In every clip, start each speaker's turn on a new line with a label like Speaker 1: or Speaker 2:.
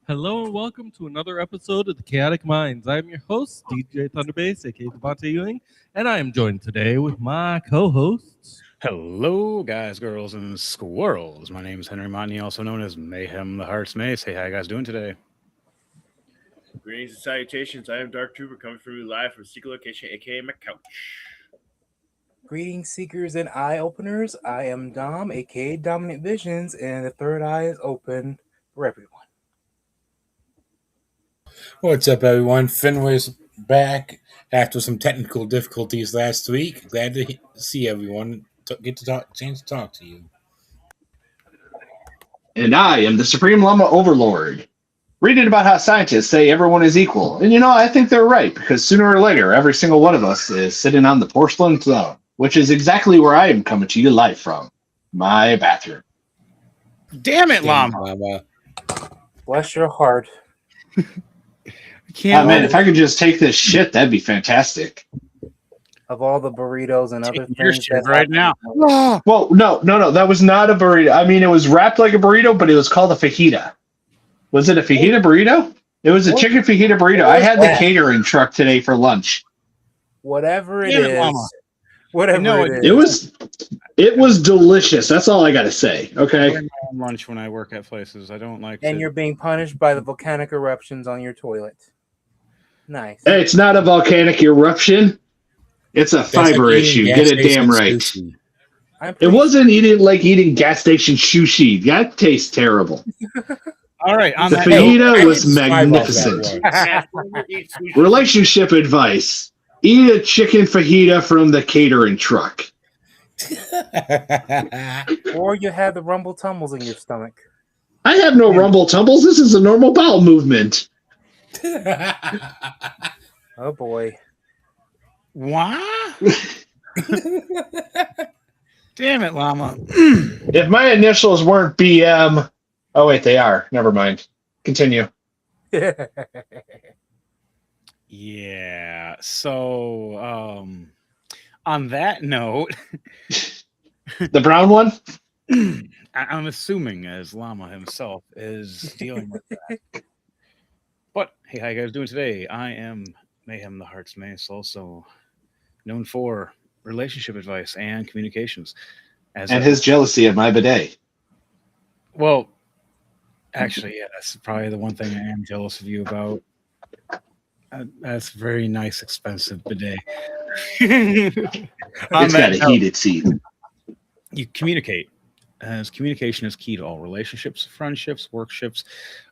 Speaker 1: Hello and welcome to another episode of the Chaotic Minds. I am your host, DJ Thunderbase, aka Devontae Ewing, and I am joined today with my co-hosts.
Speaker 2: Hello, guys, girls, and squirrels. My name is Henry Montney, also known as Mayhem the Heart's Mace. Hey, how you guys doing today?
Speaker 3: Greetings and salutations. I am Dark Trooper coming from you live from Secret Location, aka my couch.
Speaker 4: Greetings, seekers and eye openers. I am Dom, aka Dominant Visions, and the third eye is open for everyone.
Speaker 5: What's up, everyone? Fenway's back after some technical difficulties last week. Glad to see everyone. Get to talk, chance to talk to you.
Speaker 6: And I am the Supreme Llama Overlord. Reading about how scientists say everyone is equal. And I think they're right, because sooner or later, every single one of us is sitting on the porcelain throne, which is exactly where I am coming to you live from. My bathroom.
Speaker 2: Damn it, Llama!
Speaker 4: Bless your heart.
Speaker 6: Oh, man, if I could just take this shit, that'd be fantastic.
Speaker 4: Of all the burritos and other
Speaker 2: Your
Speaker 4: things
Speaker 2: shit right now.
Speaker 6: Well, no, that was not a burrito. I mean, it was wrapped like a burrito, but it was called a fajita. Was it a fajita burrito? It was a chicken fajita burrito. I had the catering truck today for lunch.
Speaker 4: Whatever it
Speaker 2: Damn it,
Speaker 4: is.
Speaker 2: Llama.
Speaker 4: Whatever it is.
Speaker 6: It was delicious. That's all I got to say.
Speaker 2: I
Speaker 6: Okay.
Speaker 2: bring my own lunch when I work at places. I don't like.
Speaker 4: And you're being punished by the volcanic eruptions on your toilet. Nice.
Speaker 6: Hey, it's not a volcanic eruption. It's a fiber issue. Get it damn right. It wasn't eating gas station sushi. That tastes terrible.
Speaker 2: All right, on
Speaker 6: The
Speaker 2: that
Speaker 6: fajita was magnificent. Relationship advice. Eat a chicken fajita from the catering truck.
Speaker 4: Or you have the rumble tumbles in your stomach.
Speaker 6: I have no rumble tumbles. This is a normal bowel movement.
Speaker 4: Oh boy.
Speaker 2: What? Damn it, Llama.
Speaker 6: If my initials weren't BM... Oh, wait, they are. Never mind. Continue.
Speaker 2: Yeah. So, on that note,
Speaker 6: The brown one?
Speaker 2: I'm assuming as Llama himself is dealing with that. But hey, how you guys doing today? I am Mayhem the Heart's Mace, also known for relationship advice and communications.
Speaker 6: And his jealousy of my bidet.
Speaker 2: Well, actually, yeah, that's probably the one thing I am jealous of you about. That's a very nice, expensive bidet.
Speaker 6: It's got a heated seat.
Speaker 2: You communicate, as communication is key to all relationships, friendships, workships,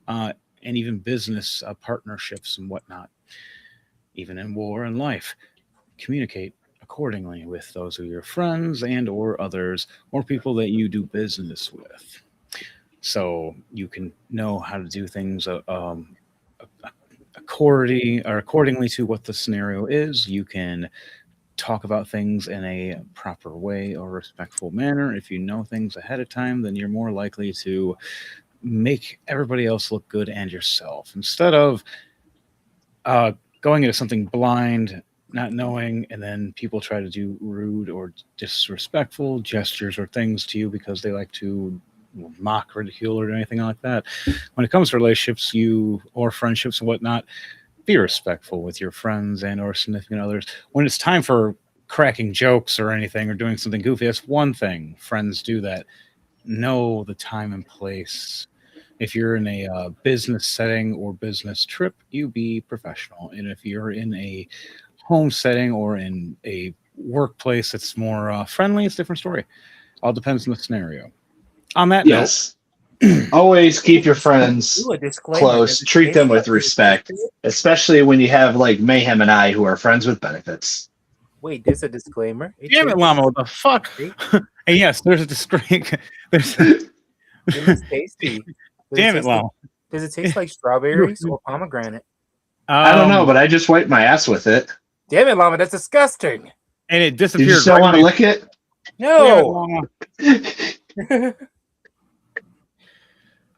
Speaker 2: and even business partnerships and whatnot. Even in war and life, communicate accordingly with those who are your friends and or others or people that you do business with. So you can know how to do things accordingly to what the scenario is. You can talk about things in a proper way or respectful manner. If you know things ahead of time, then you're more likely to make everybody else look good and yourself. Instead of going into something blind, not knowing, and then people try to do rude or disrespectful gestures or things to you because they like to mock, ridicule, or anything like that. When it comes to relationships, or friendships and whatnot, be respectful with your friends and or significant others. When it's time for cracking jokes or anything or doing something goofy, that's one thing. Friends do that. Know the time and place. If you're in a business setting or business trip, you be professional. And if you're in a home setting or in a workplace that's more friendly, it's a different story. All depends on the scenario. On that
Speaker 6: note, always keep your friends close. Treat them with respect, especially when you have like Mayhem and I who are friends with benefits.
Speaker 4: Wait, there's a disclaimer.
Speaker 2: Damn it, Llama! What the fuck? And yes, there's a disclaimer.
Speaker 4: It's tasty.
Speaker 2: Damn it, Llama!
Speaker 4: Does it taste like strawberries or pomegranate?
Speaker 6: I don't know, but I just wiped my ass with it.
Speaker 4: Damn it, Llama! That's disgusting.
Speaker 2: And it disappeared.
Speaker 6: You still want to lick it?
Speaker 4: No.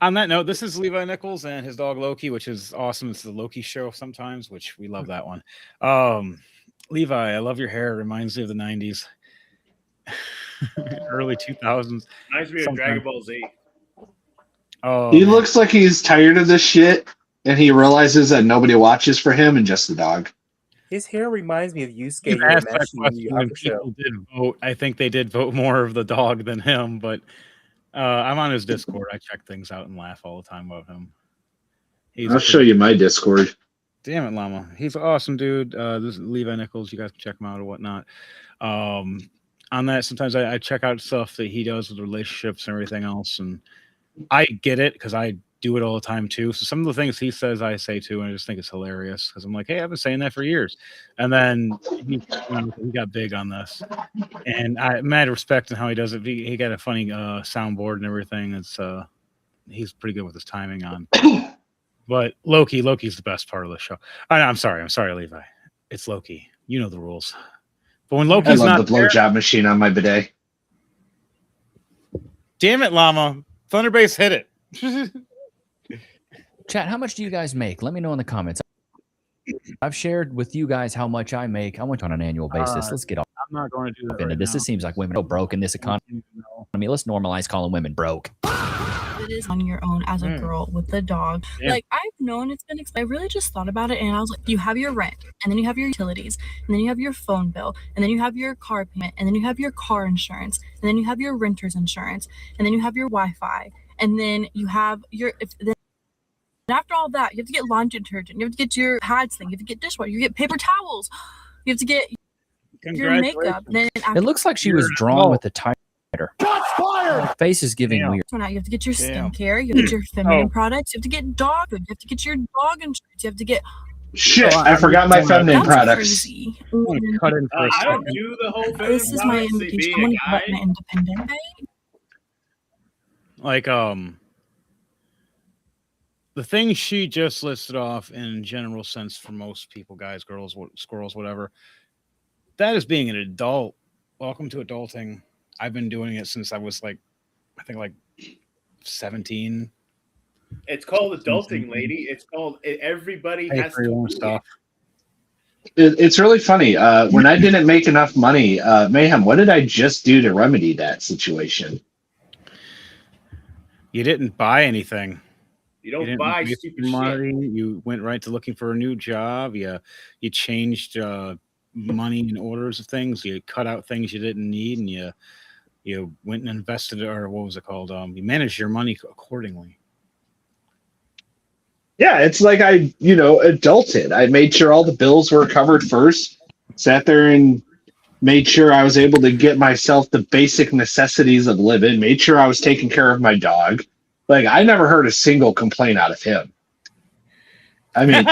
Speaker 2: On that note, this is Levi Nichols and his dog Loki, which is awesome. It's the Loki show sometimes, which we love that one. Levi, I love your hair. It reminds me of the 90s. Early 2000s.
Speaker 3: Reminds me of Dragon Ball Z.
Speaker 2: Oh,
Speaker 6: He
Speaker 2: man.
Speaker 6: looks like he's tired of this shit, and he realizes that nobody watches for him and just the dog.
Speaker 4: His hair reminds me of Yusuke
Speaker 2: You asked that
Speaker 4: Urameshi in
Speaker 2: question,
Speaker 4: Yu
Speaker 2: and
Speaker 4: Hakusho.
Speaker 2: people did vote. I think they did vote more of the dog than him, but I'm on his Discord. I check things out and laugh all the time about him.
Speaker 6: I'll show you my Discord.
Speaker 2: Damn it, Llama. He's an awesome dude. This is Levi Nichols. You guys can check him out or whatnot. On that, sometimes I check out stuff that he does with relationships and everything else, and I get it because I do it all the time too. So some of the things he says, I say too, and I just think it's hilarious because I'm like, hey, I've been saying that for years. And then he got big on this, and I mad respect in how he does it. He got a funny soundboard and everything. It's he's pretty good with his timing on. But Loki's the best part of the show. I'm sorry, Levi. It's Loki. You know the rules. But when
Speaker 6: I
Speaker 2: Loki's
Speaker 6: love
Speaker 2: not
Speaker 6: the blowjob machine on my bidet.
Speaker 2: damn it, Llama. Thunderbase hit it.
Speaker 7: Chat, how much do you guys make? Let me know in the comments. I've shared with you guys how much I make. I went on an annual basis. Let's get off
Speaker 2: I'm not going to do that
Speaker 7: into
Speaker 2: right
Speaker 7: this.
Speaker 2: now.
Speaker 7: It seems like women are broke in this economy. Let's normalize calling women broke.
Speaker 8: It is on your own as a girl with the dog.
Speaker 2: Yeah.
Speaker 8: Like, I've known it's been I really just thought about it, and I was like, you have your rent, and then you have your utilities, and then you have your phone bill, and then you have your car payment, and then you have your car insurance, and then you have your renter's insurance, and then you have your Wi-Fi, and then you have your then after all that, you have to get laundry detergent, you have to get your pads thing, you have to get dishwater, you get paper towels, you have to get your makeup. Then
Speaker 7: It looks like she was drawn with a typewriter. Her face is giving weird.
Speaker 8: So now you have to get your
Speaker 2: Damn.
Speaker 8: skincare, you have to get your feminine products, you have to get dog food, you have to get your dog insurance, you have to get
Speaker 6: Shit, I forgot my feminine
Speaker 8: that's
Speaker 6: products.
Speaker 8: crazy.
Speaker 2: Cut in for a
Speaker 3: I don't
Speaker 2: second.
Speaker 3: do the whole thing.
Speaker 8: This is my
Speaker 3: honestly,
Speaker 8: invitation.
Speaker 3: being
Speaker 8: I want
Speaker 3: a
Speaker 8: to let
Speaker 3: guy.
Speaker 8: my independent day.
Speaker 2: Like the thing she just listed off in general sense for most people, guys, girls, squirrels, whatever, that is being an adult. Welcome to adulting. I've been doing it since I was like 17.
Speaker 3: It's called adulting, lady. It's called everybody
Speaker 2: Pay
Speaker 3: has
Speaker 2: for
Speaker 3: to
Speaker 2: your own
Speaker 3: do
Speaker 2: stuff.
Speaker 6: It's really funny. When I didn't make enough money, Mayhem, what did I just do to remedy that situation?
Speaker 2: You didn't buy anything.
Speaker 3: You don't
Speaker 2: didn't
Speaker 3: buy
Speaker 2: waste
Speaker 3: stupid
Speaker 2: money.
Speaker 3: shit.
Speaker 2: You went right to looking for a new job. You changed money and orders of things. You cut out things you didn't need, and you went and invested, or what was it called? You managed your money accordingly.
Speaker 6: Yeah, it's like I, adulted. I made sure all the bills were covered first, sat there and made sure I was able to get myself the basic necessities of living, made sure I was taking care of my dog. Like, I never heard a single complaint out of him. I mean,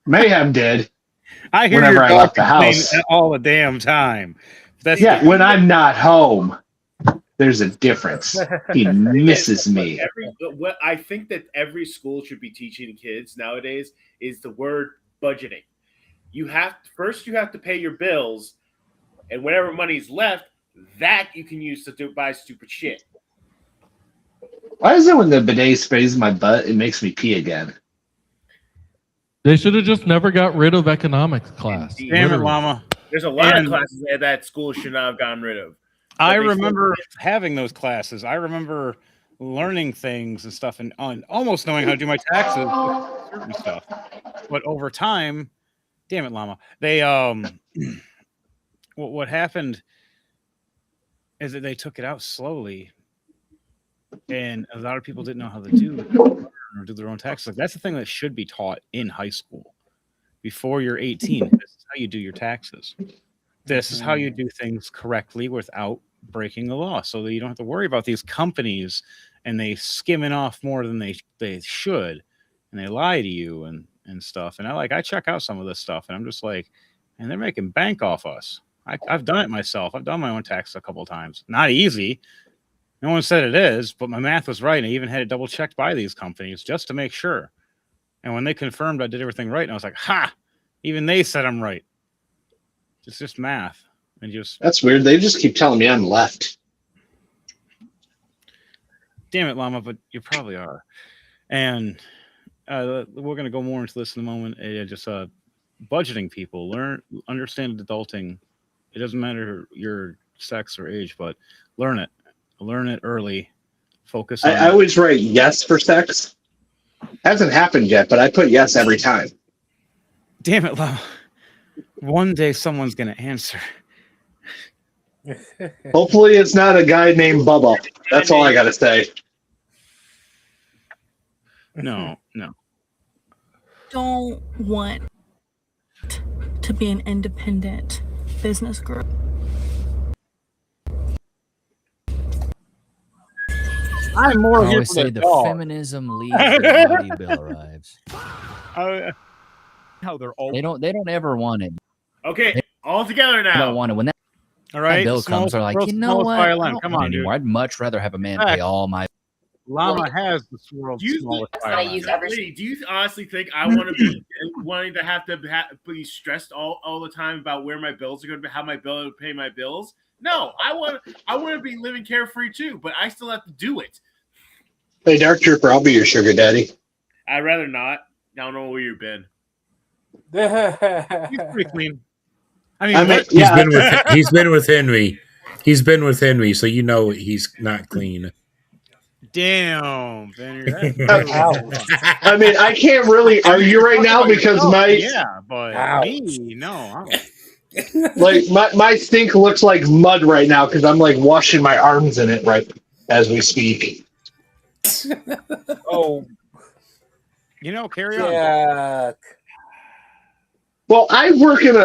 Speaker 6: Mayhem did.
Speaker 2: I hear
Speaker 6: whenever
Speaker 2: your
Speaker 6: I
Speaker 2: dog
Speaker 6: left the
Speaker 2: complain
Speaker 6: house.
Speaker 2: all the damn time. That's
Speaker 6: Yeah, when I'm not home, there's a difference. He misses me.
Speaker 3: What I think that every school should be teaching kids nowadays is the word budgeting. You have to pay your bills, and whatever money's left, that you can use to buy stupid shit.
Speaker 6: Why is it when the bidet sprays my butt, it makes me pee again?
Speaker 1: They should have just never got rid of economics class.
Speaker 3: Indeed.
Speaker 2: damn it,
Speaker 1: Literally.
Speaker 2: llama.
Speaker 3: There's a lot
Speaker 2: And-
Speaker 3: of classes that school should not have gotten rid of.
Speaker 2: I
Speaker 3: But they
Speaker 2: remember having those classes. I remember learning things and stuff, and almost knowing how to do my taxes, certain stuff. But over time, damn it, llama. They what happened is that they took it out slowly, and a lot of people didn't know how to do their own taxes. Like, that's the thing that should be taught in high school before you're 18. This is how you do your taxes. This is how you do things correctly without breaking the law, so that you don't have to worry about these companies and they skimming off more than they should, and they lie to you and stuff. And I check out some of this stuff, and I'm just like, and they're making bank off us. I've done it myself. I've done my own tax a couple of times. Not easy. No one said it is, but my math was right. And I even had it double checked by these companies just to make sure. And when they confirmed I did everything right, and I was like, ha! Even they said I'm right. It's just math. And just
Speaker 6: That's weird. They just keep telling me I'm left.
Speaker 2: damn it, llama, but you probably are. And we're going to go more into this in a moment. Just budgeting people, understand adulting. It doesn't matter your sex or age, but learn it early. focus on.
Speaker 6: I always write yes for sex. Hasn't happened yet, but I put yes every time.
Speaker 2: Damn it, Llama. One day someone's gonna answer.
Speaker 6: Hopefully, it's not a guy named Bubba. That's all I gotta say.
Speaker 2: No.
Speaker 8: Don't want to be an independent business girl.
Speaker 2: I'm more
Speaker 7: I
Speaker 2: here
Speaker 7: always
Speaker 2: for
Speaker 7: say
Speaker 2: the
Speaker 7: the
Speaker 2: dog.
Speaker 7: feminism leaves the body bill arrives.
Speaker 2: How they're all
Speaker 7: They don't ever want it.
Speaker 3: Okay, all together
Speaker 7: They don't
Speaker 3: now.
Speaker 7: want it. When that
Speaker 2: all right.
Speaker 7: bill
Speaker 2: the smallest-
Speaker 7: comes, they're like,
Speaker 2: world's
Speaker 7: you know
Speaker 2: smallest
Speaker 7: what?
Speaker 2: violin.
Speaker 7: I don't
Speaker 2: Come
Speaker 7: want
Speaker 2: on,
Speaker 7: it anymore.
Speaker 2: dude.
Speaker 7: I'd much rather have a man
Speaker 2: Heck.
Speaker 7: pay all my.
Speaker 2: Llama has the world's
Speaker 3: Do you-
Speaker 2: smallest
Speaker 9: That's what I
Speaker 2: violin.
Speaker 9: use every.
Speaker 3: Lee, do you honestly think I want to be wanting to have be stressed all the time about where my bills are going to be, how my bill to pay my bills? No, I want to be living carefree too, but I still have to do it.
Speaker 6: Hey, Dark Trooper, I'll be your sugar daddy.
Speaker 3: I'd rather not. I don't know where you've been.
Speaker 2: He's pretty clean. I mean,
Speaker 6: I mean,
Speaker 5: He's been with Henry. He's been with Henry, so you know he's not clean.
Speaker 2: damn, Benny.
Speaker 6: I mean, I can't really argue right now because
Speaker 2: but
Speaker 4: Ouch.
Speaker 2: me, no. I
Speaker 6: my stink looks like mud right now because I'm like washing my arms in it right as we speak.
Speaker 4: Oh,
Speaker 2: carry on.
Speaker 4: yuck.
Speaker 6: Well, I work in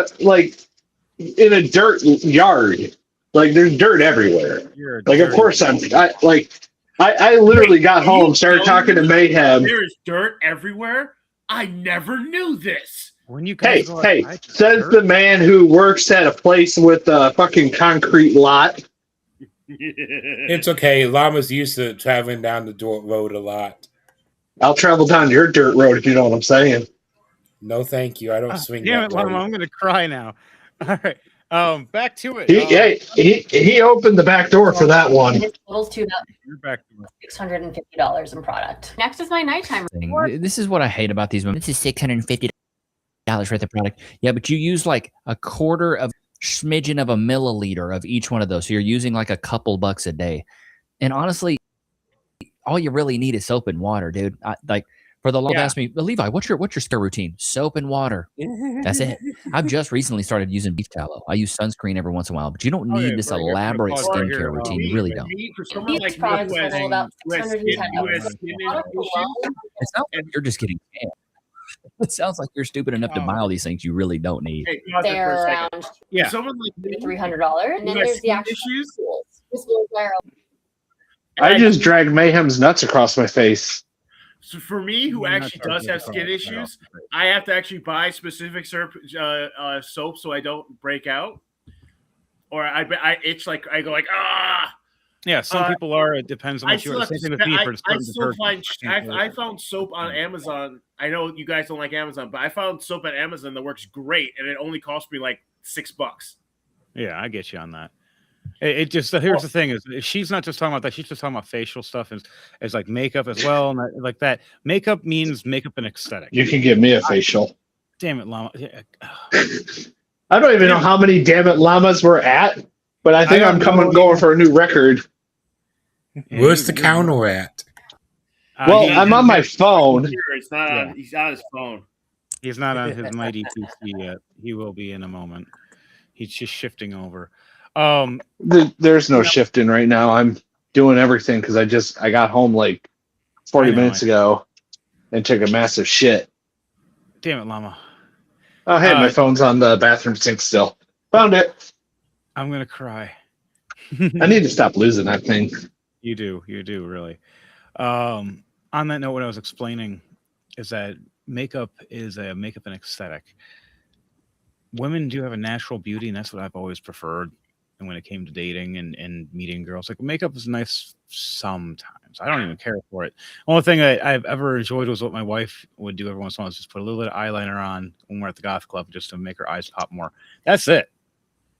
Speaker 6: a dirt yard. Like there's dirt everywhere.
Speaker 2: You're a
Speaker 6: Like of
Speaker 2: dirty-
Speaker 6: course I literally got home, started talking to Mayhem.
Speaker 3: There's dirt everywhere. I never knew this.
Speaker 2: When you
Speaker 6: Hey,
Speaker 2: guys go
Speaker 6: hey,
Speaker 2: outside, there's
Speaker 6: says
Speaker 2: dirt.
Speaker 6: the man who works at a place with a fucking concrete lot.
Speaker 5: It's okay. Llama's used to traveling down the dirt road a lot.
Speaker 6: I'll travel down your dirt road if you know what I'm saying.
Speaker 5: No, thank you. I don't swing
Speaker 2: Damn
Speaker 5: that
Speaker 2: it, Llama,
Speaker 5: road.
Speaker 2: I'm gonna cry now. All right. Back to it.
Speaker 6: He opened the back door for that one.
Speaker 9: And it totals to about
Speaker 2: You're back to it.
Speaker 9: $650 in product. Next is my nighttime report.
Speaker 7: Thing. This is what I hate about these women. This is $650 worth of product. Yeah, but you use like a quarter of smidgen of a milliliter of each one of those. So you're using like a couple bucks a day. And honestly, all you really need is soap and water, dude. For the love, ask me, Levi, what's your scare routine? Soap and water. That's it. I've just recently started using beef tallow. I use sunscreen every once in a while, but you don't need this
Speaker 2: right here.
Speaker 7: elaborate
Speaker 2: Pause right here.
Speaker 7: skincare routine. You really don't.
Speaker 3: For someone
Speaker 9: These
Speaker 3: like me
Speaker 9: products
Speaker 3: who has,
Speaker 9: total about
Speaker 3: who has skin
Speaker 9: $610.
Speaker 3: issues,
Speaker 7: It sounds like you're just getting scammed. It sounds like you're stupid enough to buy all these things you really don't need.
Speaker 3: hey, pause it for
Speaker 9: They're
Speaker 3: a second.
Speaker 9: around
Speaker 2: Yeah.
Speaker 3: Someone like me
Speaker 9: $300. And then
Speaker 3: who has
Speaker 9: there's the
Speaker 3: skin
Speaker 9: actual
Speaker 3: issues,
Speaker 9: tools. This will wear
Speaker 6: I just dragged Mayhem's nuts across my face.
Speaker 3: so for me, who
Speaker 2: You're not
Speaker 3: actually does
Speaker 2: talking
Speaker 3: have
Speaker 2: about
Speaker 3: skin
Speaker 2: that
Speaker 3: issues, I have to actually buy specific soap so I don't break out, or I itch like I go like ah.
Speaker 2: Yeah, some people are. It depends on
Speaker 3: I
Speaker 2: what you
Speaker 3: still
Speaker 2: are.
Speaker 3: have to
Speaker 2: Same thing with
Speaker 3: spend,
Speaker 2: me for
Speaker 3: I
Speaker 2: certain
Speaker 3: still
Speaker 2: detergents.
Speaker 3: find I found soap on Amazon. I know you guys don't like Amazon, but I found soap at Amazon that works great, and it only cost me like $6.
Speaker 2: Yeah, I get you on that. It just here's the thing: is she's not just talking about that; she's just talking about facial stuff as like makeup as well, and like that. Makeup means makeup and aesthetic.
Speaker 6: You can give me a facial.
Speaker 2: Damn it, Llama! Yeah.
Speaker 6: I don't even know how many damn it llamas we're at, but I think I'm going for a new record.
Speaker 5: Where's the counter at?
Speaker 6: Well, I'm on my phone.
Speaker 3: It's not on. He's on his phone.
Speaker 2: He's not on his mighty PC yet. He will be in a moment. He's just shifting over.
Speaker 6: There's no shifting right now. I'm doing everything because I got home like 40 minutes ago and took a massive shit.
Speaker 2: Damn it, Llama!
Speaker 6: Oh, hey, my phone's on the bathroom sink still. Found it.
Speaker 2: I'm gonna cry.
Speaker 6: I need to stop losing that thing.
Speaker 2: You do, really. On that note, what I was explaining is that makeup is a makeup and aesthetic. Women do have a natural beauty, and that's what I've always preferred. And when it came to dating and meeting girls, like makeup is nice sometimes. I don't even care for it. Only thing I've ever enjoyed was what my wife would do every once in a while, is just put a little bit of eyeliner on when we're at the goth club, just to make her eyes pop more. That's it.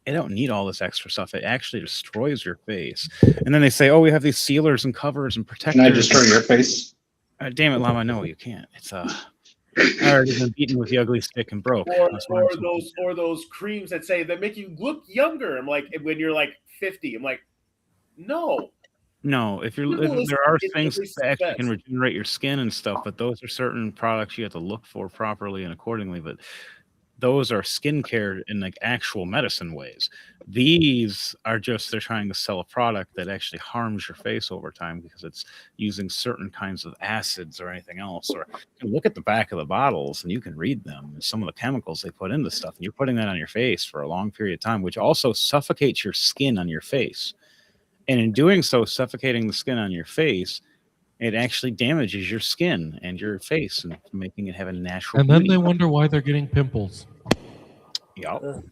Speaker 2: I don't need all this extra stuff. It actually destroys your face. And then they say, "Oh, we have these sealers and covers and protectors."
Speaker 6: Can I destroy your face?
Speaker 2: Damn it, Llama! No, you can't. It's I already been beaten with the ugly stick and broke.
Speaker 3: Or those creams that make you look younger. I'm like, when you're like 50, I'm like, no.
Speaker 2: No, if you're
Speaker 3: Well,
Speaker 2: there are
Speaker 3: it's
Speaker 2: things
Speaker 3: at least
Speaker 2: that actually
Speaker 3: best.
Speaker 2: can regenerate your skin and stuff, but those are certain products you have to look for properly and accordingly. But those are skincare in like actual medicine ways. These are just they're trying to sell a product that actually harms your face over time because it's using certain kinds of acids or anything else. Or you can look at the back of the bottles and you can read them and some of the chemicals they put into stuff, and you're putting that on your face for a long period of time, which also suffocates your skin on your face. And in doing so, suffocating the skin on your face, it actually damages your skin and your face and making it have a natural
Speaker 1: And then
Speaker 2: beauty.
Speaker 1: they wonder why they're getting pimples.
Speaker 2: Yep.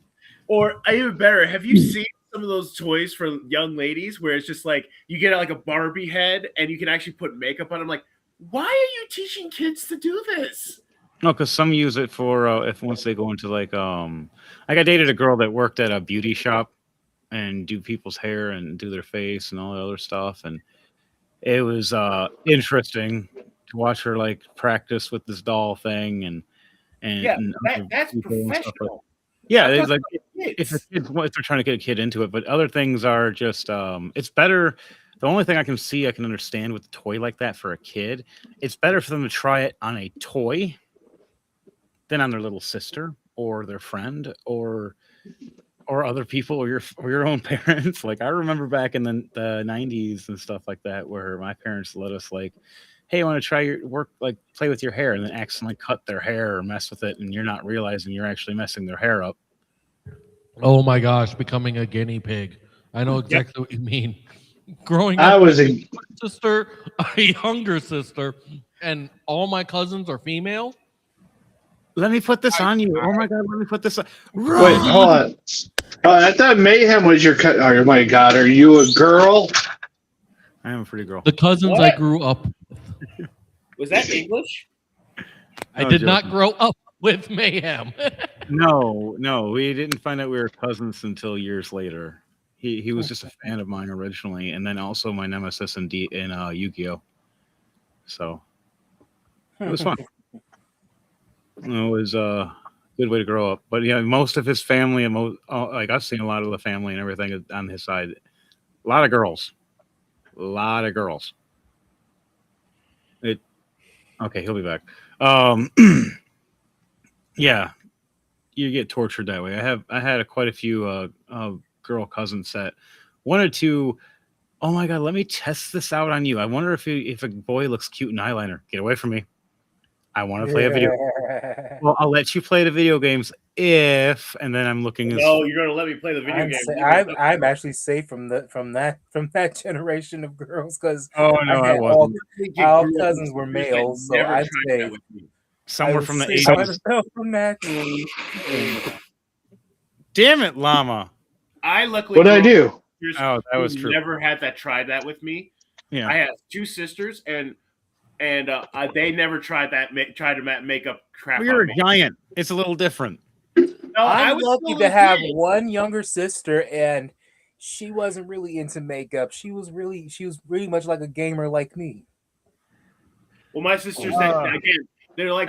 Speaker 3: Or even better, have you seen some of those toys for young ladies where it's just like you get like a Barbie head and you can actually put makeup on them? Like, why are you teaching kids to do this?
Speaker 2: No, because some use it for if once they go into like I dated a girl that worked at a beauty shop and do people's hair and do their face and all the other stuff, and it was interesting to watch her like practice with this doll thing and
Speaker 3: Yeah,
Speaker 2: other
Speaker 3: that's
Speaker 2: people and stuff like
Speaker 3: professional.
Speaker 2: yeah,
Speaker 3: I'm
Speaker 2: it's
Speaker 3: talking
Speaker 2: like
Speaker 3: about
Speaker 2: if
Speaker 3: kids.
Speaker 2: if they're trying to get a kid into it, but other things are just it's better. The only thing I can understand with a toy like that for a kid, it's better for them to try it on a toy than on their little sister or their friend or other people or your own parents. Like I remember back in the 90s and stuff like that where my parents let us like, hey, I want to try your work, like play with your hair, and then accidentally cut their hair or mess with it, and you're not realizing you're actually messing their hair up.
Speaker 1: Oh my gosh, becoming a guinea pig. I know exactly what you mean. Growing
Speaker 6: I
Speaker 1: up
Speaker 6: was
Speaker 1: with
Speaker 6: a
Speaker 1: a sister, a younger sister, and all my cousins are female.
Speaker 2: Let me put this on you. Oh my god, let me put this on.
Speaker 6: wait. Hold on. I thought Mayhem was your. Oh my God, are you a girl?
Speaker 2: I am a pretty girl.
Speaker 1: The cousins I grew up.
Speaker 3: Was that English?
Speaker 1: I
Speaker 2: No
Speaker 1: did
Speaker 2: joking.
Speaker 1: not grow up with Mayhem.
Speaker 2: No, we didn't find out we were cousins until years later. He was just a fan of mine originally, and then also my nemesis in Yu-Gi-Oh. So it was fun. It was a good way to grow up. But yeah, most of his family and like I've seen a lot of the family and everything on his side. A lot of girls. Okay, he'll be back. Yeah, you get tortured that way. I had quite a few girl cousins that wanted to. Oh my god, let me test this out on you. I wonder if a boy looks cute in eyeliner. Get away from me. I want to play a video. Well, I'll let you play the video games if, and then I'm looking.
Speaker 3: No, you're going to let me play the video game.
Speaker 4: I'm actually safe from that generation of girls because
Speaker 2: Oh no, I wasn't.
Speaker 4: all cousins were males, so I'm safe.
Speaker 2: Somewhere from the
Speaker 4: save
Speaker 2: 80s.
Speaker 4: myself from that.
Speaker 2: Damn it, llama.
Speaker 3: I luckily.
Speaker 6: What did I do?
Speaker 2: Oh, that was true.
Speaker 3: Never had that tried that with me.
Speaker 2: Yeah.
Speaker 3: I have two sisters, and they never tried to make up crap.
Speaker 2: Well, you're
Speaker 3: on
Speaker 2: a
Speaker 3: me.
Speaker 2: giant. It's a little different.
Speaker 3: No, I
Speaker 4: I'm
Speaker 3: was
Speaker 4: lucky
Speaker 3: still
Speaker 4: to have
Speaker 3: legit.
Speaker 4: one younger sister, and she wasn't really into makeup. She was really much like a gamer like me.
Speaker 3: Well, my sisters, again, they're like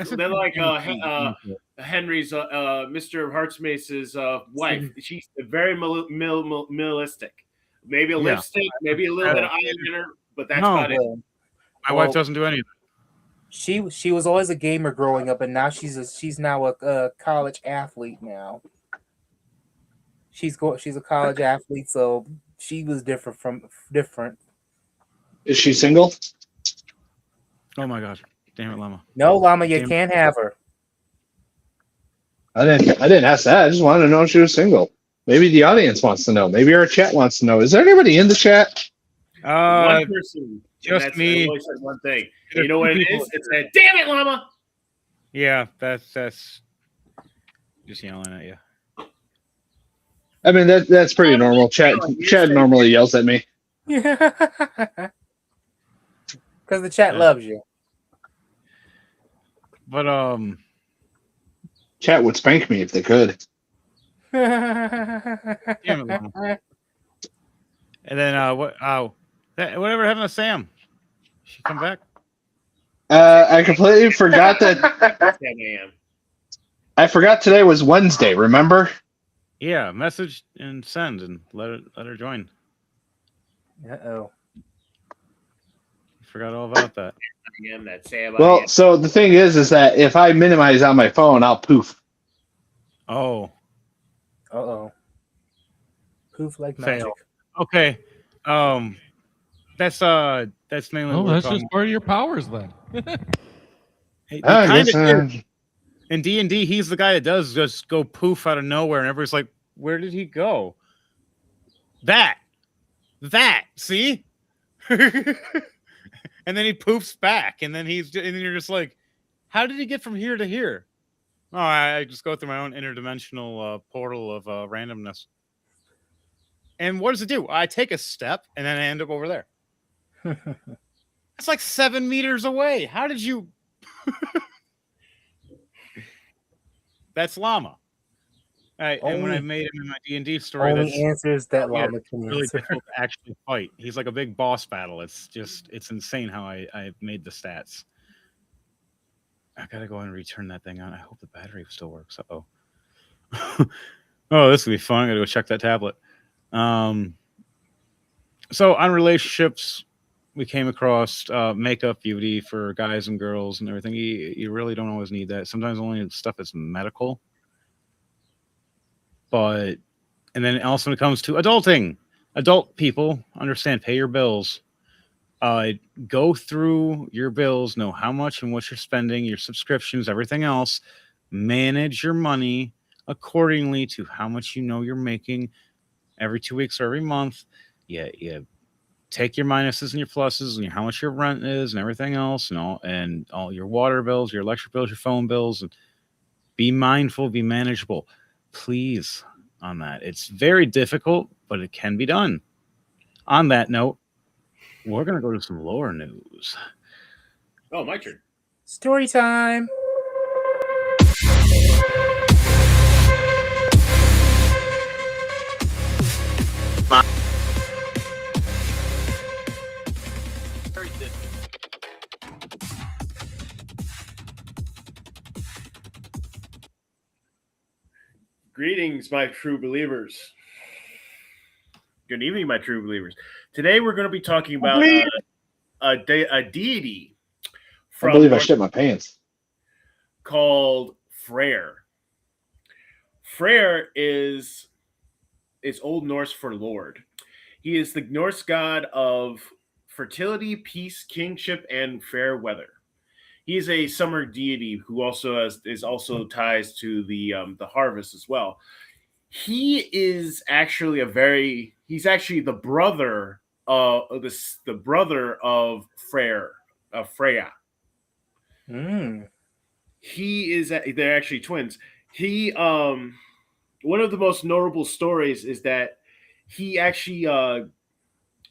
Speaker 3: Henry's, Mr. Hartsmace's wife. She's very minimalistic. Maybe a lipstick, maybe a little bit of eyeliner, but that's about it.
Speaker 2: My wife doesn't do anything.
Speaker 4: She was always a gamer growing up, and now she's now a college athlete now. She's a college athlete, so she was different.
Speaker 6: Is she single?
Speaker 2: Oh my gosh. Damn it, llama.
Speaker 4: No, llama, you can't have her.
Speaker 6: I didn't ask that. I just wanted to know if she was single. Maybe the audience wants to know. Maybe our chat wants to know. Is there anybody in the chat?
Speaker 3: One person.
Speaker 2: Just me.
Speaker 3: I only said one thing. You know what it is? It said, "Damn it, llama!"
Speaker 2: Yeah, that's just yelling at you.
Speaker 6: I mean that's pretty normal. Chad normally yells at me.
Speaker 4: Because the chat loves you.
Speaker 2: But
Speaker 6: Chat would spank me if they could.
Speaker 2: damn it, llama. And then whatever happened to Sam? She come back?
Speaker 6: I completely forgot that.
Speaker 3: 10 a.m.
Speaker 6: I forgot today was Wednesday. Remember?
Speaker 2: Yeah, message and send and let her join.
Speaker 4: Uh-oh.
Speaker 2: Forgot all about that.
Speaker 3: Again, that Sam.
Speaker 6: Well, so the thing is that if I minimize on my phone, I'll poof.
Speaker 2: Oh,
Speaker 4: Poof like
Speaker 2: fail.
Speaker 4: magic.
Speaker 2: Okay. That's mainly
Speaker 1: Oh,
Speaker 2: what we're
Speaker 1: that's
Speaker 2: talking
Speaker 1: just part of your powers then.
Speaker 2: They
Speaker 6: I
Speaker 2: kind
Speaker 6: guess,
Speaker 2: of do. In D&D, he's the guy that does just go poof out of nowhere, and everybody's like, "Where did he go?" That, see, and then he poofs back, and then you're just like, "How did he get from here to here?" Oh, I just go through my own interdimensional portal of randomness. And what does it do? I take a step, and then I end up over there. It's like 7 meters away. How did you? That's llama. And when I made him in my D&D story,
Speaker 4: Only
Speaker 2: that's
Speaker 4: answers that llama can
Speaker 2: really
Speaker 4: answer.
Speaker 2: difficult to actually fight. He's like a big boss battle. It's insane how I made the stats. I gotta go and return that thing on. I hope the battery still works. Oh, this will be fun. I gotta go check that tablet. So on relationships, we came across makeup, beauty for guys and girls and everything. You really don't always need that. Sometimes only stuff that's medical. And then also when it comes to adulting, adult people understand, pay your bills. Go through your bills, know how much and what you're spending, your subscriptions, everything else. Manage your money accordingly to how much you know you're making every 2 weeks or every month. Yeah. Take your minuses and your pluses and how much your rent is and everything else and all your water bills, your electric bills, your phone bills. And be mindful, be manageable. Please, on that. It's very difficult, but it can be done. On that note, we're going to go to some lore news.
Speaker 3: Oh, my turn.
Speaker 4: Story time.
Speaker 3: Greetings, my true believers. Good evening, my true believers. Today we're going to be talking about a deity
Speaker 6: I
Speaker 3: from
Speaker 6: believe I shit my pants.
Speaker 3: called Freyr. Freyr is Old Norse for Lord. He is the Norse god of fertility, peace, kingship, and fair weather. He is a summer deity who also ties to the harvest as well. He is actually he's actually the brother of the brother of Freya. He is they're actually twins. He one of the most notable stories is that he actually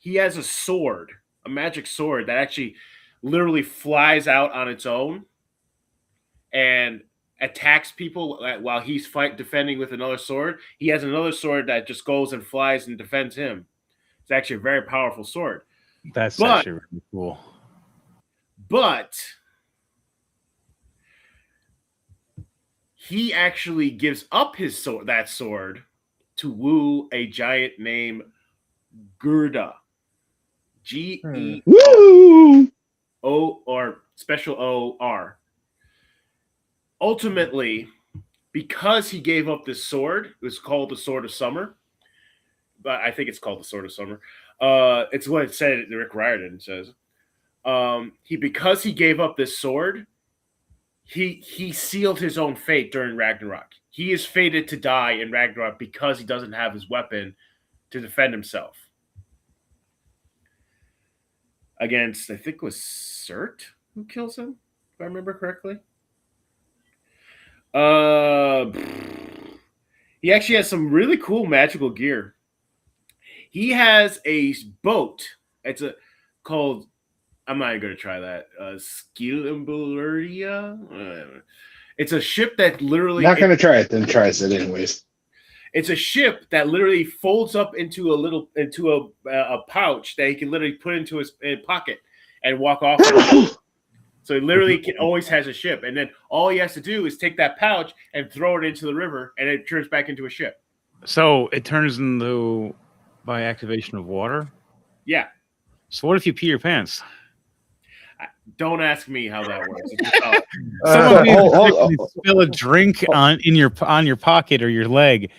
Speaker 3: he has a sword, a magic sword that actually literally flies out on its own and attacks people while he's defending with another sword. He has another sword that just goes and flies and defends him. It's actually a very powerful sword.
Speaker 2: That's actually really cool.
Speaker 3: But he actually gives up that sword to woo a giant named Gerda. G-E-O or special O-R. Ultimately, because he gave up this sword, it was called the Sword of Summer. But I think it's called the Sword of Summer. It's what it said. Rick Riordan says. Because he gave up this sword, he sealed his own fate during Ragnarok. He is fated to die in Ragnarok because he doesn't have his weapon to defend himself against, I think it was Surt who kills him, if I remember correctly. He actually has some really cool magical gear. He has a boat. It's called. I'm not even going to try that. Skilumburia. It's a ship that literally.
Speaker 6: Not going to try it, then tries it anyways.
Speaker 3: It's a ship that literally folds up into a pouch that he can literally put into his pocket and walk off. So he literally always has a ship, and then all he has to do is take that pouch and throw it into the river, and it turns back into a ship.
Speaker 2: So it turns into by activation of water?
Speaker 3: Yeah.
Speaker 2: So what if you pee your pants?
Speaker 3: Don't ask me how that works. It's just how-
Speaker 2: Some of you
Speaker 6: hold on.
Speaker 2: spill a drink on your pocket or your leg,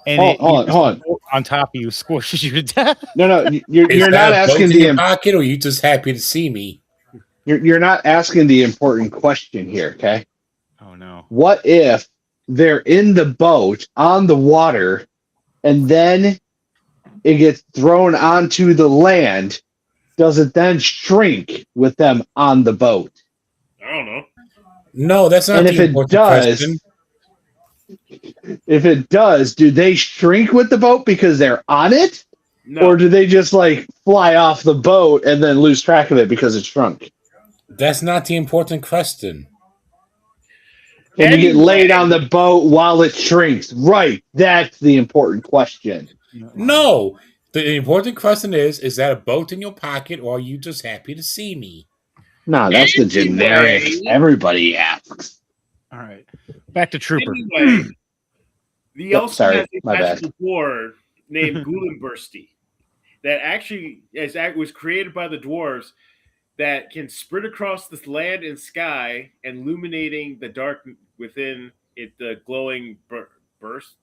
Speaker 2: and
Speaker 6: Hold on.
Speaker 2: on top of you squishes you to death.
Speaker 6: No,
Speaker 5: Is
Speaker 6: you're not
Speaker 5: that a boat
Speaker 6: asking
Speaker 5: in your
Speaker 6: the
Speaker 5: pocket, or are you just happy to see me?
Speaker 6: you're not asking the important question here. Okay,
Speaker 2: Oh no!
Speaker 6: what if they're in the boat on the water, and then it gets thrown onto the land? Does it then shrink with them on the boat?
Speaker 3: I don't know.
Speaker 5: No, that's not
Speaker 6: And
Speaker 5: the important question.
Speaker 6: if it does, do they shrink with the boat because they're on it?
Speaker 3: No.
Speaker 6: Or do they just like fly off the boat and then lose track of it because it's shrunk?
Speaker 5: That's not the important question.
Speaker 6: Can you get
Speaker 3: Anyway.
Speaker 6: laid on the boat while it shrinks? Right. That's the important question.
Speaker 5: No, the important question is that a boat in your pocket, or are you just happy to see me?
Speaker 6: No, that's the generic.
Speaker 3: Anyway.
Speaker 6: Everybody asks.
Speaker 2: All right, back to Trooper.
Speaker 3: Anyway, the
Speaker 6: Yep,
Speaker 3: also
Speaker 6: sorry,
Speaker 3: has a
Speaker 6: my bad.
Speaker 3: magical dwarf named Gulenbursty that actually was created by the dwarves that can sprint across this land and sky, illuminating the dark within it. The glowing burst.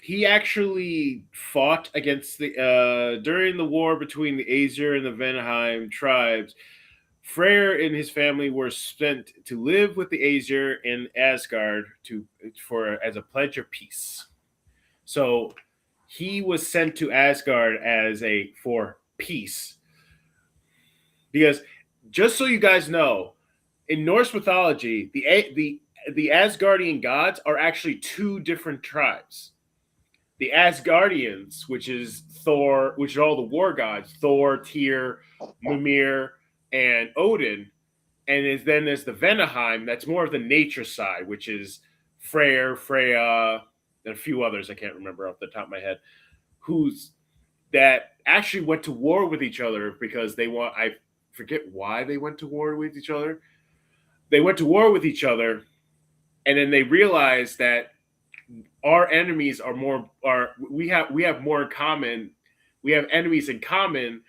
Speaker 3: He actually fought against the during the war between the Aesir and the Venheim tribes. Freyr and his family were sent to live with the Aesir in Asgard as a pledge of peace. So he was sent to Asgard for peace. Because just so you guys know, in Norse mythology, the Asgardian gods are actually two different tribes. The Asgardians, which is Thor, which are all the war gods, Thor, Tyr, Mimir, and Odin. And then there's the Venheim, that's more of the nature side, which is Freyr, Freya, and a few others I can't remember off the top of my head, that actually went to war with each other because I forget why they went to war with each other. They went to war with each other, and then they realized that our enemies we have more in common. We have enemies in common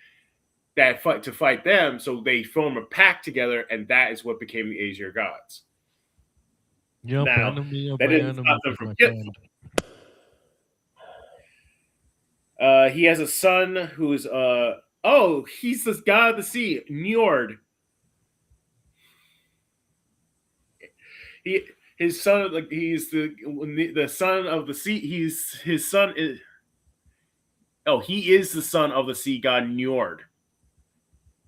Speaker 3: that fight them, so they form a pact together, and that is what became the Aesir gods.
Speaker 1: Yep,
Speaker 3: Now,
Speaker 1: enemy of
Speaker 3: that
Speaker 1: my
Speaker 3: didn't
Speaker 1: enemy
Speaker 3: stop them
Speaker 1: is
Speaker 3: from
Speaker 1: my
Speaker 3: killing
Speaker 1: friend.
Speaker 3: He has a son who's he's this god of the sea, Njord. His son, like he's the son of the sea. He is the son of the sea god Njord.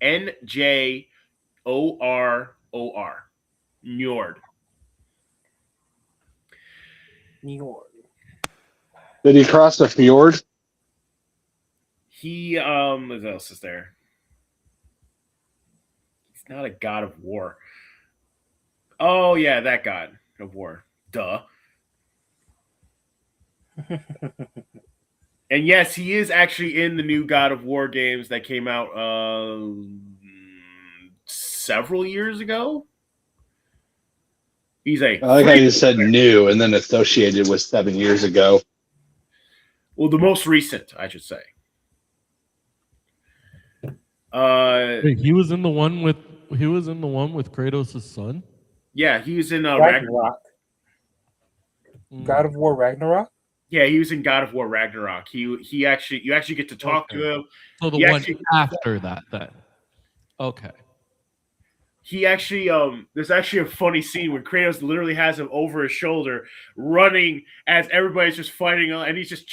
Speaker 3: Njoror. Njord.
Speaker 6: Did he cross the fjord?
Speaker 3: He what else is there? He's not a god of war. Oh yeah, that god of war. Duh. And yes, he is actually in the new God of War games that came out several years ago. I
Speaker 6: like how you said new and then associated with 7 years ago.
Speaker 3: Well, the most recent, I should say.
Speaker 1: Wait, he was in the one with Kratos' son?
Speaker 3: Yeah, he was in
Speaker 4: Ragnarok. God of War Ragnarok?
Speaker 3: Yeah, he was in God of War Ragnarok. You actually get to talk to him.
Speaker 1: So the one after that, then. Okay.
Speaker 3: He actually there's actually a funny scene where Kratos literally has him over his shoulder running as everybody's just fighting and he's just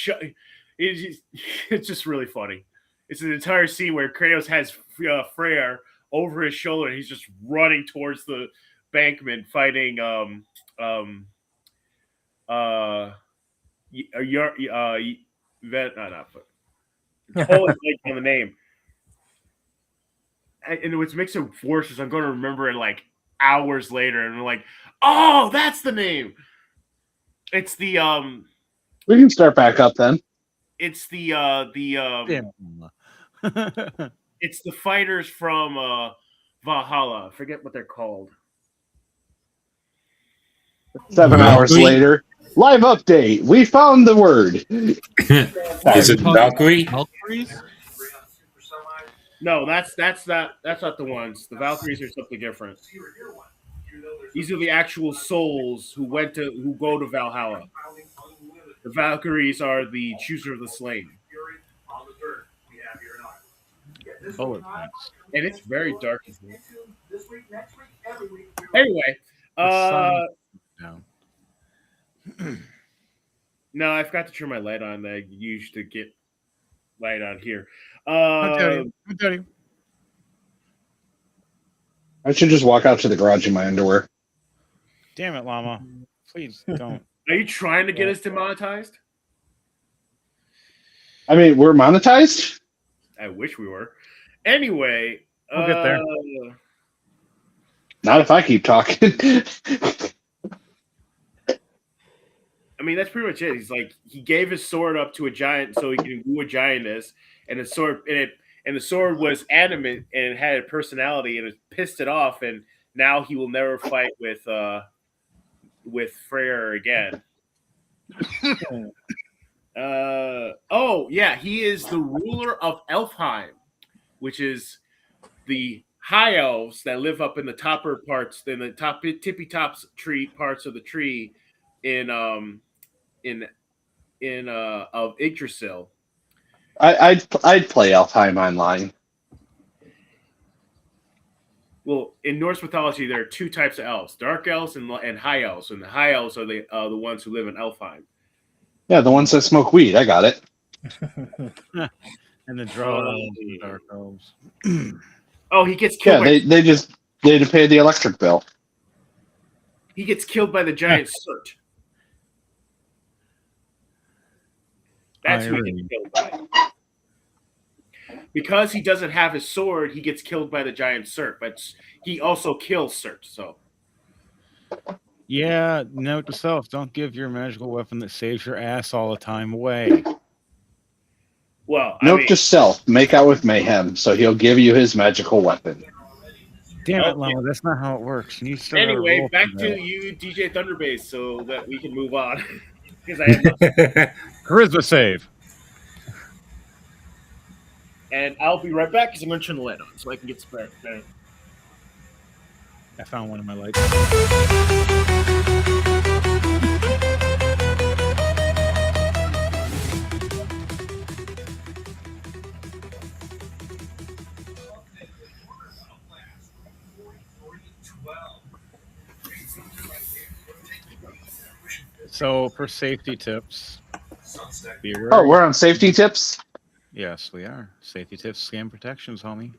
Speaker 3: it's just really funny. It's an entire scene where Kratos has Freyr over his shoulder and he's just running towards the bankman fighting always on the name. And what makes it worse is I'm going to remember it like hours later, and I'm like, oh, that's the name. It's the
Speaker 6: We can start back up then.
Speaker 3: It's the it's the fighters from Valhalla. I forget what they're called.
Speaker 6: 7 hours later. Live update. We found the word.
Speaker 5: Is it Valkyrie?
Speaker 1: Valkyries?
Speaker 3: No, that's not the ones. The Valkyries are something different. These are the actual souls who go to Valhalla. The Valkyries are the chooser of the slain.
Speaker 2: Bullet points.
Speaker 3: And it's very dark in here. Anyway,
Speaker 2: No.
Speaker 3: no, I forgot to turn my light on that I used to get light on here.
Speaker 2: I'll tell you.
Speaker 6: I should just walk out to the garage in my underwear.
Speaker 2: Damn it, Llama. Please don't.
Speaker 3: Are you trying to get us demonetized?
Speaker 6: I mean, we're monetized?
Speaker 3: I wish we were. Anyway,
Speaker 2: We'll get there.
Speaker 6: Not if I keep talking.
Speaker 3: I mean, that's pretty much it. He's like, he gave his sword up to a giant so he can woo a giantess, and the sword was animate and it had a personality, and it pissed it off, and now he will never fight with Freyr again. Oh yeah, he is the ruler of Elfheim, which is the high elves that live up in the topper parts, in the tippy tops tree parts of the tree in of Yggdrasil.
Speaker 6: I'd play Elfheim online.
Speaker 3: Well, in Norse mythology, there are two types of elves: dark elves and high elves. And the high elves are the ones who live in Elfheim.
Speaker 6: Yeah, the ones that smoke weed. I got it.
Speaker 2: And the draw dark elves.
Speaker 3: Oh, he gets killed.
Speaker 6: Yeah, they just pay the electric bill.
Speaker 3: He gets killed by the giant Surt. That's who he gets killed by. Because he doesn't have his sword, he gets killed by the giant Surt, but he also kills Surt. So,
Speaker 2: yeah, note to self: don't give your magical weapon that saves your ass all the time away.
Speaker 3: Well,
Speaker 6: Note to self: make out with Mayhem, so he'll give you his magical weapon.
Speaker 2: Damn it, Llama! That's not how it works. You still
Speaker 3: anyway, back to you, DJ Thunderbase, so that we can move on. Because I have
Speaker 2: charisma save.
Speaker 3: And I'll be right back because I'm going to turn the light on so I can get spread.
Speaker 2: I found one of my lights. So, for safety tips.
Speaker 6: Oh, we're on safety tips?
Speaker 2: Yes, we are. Safety tips, scam protections, homie.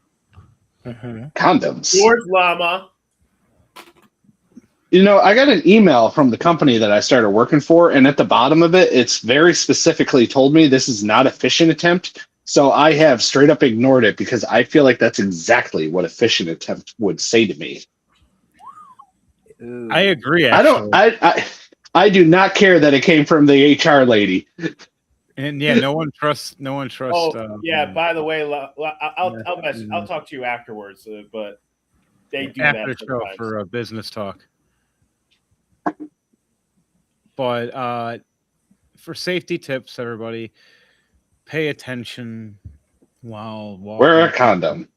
Speaker 6: Condoms.
Speaker 3: George Llama.
Speaker 6: You know, I got an email from the company that I started working for, and at the bottom of it, it's very specifically told me this is not a phishing attempt. So I have straight up ignored it because I feel like that's exactly what a phishing attempt would say to me.
Speaker 2: I agree. Actually.
Speaker 6: I do not care that it came from the HR lady.
Speaker 2: And yeah, no one trusts.
Speaker 3: Oh, yeah. By the way, I'll talk to you afterwards. But they do
Speaker 2: after
Speaker 3: that
Speaker 2: the show for business talk. But for safety tips, everybody, pay attention while walking.
Speaker 6: Wear a condom.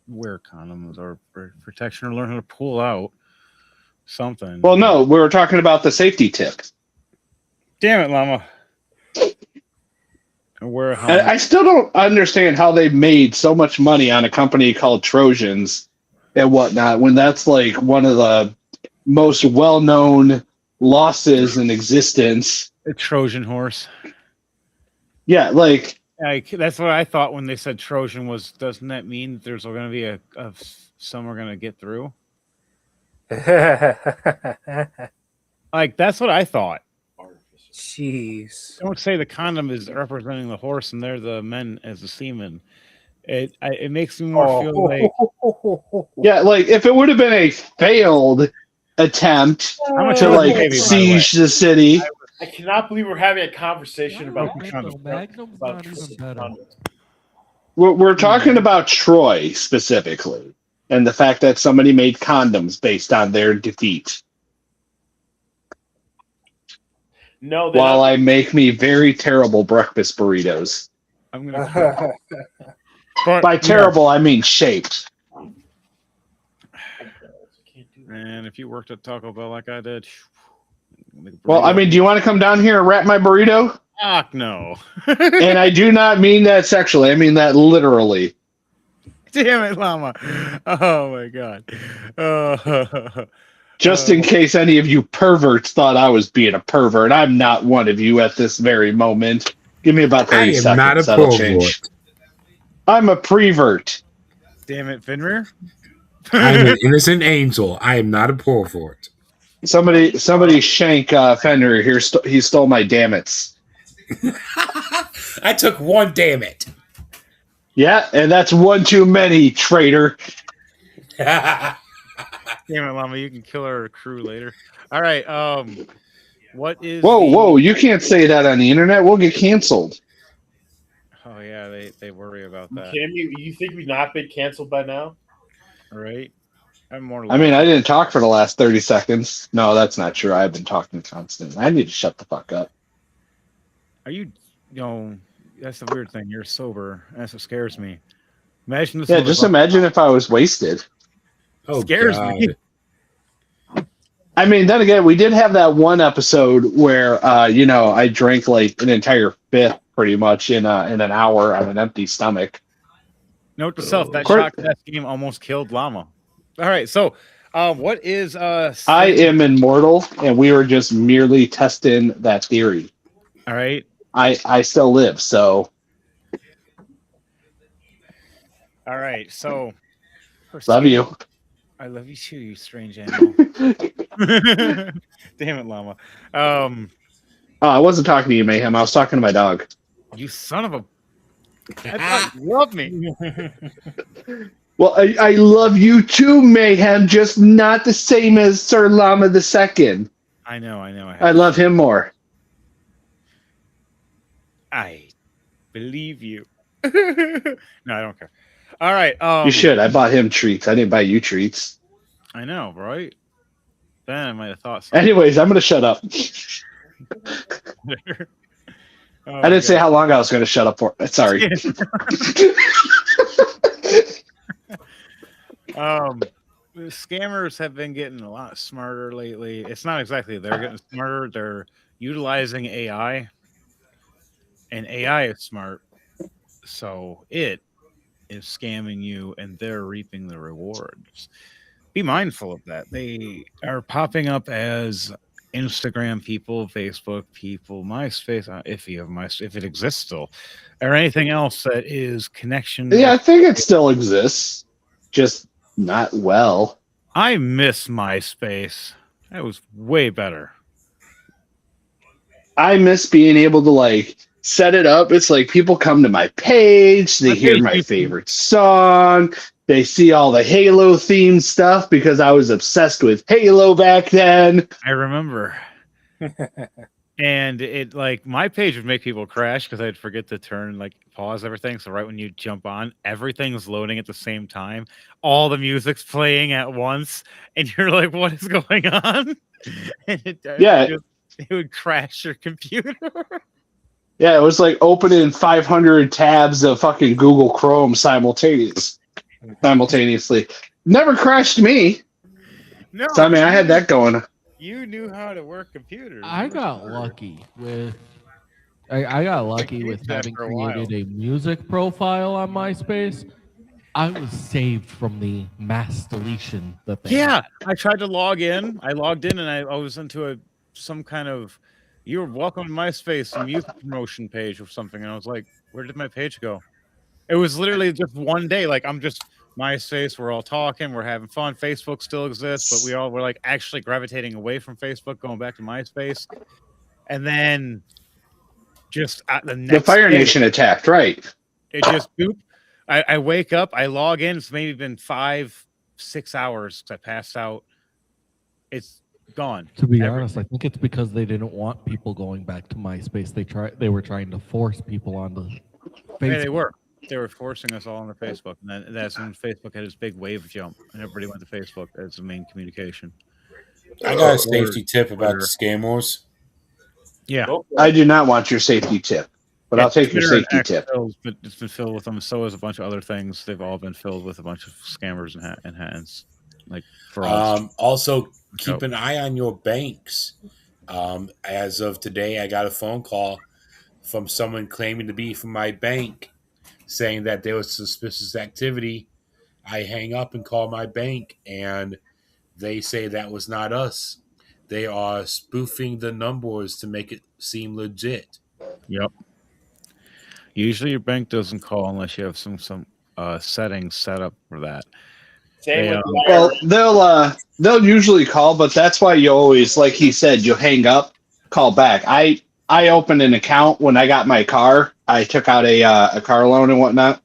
Speaker 2: Wear condoms or protection, or learn how to pull out something.
Speaker 6: Well, no, we were talking about the safety tips.
Speaker 2: Damn it, Llama. Wear a helmet.
Speaker 6: I still don't understand how they made so much money on a company called Trojans and whatnot when that's like one of the most well-known losses in existence.
Speaker 2: A Trojan horse.
Speaker 6: Yeah, like
Speaker 2: that's what I thought when they said Trojan was. Doesn't that mean that there's going to be some are going to get through? Like that's what I thought.
Speaker 4: Jeez!
Speaker 2: Don't say the condom is representing the horse and they're the men as the seamen. It makes me more feel like
Speaker 6: yeah, like if it would have been a failed attempt to like siege the city.
Speaker 3: I cannot believe we're having a conversation about
Speaker 6: We're talking about Troy specifically, and the fact that somebody made condoms based on their defeat.
Speaker 3: No,
Speaker 6: while I make me very terrible breakfast burritos.
Speaker 2: I'm gonna. But,
Speaker 6: By terrible, I mean shaped.
Speaker 2: And if you worked at Taco Bell like I did,
Speaker 6: Well, I mean, do you want to come down here and wrap my burrito?
Speaker 2: fuck no.
Speaker 6: And I do not mean that sexually. I mean that literally.
Speaker 2: Damn it, Llama. Oh my god.
Speaker 6: Just in case any of you perverts thought I was being a pervert, I'm not one of you at this very moment. Give me about 30
Speaker 5: I am
Speaker 6: seconds.
Speaker 5: not a
Speaker 6: That'll
Speaker 5: pervert.
Speaker 6: change. I'm a prevert.
Speaker 2: Damn it, Fenrir.
Speaker 5: I'm an innocent angel. I am not a pervert.
Speaker 6: Somebody shank Fender here. He stole my dammits.
Speaker 5: I took one, damn it.
Speaker 6: Yeah, and that's one too many, traitor.
Speaker 2: Damn it, Llama, you can kill our crew later. All right, what is
Speaker 6: Whoa, you can't say that on the internet. We'll get canceled.
Speaker 2: Oh yeah, they worry about that.
Speaker 3: Kim, you think we've not been canceled by now?
Speaker 2: Right? I'm more
Speaker 6: I mean, I didn't talk for the last 30 seconds. No, that's not true. I've been talking constantly. I need to shut the fuck up.
Speaker 2: Are you that's the weird thing. You're sober. That's what scares me. Imagine this.
Speaker 6: Yeah, just imagine if I was wasted.
Speaker 5: Oh,
Speaker 2: scares
Speaker 5: God.
Speaker 2: me.
Speaker 6: I mean, then again, we did have that one episode where, I drank like an entire fifth pretty much in an hour on an empty stomach.
Speaker 2: Note to self, that shock test game almost killed Llama. All right, so what is
Speaker 6: I am immortal, and we were just merely testing that theory.
Speaker 2: All right.
Speaker 6: I still live, so.
Speaker 2: All right, so.
Speaker 6: Love you.
Speaker 2: I love you too, you strange animal. Damn it, Llama.
Speaker 6: I wasn't talking to you, Mayhem. I was talking to my dog.
Speaker 2: You son of a. I thought you loved me.
Speaker 6: Well, I love you too, Mayhem, just not the same as Sir Llama II.
Speaker 2: I know.
Speaker 6: I love him more.
Speaker 2: I believe you. No, I don't care. All right.
Speaker 6: You should. I bought him treats. I didn't buy you treats.
Speaker 2: I know, right? Then I might have thought so.
Speaker 6: Anyways, I'm going to shut up. I didn't say how long I was going to shut up for. Sorry.
Speaker 2: The scammers have been getting a lot smarter lately. It's not exactly they're getting smarter. They're utilizing AI. And AI is smart. So it is scamming you and they're reaping the rewards. Be mindful of that. They are popping up as Instagram people, Facebook people, MySpace, if it exists still, or anything else that is connection.
Speaker 6: Yeah, I think it still exists, just not well.
Speaker 2: I miss MySpace. That was way better.
Speaker 6: I miss being able to set it up. It's like people come to my page, they hear my favorite song, they see all the Halo themed stuff because I was obsessed with Halo back then.
Speaker 2: I remember. And it my page would make people crash because I'd forget to turn pause everything. So right when you jump on, everything's loading at the same time. All the music's playing at once, and you're like, "What is going on?" And it would crash your computer.
Speaker 6: Yeah, it was like opening 500 tabs of fucking Google Chrome simultaneously. Never crashed me.
Speaker 2: No,
Speaker 6: so, I mean, I had that going.
Speaker 2: You knew how to work computers.
Speaker 1: I got lucky with having created a music profile on MySpace. I was saved from the mass deletion that they had.
Speaker 2: I tried to log in. I logged in and I was into some kind of "you're welcome to MySpace" music promotion page or something, and I was like, where did my page go? It was literally just one day. I'm just MySpace, we're all talking, we're having fun. Facebook still exists, but we all were actually gravitating away from Facebook, going back to MySpace. And then just the
Speaker 6: Fire Nation attacked, right?
Speaker 2: It just boop. I wake up, I log in, it's maybe been 5-6 hours I passed out. It's gone.
Speaker 1: To be honest, I think it's because they didn't want people going back to MySpace. They were trying to force people onto Facebook.
Speaker 2: Yeah, they were forcing us all onto Facebook, and that's when Facebook had its big wave jump, and everybody went to Facebook as the main communication.
Speaker 5: I got a safety tip about the scammers.
Speaker 2: Yeah,
Speaker 6: I do not want your safety tip. But I'll take your
Speaker 2: Twitter and
Speaker 6: safety
Speaker 2: X
Speaker 6: tip.
Speaker 2: but it's been filled with them. So is a bunch of other things. They've all been filled with a bunch of scammers and hands, like frauds.
Speaker 5: Also, keep an eye on your banks. As of today, I got a phone call from someone claiming to be from my bank, saying that there was suspicious activity. I hang up and call my bank, and they say that was not us. They are spoofing the numbers to make it seem legit.
Speaker 2: Yep. Usually, your bank doesn't call unless you have some settings set up for that.
Speaker 3: Same
Speaker 2: They,
Speaker 3: with
Speaker 6: Well, they'll usually call, but that's why you always, like he said, you hang up, call back. I opened an account when I got my car. I took out a car loan and whatnot.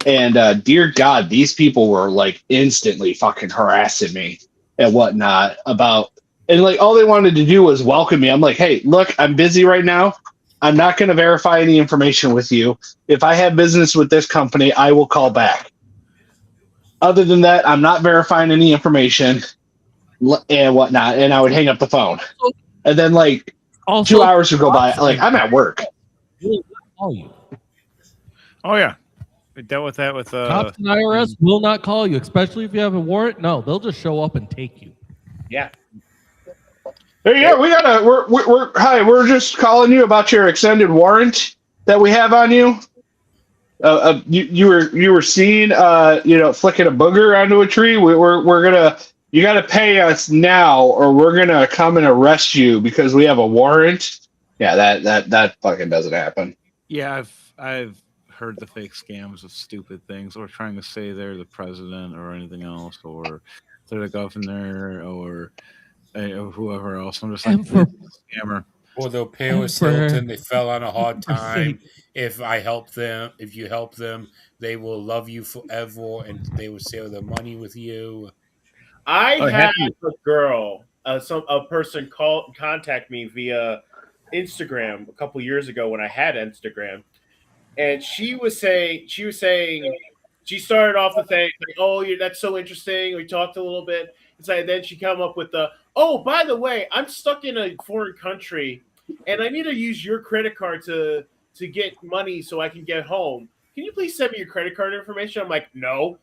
Speaker 6: And dear God, these people were like instantly fucking harassing me and whatnot about, and like all they wanted to do was welcome me. I'm like, hey, look, I'm busy right now. I'm not going to verify any information with you. If I have business with this company, I will call back. Other than that, I'm not verifying any information and whatnot. And I would hang up the phone. And then like
Speaker 1: Also,
Speaker 6: 2 hours would go by. Like I'm at work.
Speaker 1: Will not call you.
Speaker 2: Oh yeah, we dealt with that with
Speaker 1: Cops and IRS will not call you, especially if you have a warrant. No, they'll just show up and take you.
Speaker 3: Yeah.
Speaker 6: Hey, yeah, we're just calling you about your extended warrant that we have on you. You were seen flicking a booger onto a tree. We're gonna, you got to pay us now or we're gonna come and arrest you because we have a warrant. Yeah, that fucking doesn't happen.
Speaker 2: Yeah, I've heard the fake scams of stupid things, or trying to say they're the president or anything else, or they're the governor or whoever else. I'm just like, scammer.
Speaker 5: Or they'll pay us Hilton. They fell on a hard time. If you help them, they will love you forever, and they will share their money with you.
Speaker 3: I had a girl, a person contact me via Instagram a couple years ago when I had Instagram, and she started off the thing like, "Oh, that's so interesting." We talked a little bit. It's like then she come up with "Oh, by the way, I'm stuck in a foreign country, and I need to use your credit card to get money so I can get home. Can you please send me your credit card information?" I'm like, "No."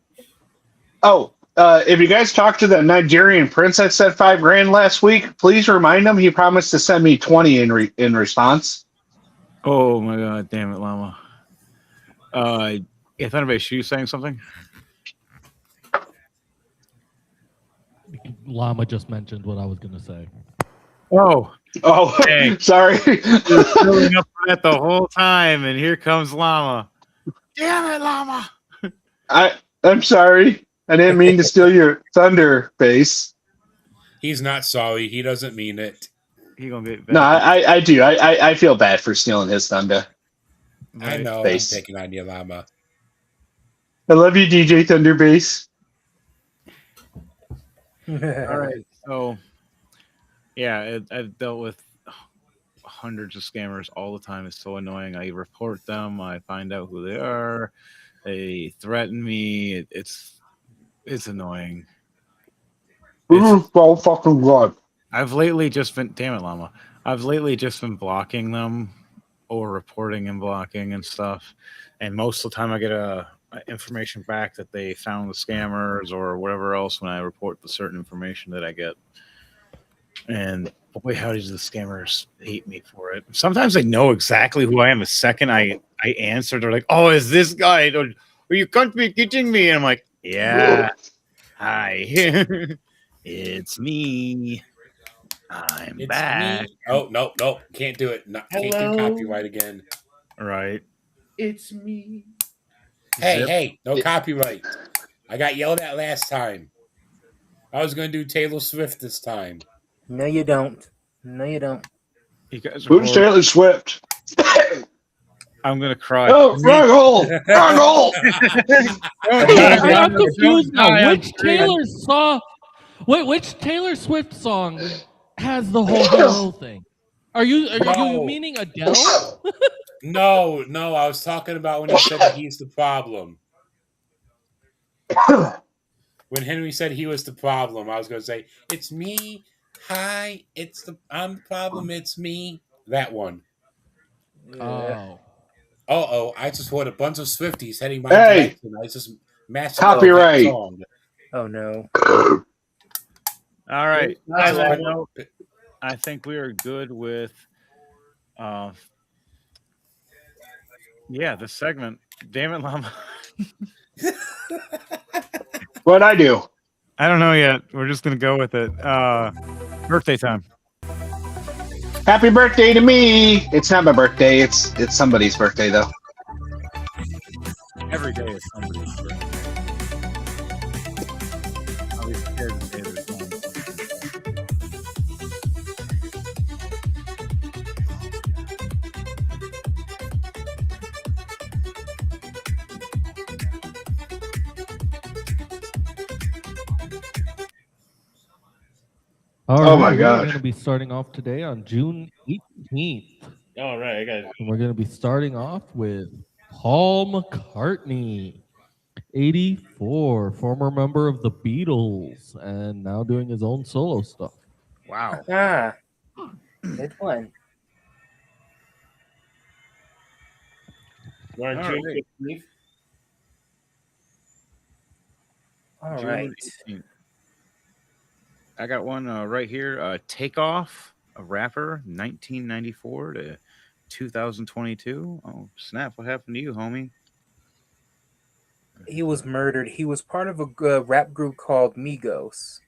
Speaker 6: Oh, if you guys talked to the Nigerian prince that said $5,000 last week, please remind him he promised to send me 20 in response.
Speaker 2: Oh my God, damn it, Llama. Yeah, Thunderbase, you saying something?
Speaker 1: Llama just mentioned what I was going to say.
Speaker 2: Oh,
Speaker 6: dang. Sorry.
Speaker 2: You were filling up for that the whole time, and here comes Llama. Damn it, Llama!
Speaker 6: I'm sorry. I didn't mean to steal your thunder base.
Speaker 5: He's not sorry. He doesn't mean it.
Speaker 2: He gonna get
Speaker 6: no, I do. I feel bad for stealing his thunder.
Speaker 5: I know. Base. I'm taking on your Llama.
Speaker 6: I love you, DJ Thunderbase.
Speaker 2: All right. So, yeah, I've dealt with hundreds of scammers all the time. It's so annoying. I report them. I find out who they are. They threaten me. It's annoying.
Speaker 6: It's so fucking good.
Speaker 2: I've lately just been, damn it, Llama. I've lately just been blocking them or reporting and blocking and stuff. And most of the time I get information back that they found the scammers or whatever else when I report the certain information that I get. And boy, how does the scammers hate me for it? Sometimes they know exactly who I am. The second I answer, they're like, "Oh, is this guy? You can't be kidding me!" And I'm like, "Yeah, hi, it's me. I'm back."
Speaker 5: Me. Oh no, can't do it. Can't do copyright again.
Speaker 2: Right.
Speaker 3: It's me.
Speaker 5: Hey, no copyright. I got yelled at last time. I was going to do Taylor Swift this time.
Speaker 4: No, you don't. No, you don't.
Speaker 2: You guys are
Speaker 6: Who's Taylor Swift?
Speaker 2: I'm gonna cry.
Speaker 6: Oh, wrong hole! Wrong hole!
Speaker 1: I'm confused now. Which Taylor Swift song has the whole hello thing? Are you meaning Adele?
Speaker 5: No, I was talking about when he said that he's the problem. When Henry said he was the problem, I was going to say, "It's me. Hi, I'm the problem. It's me." That one.
Speaker 1: Oh.
Speaker 5: I just heard a bunch of Swifties heading my
Speaker 6: Hey!
Speaker 5: direction. I just matched
Speaker 6: Copyright.
Speaker 5: that song.
Speaker 4: Oh no.
Speaker 2: All right.
Speaker 3: Hi,
Speaker 2: So
Speaker 3: Lionel.
Speaker 2: I think we are good with this segment. Damn it, Llama.
Speaker 6: What'd I do?
Speaker 2: I don't know yet. We're just gonna go with it. Birthday time.
Speaker 6: Happy birthday to me! It's not my birthday. It's somebody's birthday though.
Speaker 2: Every day is somebody's birthday. I'll be scared to say there's no one.
Speaker 6: Oh my
Speaker 1: We're
Speaker 6: God.
Speaker 1: going to be starting off today on June 18th.
Speaker 3: All right, I got it.
Speaker 1: And we're going to be starting off with Paul McCartney, 84, former member of the Beatles, and now doing his own solo stuff.
Speaker 2: Wow.
Speaker 4: Ah, good one.
Speaker 3: We're on
Speaker 2: All
Speaker 3: June
Speaker 2: right.
Speaker 3: 15th.
Speaker 4: All
Speaker 2: June
Speaker 4: right.
Speaker 2: 18th. I got one right here. Takeoff, a rapper, 1994 to 2022. Oh, snap. What happened to you, homie?
Speaker 4: He was murdered. He was part of a rap group called Migos.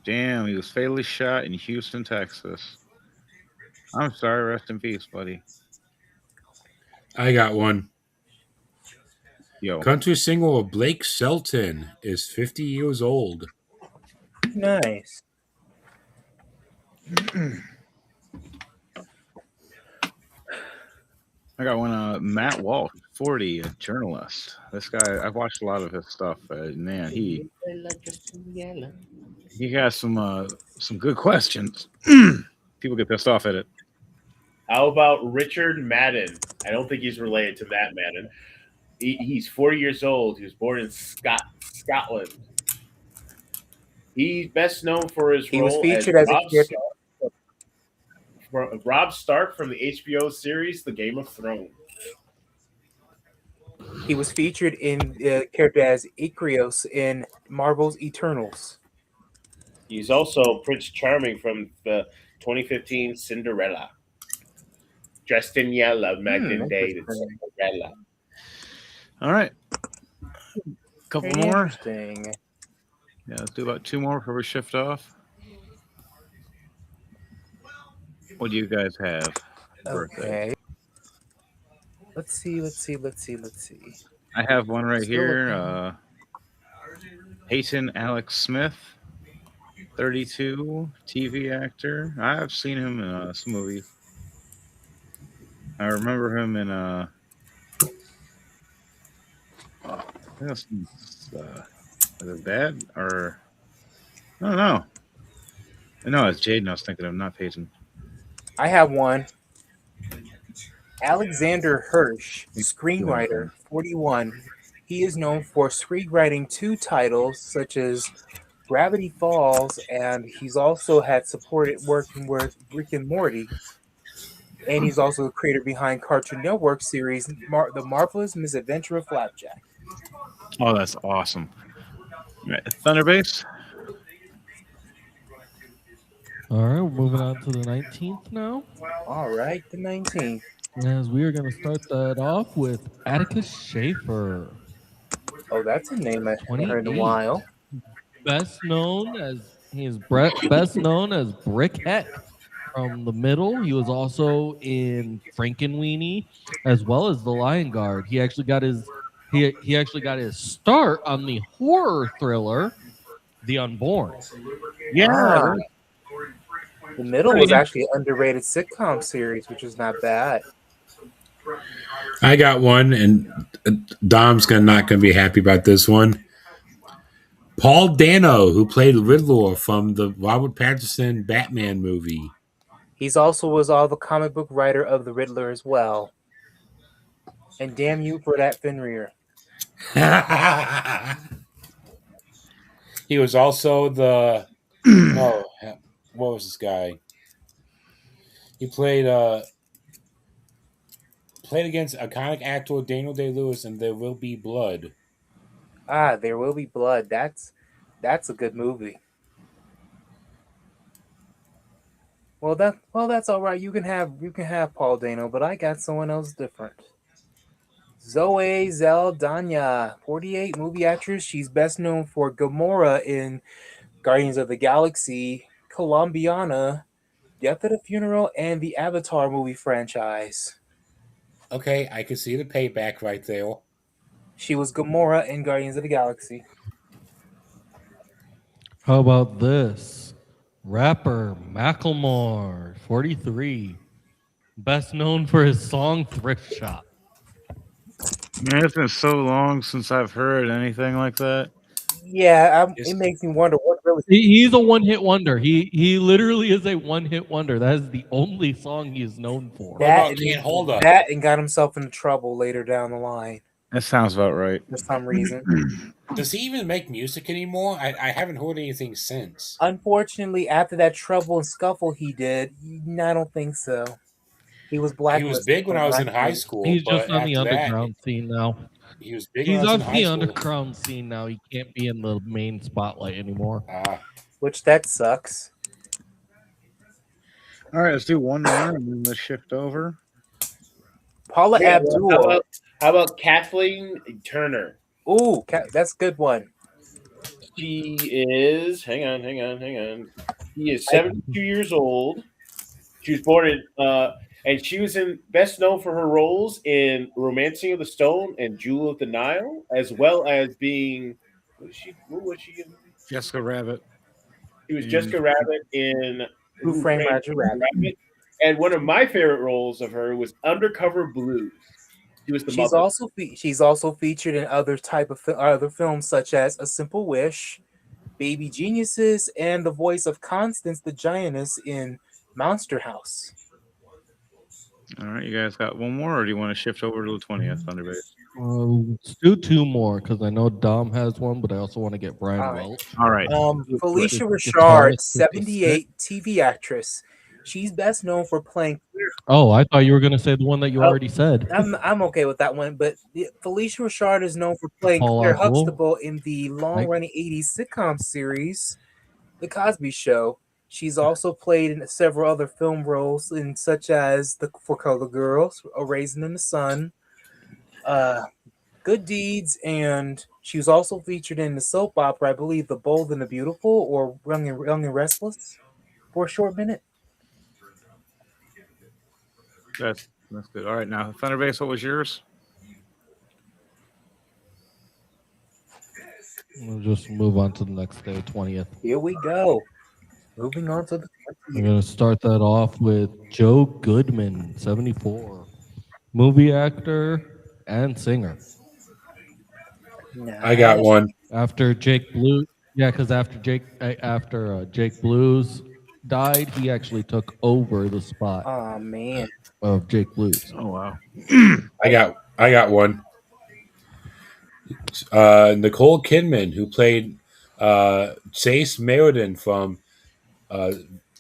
Speaker 2: Damn, he was fatally shot in Houston, Texas. I'm sorry. Rest in peace, buddy.
Speaker 5: I got one.
Speaker 2: Yo.
Speaker 5: Country singer Blake Shelton is 50 years old.
Speaker 4: Nice.
Speaker 2: I got one. Matt Walsh, 40, a journalist. This guy, I've watched a lot of his stuff. Man, he has some good questions. People get pissed off at it.
Speaker 3: How about Richard Madden? I don't think he's related to Matt Madden. He's 40 years old. He was born in Scotland. He's best known for his
Speaker 4: He
Speaker 3: role
Speaker 4: was featured as a character.
Speaker 3: Rob Stark from the HBO series The Game of Thrones.
Speaker 4: He was featured in character as Ikrios in Marvel's Eternals.
Speaker 3: He's also Prince Charming from the 2015 Cinderella. Dressed in yellow, magnified Cinderella.
Speaker 2: All right. Couple
Speaker 4: Very
Speaker 2: more.
Speaker 4: interesting.
Speaker 2: Yeah, let's do about two more before we shift off. What do you guys have? Birthday.
Speaker 4: Okay. Let's see.
Speaker 2: I have one right
Speaker 4: Still
Speaker 2: here. Peyton Alex Smith, 32, TV actor. I've seen him in some movies. I remember him in is it Bad or I don't know. No, it's Jaden I was thinking of, not Peyton.
Speaker 4: I have one. Alexander Hirsch, screenwriter, 41. He is known for screenwriting 2 titles such as Gravity Falls, and he's also had supported working with Rick and Morty. And he's also the creator behind Cartoon Network series The Marvelous Misadventure of Flapjack.
Speaker 2: Oh, that's awesome. Right. Thunderbase.
Speaker 1: All right, we're moving on to the 19th now.
Speaker 4: All right, the 19th.
Speaker 1: As we are going to start that off with Atticus Schaefer.
Speaker 4: Oh, that's a name I haven't heard in a
Speaker 1: 28.
Speaker 4: while.
Speaker 1: Best known as Brickhead from The Middle. He was also in Frankenweenie as well as The Lion Guard. He actually got his start on the horror thriller The Unborn.
Speaker 2: Yeah.
Speaker 4: The Middle was actually an underrated sitcom series, which is not bad.
Speaker 5: I got one, and Dom's not going to be happy about this one. Paul Dano, who played Riddler from the Robert Pattinson Batman movie.
Speaker 4: He's also was all the comic book writer of the Riddler as well. And damn you for that Fenrir.
Speaker 5: He was also the what was this guy? He played played against iconic actor Daniel Day-Lewis in There Will Be Blood.
Speaker 4: There Will Be Blood. That's a good movie. That's all right. You can have Paul Dano, but I got someone else different. Zoe Saldana, 48, movie actress. She's best known for Gamora in Guardians of the Galaxy, Colombiana, Death at a Funeral, and the Avatar movie franchise.
Speaker 5: Okay, I can see the payback right there.
Speaker 4: She was Gamora in Guardians of the Galaxy.
Speaker 1: How about this? Rapper Macklemore, 43. Best known for his song Thrift Shop.
Speaker 2: Man, it's been so long since I've heard anything like that.
Speaker 4: Yeah,
Speaker 5: It's-
Speaker 4: it makes me wonder what really.
Speaker 1: He's a one-hit wonder. He literally is a one-hit wonder. That is the only song he is known for.
Speaker 5: What about Can't Hold Her?
Speaker 4: That and got himself into trouble later down the line
Speaker 2: That sounds about right.
Speaker 4: for some reason.
Speaker 5: Does he even make music anymore? I haven't heard anything since.
Speaker 4: Unfortunately, after that trouble and scuffle he did, I don't think so. He was
Speaker 5: He
Speaker 4: blacklisted.
Speaker 5: was big when I was in high school.
Speaker 1: He's
Speaker 5: but
Speaker 1: just on the
Speaker 5: after that,
Speaker 1: underground scene now.
Speaker 5: he was big
Speaker 1: He's
Speaker 5: when I was
Speaker 1: on
Speaker 5: in high
Speaker 1: the
Speaker 5: school.
Speaker 1: underground scene now. He can't be in the main spotlight anymore.
Speaker 4: Which that sucks.
Speaker 2: All right, let's do one more and then let's shift over.
Speaker 4: Paula
Speaker 3: Yeah,
Speaker 4: Abdul.
Speaker 3: How about Kathleen Turner?
Speaker 4: Ooh, that's a good one.
Speaker 3: She is. Hang on. She is 72 years old. She was born in, and she was best known for her roles in *Romancing of the Stone* and *Jewel of the Nile*, as well as being. What was she in?
Speaker 2: Jessica Rabbit.
Speaker 3: She was Jessica Rabbit in
Speaker 4: Who Framed Roger Rabbit.
Speaker 3: And one of my favorite roles of her was *Undercover Blues*. She was the mother.
Speaker 4: She's also featured in other other films such as *A Simple Wish*, *Baby Geniuses*, and the voice of Constance the Giantess in *Monster House*.
Speaker 2: All right, you guys got one more, or do you want to shift over to the 20th Thunderbase?
Speaker 1: Let's do two more because I know Dom has one, but I also want to get Brian
Speaker 4: All right.
Speaker 1: Welch.
Speaker 2: All right.
Speaker 4: Felicia
Speaker 1: Guitarist,
Speaker 4: Richard,
Speaker 1: 56.
Speaker 4: 78, TV actress. She's best known for playing.
Speaker 1: Oh, I thought you were going to say the one that you already said.
Speaker 4: I'm okay with that one, but Felicia Richard is known for playing
Speaker 1: Paul
Speaker 4: Claire
Speaker 1: Abdul.
Speaker 4: Huxtable in the long-running 80s sitcom series, The Cosby Show. She's also played in several other film roles, such as The Four Color Girls, A Raisin in the Sun, Good Deeds, and she was also featured in the soap opera, I believe, The Bold and the Beautiful, or Young and Restless, for a short minute.
Speaker 2: That's good. All right, now Thunderbase, what was yours?
Speaker 1: We'll just move on to the next day, 20th.
Speaker 4: Here we go. Moving on to the.
Speaker 1: We're going to start that off with Joe Goodman, 74. Movie actor and singer.
Speaker 5: I got one.
Speaker 1: After Jake Blue, because after Jake Blues died, he actually took over the spot.
Speaker 4: Oh man.
Speaker 1: Of Jake Blues.
Speaker 2: Oh wow.
Speaker 5: I got one. Nicole Kidman, who played Chase Meriden from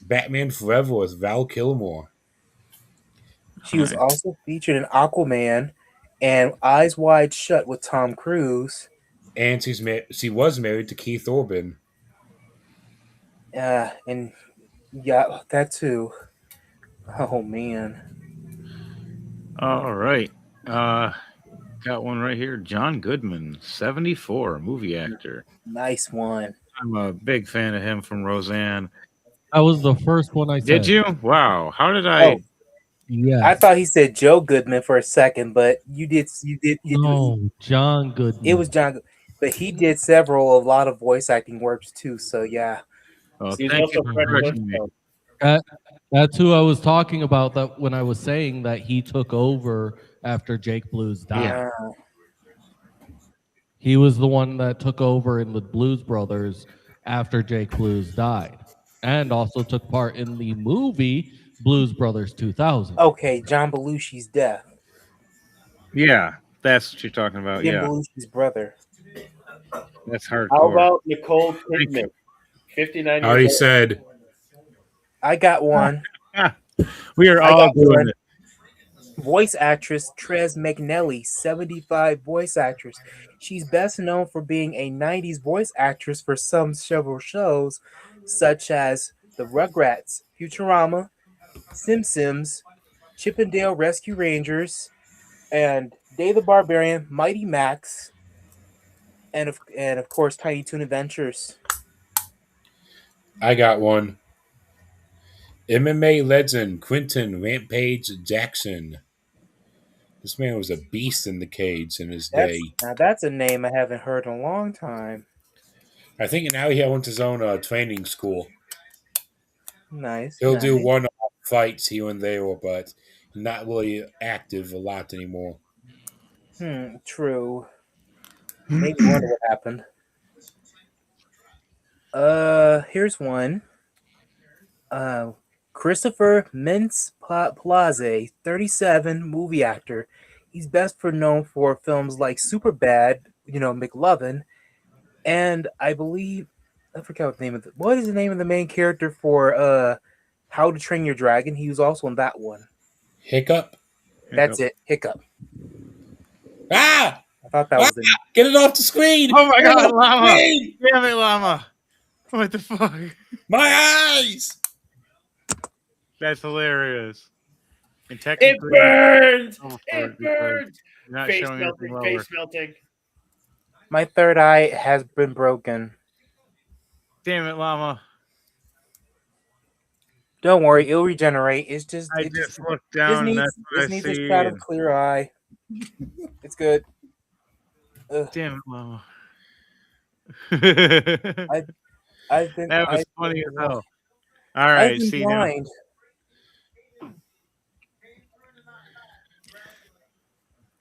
Speaker 5: Batman Forever with Val Kilmer.
Speaker 4: She was also featured in Aquaman and Eyes Wide Shut with Tom Cruise.
Speaker 5: And she was married to Keith Urban.
Speaker 4: And yeah, that too. Oh man.
Speaker 2: All right. Got one right here. John Goodman, 74, movie actor.
Speaker 4: Nice one.
Speaker 2: I'm a big fan of him from Roseanne.
Speaker 1: That was the first one I said.
Speaker 2: Did you? Wow. How did I?
Speaker 4: Oh,
Speaker 1: yeah.
Speaker 4: I thought he said Joe Goodman for a second, but you did.
Speaker 1: No, John Goodman.
Speaker 4: It was John, but he did a lot of voice acting works too. So yeah.
Speaker 2: Oh, thank you for correcting me.
Speaker 1: That's who I was talking about. That when I was saying that he took over after Jake Blues died.
Speaker 4: Yeah.
Speaker 1: He was the one that took over in the Blues Brothers after Jake Blues died, and also took part in the movie Blues Brothers 2000.
Speaker 4: Okay, John Belushi's death.
Speaker 2: Yeah, that's what you're talking about.
Speaker 4: Jim
Speaker 2: Yeah,
Speaker 4: Belushi's brother.
Speaker 2: that's hardcore.
Speaker 3: How about Nicole Kidman, 59
Speaker 5: I already
Speaker 3: years old?
Speaker 5: said.
Speaker 4: I got one.
Speaker 2: We are all doing it.
Speaker 4: Voice actress Trez McNelly, 75 voice actress. She's best known for being a 90s voice actress for several shows, such as The Rugrats, Futurama, Simpsons, Chippendale Rescue Rangers, and Dave the Barbarian, Mighty Max, and of course Tiny Toon Adventures.
Speaker 5: I got one. MMA legend Quentin Rampage Jackson. This man was a beast in the cage in his day.
Speaker 4: That's a name I haven't heard in a long time.
Speaker 5: I think now he owns his own training school.
Speaker 4: Nice.
Speaker 5: He'll do one-off fights here and there, but not really active a lot anymore.
Speaker 4: True. Maybe wonder what happened. Here's one. Christopher Mintz-Plaze, 37, movie actor. He's best known for films like Superbad, McLovin, and I believe I forgot what the name of what is the name of the main character for How to Train Your Dragon. He was also in that one.
Speaker 5: Hiccup?
Speaker 4: That's it, Hiccup.
Speaker 5: Ah!
Speaker 4: I thought that was the
Speaker 5: Get it off the screen!
Speaker 10: Oh my god, llama!
Speaker 5: Screen!
Speaker 10: Damn it, llama! What the fuck?
Speaker 5: My eyes!
Speaker 10: That's hilarious. And
Speaker 3: It
Speaker 10: technically,
Speaker 3: burned!
Speaker 10: Oh,
Speaker 3: It burned!
Speaker 10: not
Speaker 3: Face
Speaker 10: showing
Speaker 3: melting,
Speaker 10: anything
Speaker 3: face
Speaker 10: lower.
Speaker 3: melting.
Speaker 4: My third eye has been broken.
Speaker 10: Damn it, llama!
Speaker 4: Don't worry, it'll regenerate. It's just
Speaker 10: I just looked down and that's what I
Speaker 4: needs
Speaker 10: see.
Speaker 4: a shot of clear eye. It's good.
Speaker 10: Damn it, llama!
Speaker 4: I've been
Speaker 10: That was
Speaker 4: I've
Speaker 10: funny
Speaker 4: been-
Speaker 10: as hell. All
Speaker 4: I've
Speaker 10: right,
Speaker 4: been
Speaker 10: see now.
Speaker 4: blind.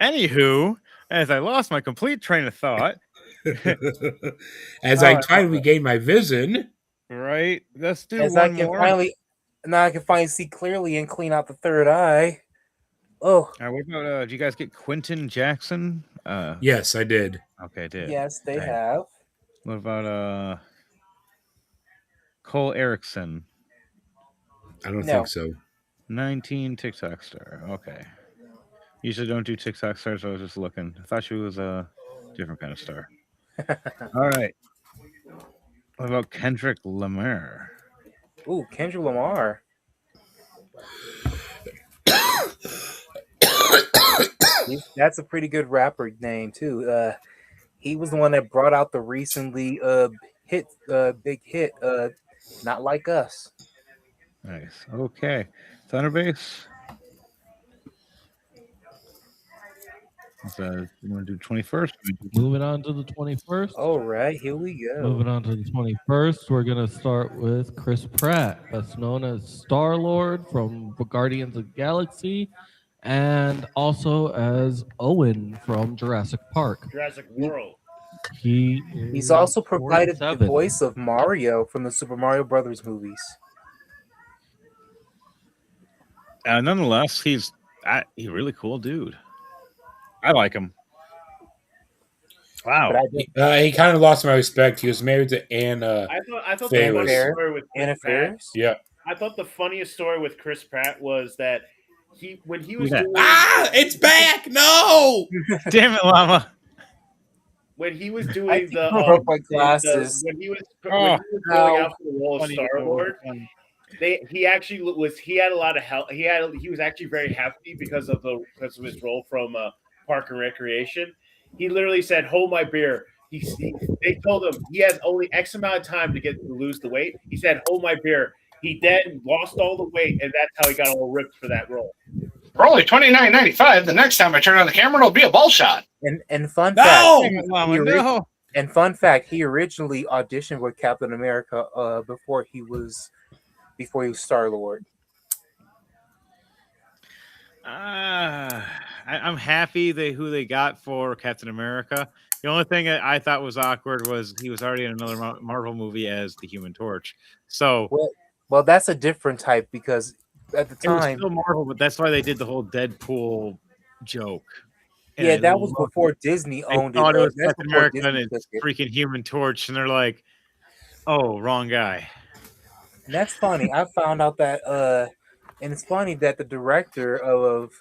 Speaker 10: Anywho, as I lost my complete train of thought,
Speaker 5: As I try to regain my vision.
Speaker 10: right? Let's do
Speaker 4: As
Speaker 10: one
Speaker 4: I can
Speaker 10: more.
Speaker 4: now I can finally see clearly and clean out the third eye. Oh,
Speaker 10: All right, what about, did you guys get Quentin Jackson?
Speaker 5: Yes, I did.
Speaker 10: Okay, I did.
Speaker 4: yes, they
Speaker 10: Dang.
Speaker 4: have.
Speaker 10: What about Cole Erickson?
Speaker 5: I don't
Speaker 4: No.
Speaker 5: think so.
Speaker 10: 19 TikTok star. Okay. Usually don't do TikTok stars. I was just looking. I thought she was a different kind of star. All right. What about Kendrick Lamar?
Speaker 4: Ooh, Kendrick Lamar. That's a pretty good rapper name too. He was the one that brought out the recently big hit, Not Like Us.
Speaker 10: Nice. Okay. Thunderbase. So you want to do 21st?
Speaker 1: Moving on to the 21st.
Speaker 4: All right, here we go.
Speaker 1: Moving on to the 21st, we're going to start with Chris Pratt, best known as Star-Lord from Guardians of the Galaxy, and also as Owen from Jurassic Park.
Speaker 3: Jurassic World.
Speaker 4: He's also provided the
Speaker 1: 47.
Speaker 4: voice of Mario from the Super Mario Brothers movies.
Speaker 10: Nonetheless, he's a really cool dude. I like him. Wow.
Speaker 5: He kind of lost my respect. He was married to Anna.
Speaker 3: I thought the
Speaker 5: Ferris.
Speaker 3: funniest story with Chris
Speaker 4: Anna
Speaker 3: Pratt.
Speaker 4: Ferris?
Speaker 5: Yeah.
Speaker 3: I thought the funniest story with Chris Pratt was that when he was
Speaker 10: that?
Speaker 3: doing
Speaker 5: It's back! No!
Speaker 10: Damn it, llama.
Speaker 3: when he was
Speaker 4: I
Speaker 3: doing
Speaker 4: think
Speaker 3: the
Speaker 4: I broke my glasses.
Speaker 3: when he was
Speaker 10: Oh,
Speaker 3: going out for the role of
Speaker 10: Funny.
Speaker 3: Star Lord, he had a lot of help. He was actually very happy because of his role from Park and Recreation. He literally said, "Hold my beer." They told him he has only X amount of time to lose the weight. He said, "Hold my beer." He then lost all the weight, and that's how he got all ripped for that role.
Speaker 6: For only $29.95, the next time I turn on the camera, it'll be a ball shot.
Speaker 4: And fun
Speaker 5: No!
Speaker 4: fact,
Speaker 10: Damn it, llama. No.
Speaker 4: and fun fact, he originally auditioned with Captain America before he was Star-Lord.
Speaker 10: I'm happy who they got for Captain America. The only thing I thought was awkward was he was already in another Marvel movie as the Human Torch. So
Speaker 4: Well, that's a different type because at the
Speaker 10: it was
Speaker 4: time,
Speaker 10: still Marvel, but that's why they did the whole Deadpool joke. And
Speaker 4: yeah,
Speaker 10: I
Speaker 4: that was
Speaker 10: loved
Speaker 4: before Disney
Speaker 10: They
Speaker 4: owned
Speaker 10: thought
Speaker 4: it.
Speaker 10: it was
Speaker 4: That's
Speaker 10: Captain
Speaker 4: before
Speaker 10: America
Speaker 4: Disney
Speaker 10: and it's
Speaker 4: took it.
Speaker 10: freaking Human Torch, and they're like, "Oh, wrong guy."
Speaker 4: And that's funny. I found out that, and it's funny that the director of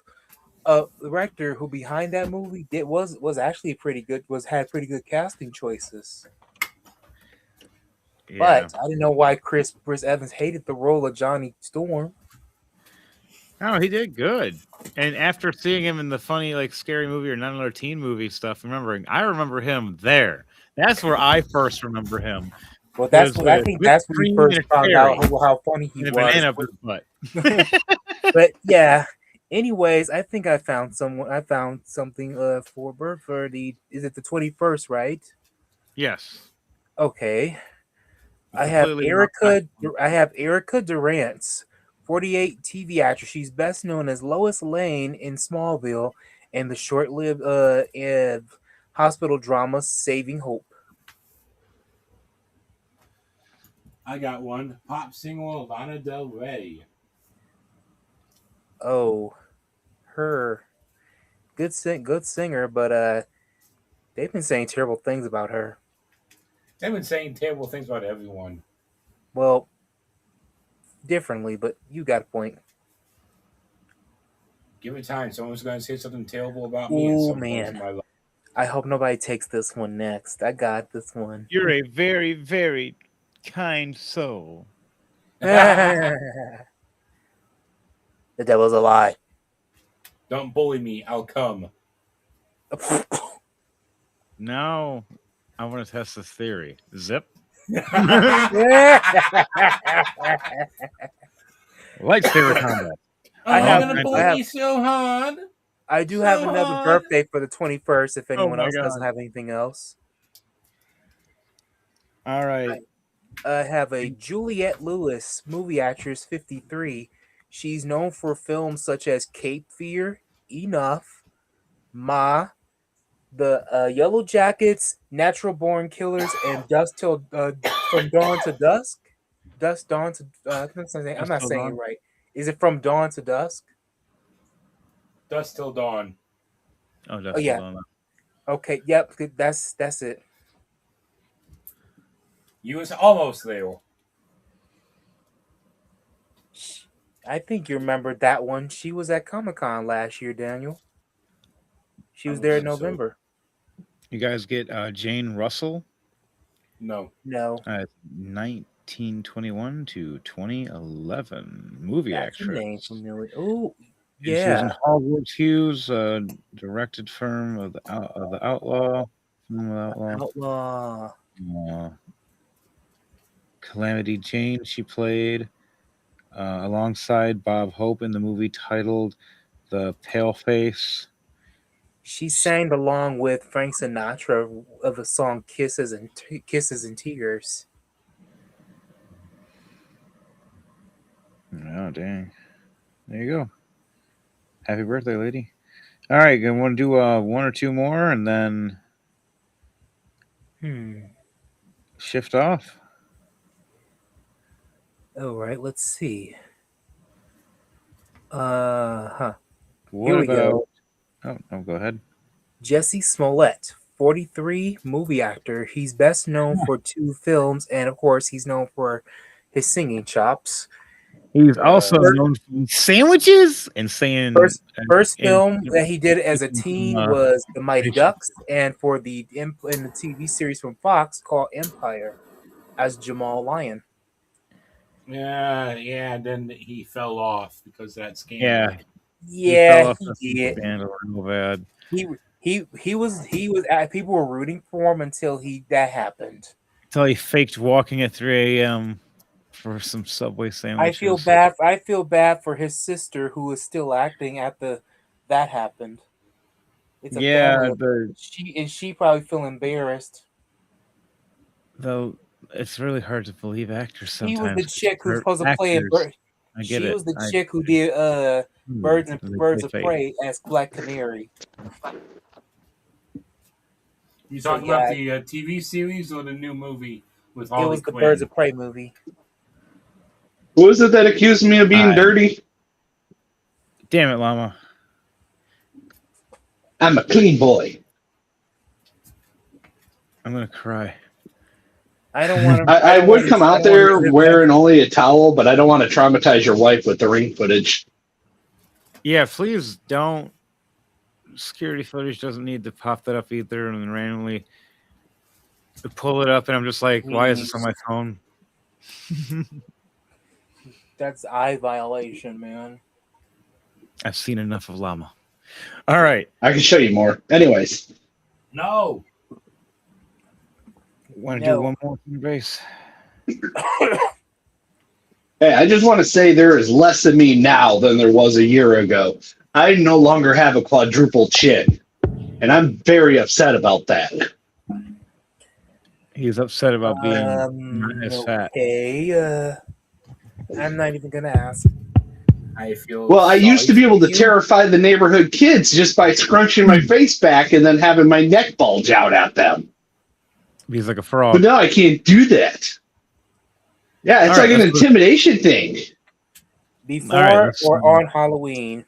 Speaker 4: The director who behind that movie was actually pretty good. Had pretty good casting choices.
Speaker 10: Yeah.
Speaker 4: But I didn't know why Chris Evans hated the role of Johnny Storm.
Speaker 10: Oh, he did good. And after seeing him in the funny, like scary movie or not another teen movie stuff, I remember him there. That's where I first remember him.
Speaker 4: Well, that's
Speaker 10: Was
Speaker 4: what I
Speaker 10: with
Speaker 4: think.
Speaker 10: whipped
Speaker 4: That's when we
Speaker 10: cream
Speaker 4: first
Speaker 10: and a
Speaker 4: found
Speaker 10: cherry
Speaker 4: out how funny he
Speaker 10: and a
Speaker 4: was.
Speaker 10: banana up his butt.
Speaker 4: But yeah. Anyways, I think I found something for the is it the 21st, right?
Speaker 10: Yes.
Speaker 4: Okay. I have Erica Durance, 48 TV actress. She's best known as Lois Lane in Smallville and the short-lived hospital drama Saving Hope.
Speaker 5: I got one. Pop singer Lana Del Rey.
Speaker 4: Oh, her good singer, but they've been saying terrible things about her.
Speaker 5: They've been saying terrible things about everyone.
Speaker 4: Well, differently, but you got a point.
Speaker 5: Give it time. Someone's going to say something terrible about me at
Speaker 4: Oh
Speaker 5: some point in
Speaker 4: man,
Speaker 5: my life.
Speaker 4: I hope nobody takes this one next. I got this one.
Speaker 10: You're a very, very kind soul.
Speaker 4: The devil's a lie.
Speaker 5: Don't bully me. I'll come.
Speaker 10: Now, I want to test this theory. Zip. Lightsaber combat.
Speaker 4: I
Speaker 5: bully me so hard.
Speaker 4: I do have another birthday for the 21st. If anyone
Speaker 10: my
Speaker 4: else doesn't
Speaker 10: God.
Speaker 4: have anything else,
Speaker 10: All right.
Speaker 4: I have a Juliette Lewis, movie actress, 53. She's known for films such as Cape Fear, Enough, Ma, the Yellow Jackets, Natural Born Killers, and Dust Till From Dawn to Dusk. Dust Dawn to I'm not saying it right. Is it From Dawn to Dusk?
Speaker 5: Dusk Till Dawn.
Speaker 10: Oh,
Speaker 4: Oh yeah.
Speaker 10: Dawn.
Speaker 4: Okay. Yep. That's it.
Speaker 5: You was almost there.
Speaker 4: I think you remember that one. She was at Comic-Con last year, Daniel. She was there in November.
Speaker 10: You guys get Jane Russell?
Speaker 5: No.
Speaker 10: 1921 to 2011 movie
Speaker 4: That's
Speaker 10: actress.
Speaker 4: a name familiar. Oh,
Speaker 10: And she was in
Speaker 4: yeah.
Speaker 10: Hogwarts Hughes, directed film of the Outlaw.
Speaker 4: Outlaw.
Speaker 10: Calamity Jane, she played alongside Bob Hope in the movie titled The Paleface.
Speaker 4: She sang along with Frank Sinatra of the song "Kisses and Tears."
Speaker 10: Oh dang! There you go. Happy birthday, lady! All right, I want to do one or two more and then shift off.
Speaker 4: All right, let's see.
Speaker 10: What
Speaker 4: Here we go.
Speaker 10: Oh, no, go ahead.
Speaker 4: Jesse Smollett, 43, movie actor. He's best known for 2 films, and of course, he's known for his singing chops.
Speaker 10: He's also known for sandwiches and saying.
Speaker 4: First film that he did as a teen was The Mighty Ducks, and for in the TV series from Fox called Empire as Jamal Lyon.
Speaker 5: Yeah. Then he fell off because of that scandal.
Speaker 4: Yeah, he did.
Speaker 10: Real bad.
Speaker 4: He was people were rooting for him until that happened.
Speaker 10: Until he faked walking at 3 a.m. for some Subway sandwiches.
Speaker 4: I feel bad for his sister who is still acting at that happened. It's a she probably feel embarrassed.
Speaker 10: Though it's really hard to believe actors sometimes.
Speaker 4: He was the chick who's supposed to play She was the chick who did Birds of Prey as Black Canary.
Speaker 5: You talking about the TV series or the new movie with Harley Quinn?
Speaker 4: It was the Birds of Prey movie.
Speaker 6: Who is it that accused me of being dirty?
Speaker 10: Damn it, Llama.
Speaker 6: I'm a clean boy.
Speaker 10: I'm gonna cry.
Speaker 4: I don't want to.
Speaker 6: I would come out there wearing only a towel, but I don't want to traumatize your wife with the ring footage.
Speaker 10: Yeah, please don't security footage doesn't need to pop that up either, and then randomly pull it up, and I'm just like, why is this on my phone?
Speaker 4: That's eye violation, man.
Speaker 10: I've seen enough of llama. All right.
Speaker 6: I can show you more. Anyways,
Speaker 5: No.
Speaker 10: Want to do one more from the base?
Speaker 6: hey, I just want to say there is less of me now than there was a year ago. I no longer have a quadruple chin, and I'm very upset about that.
Speaker 10: He's upset about being not as fat.
Speaker 4: Okay, I'm not even gonna ask.
Speaker 5: I feel.
Speaker 6: Well, I used to be able to
Speaker 4: you.
Speaker 6: terrify the neighborhood kids just by scrunching my face back and then having my neck bulge out at them.
Speaker 10: He's like a frog.
Speaker 6: But now I can't do that. Yeah, it's
Speaker 10: All
Speaker 6: like
Speaker 10: right,
Speaker 6: an intimidation thing.
Speaker 4: Before or on Halloween.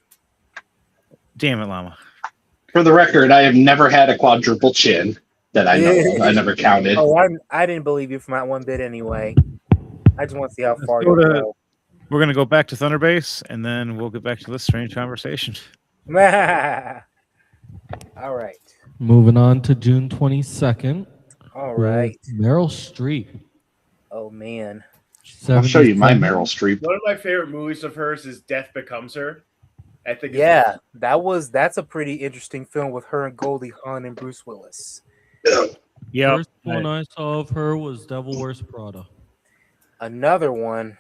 Speaker 10: Damn it, llama.
Speaker 6: For the record, I have never had a quadruple chin that I know of. I never counted.
Speaker 4: Oh, I didn't believe you from that one bit anyway. I just want to see how far you go.
Speaker 10: We're going to go back to Thunder Base, and then we'll get back to this strange conversation.
Speaker 4: All right.
Speaker 1: Moving on to June 22nd.
Speaker 4: All right.
Speaker 1: Meryl Streep.
Speaker 4: Oh, man.
Speaker 6: I'll show you my Meryl Streep.
Speaker 3: One of my favorite movies of hers is Death Becomes Her. I think.
Speaker 4: Yeah, that's a pretty interesting film with her and Goldie Hawn and Bruce Willis.
Speaker 10: Yeah.
Speaker 1: First one I saw of her was Devil Wears Prada.
Speaker 4: Another one.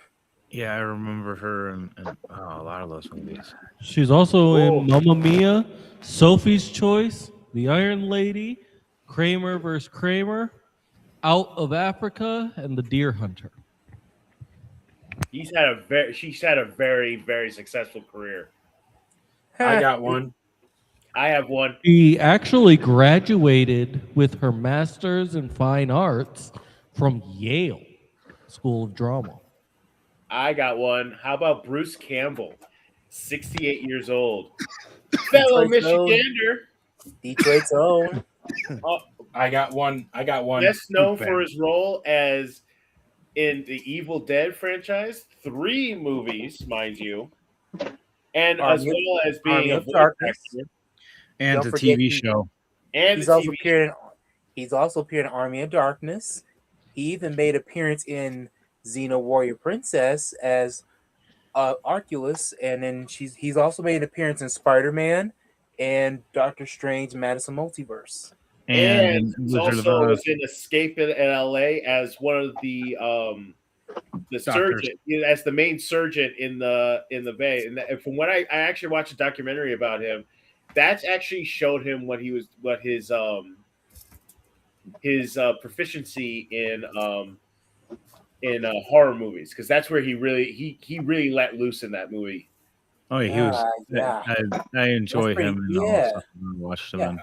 Speaker 10: Yeah, I remember her in a lot of those movies.
Speaker 1: She's also in Mamma Mia, Sophie's Choice, The Iron Lady, Kramer vs. Kramer, Out of Africa, and The Deer Hunter.
Speaker 3: She's had a very, very successful career.
Speaker 5: I got one.
Speaker 3: I have one.
Speaker 1: She actually graduated with her master's in fine arts from Yale School of Drama.
Speaker 3: I got one. How about Bruce Campbell, 68 years old, fellow Michigander,
Speaker 4: Detroit's own.
Speaker 5: I got one.
Speaker 3: Best known for his role as in the Evil Dead franchise, 3 movies, mind you, and as well as being a voice actor
Speaker 10: and
Speaker 4: Don't
Speaker 10: a TV show.
Speaker 3: and
Speaker 4: He's
Speaker 3: a
Speaker 4: also
Speaker 3: TV
Speaker 4: He's also appeared in Army of Darkness. He even made appearance in Xena Warrior Princess as Arculus, and then he's also made an appearance in Spider-Man and Doctor Strange Madison Multiverse.
Speaker 3: And he also was in Escape in LA as one of the surgeon, as the main surgeon in the Bay. And from what I actually watched a documentary about him, that's actually showed him what his proficiency in horror movies, because that's where he really let loose in that movie.
Speaker 10: Oh, yeah, he was.
Speaker 4: Yeah.
Speaker 10: I enjoy him and all the stuff I watched him in.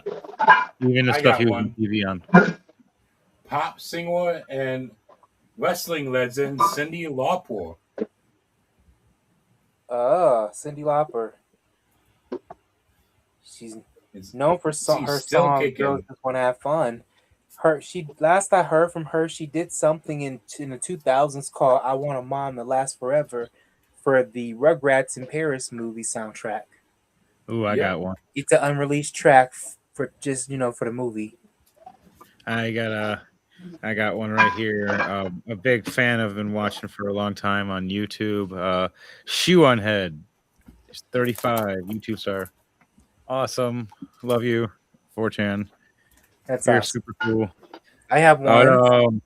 Speaker 10: Even the
Speaker 5: I
Speaker 10: stuff he
Speaker 5: got
Speaker 10: was on
Speaker 5: one.
Speaker 10: TV on.
Speaker 5: Pop singer and wrestling legend Cyndi Lauper.
Speaker 4: Cyndi Lauper. She's known for her song "Girls Just Want to Have Fun." Last I heard from her, she did something in the 2000s called "I Want a Mom That Lasts Forever" for the Rugrats in Paris movie soundtrack.
Speaker 10: Ooh, I got one.
Speaker 4: It's an unreleased track for just for the movie.
Speaker 10: I got one right here. A big fan I've been watching for a long time on YouTube. Shoe on Head. He's 35, YouTube star. Awesome. Love you, 4chan.
Speaker 4: That's
Speaker 10: You're
Speaker 4: awesome.
Speaker 10: super cool.
Speaker 4: I have one.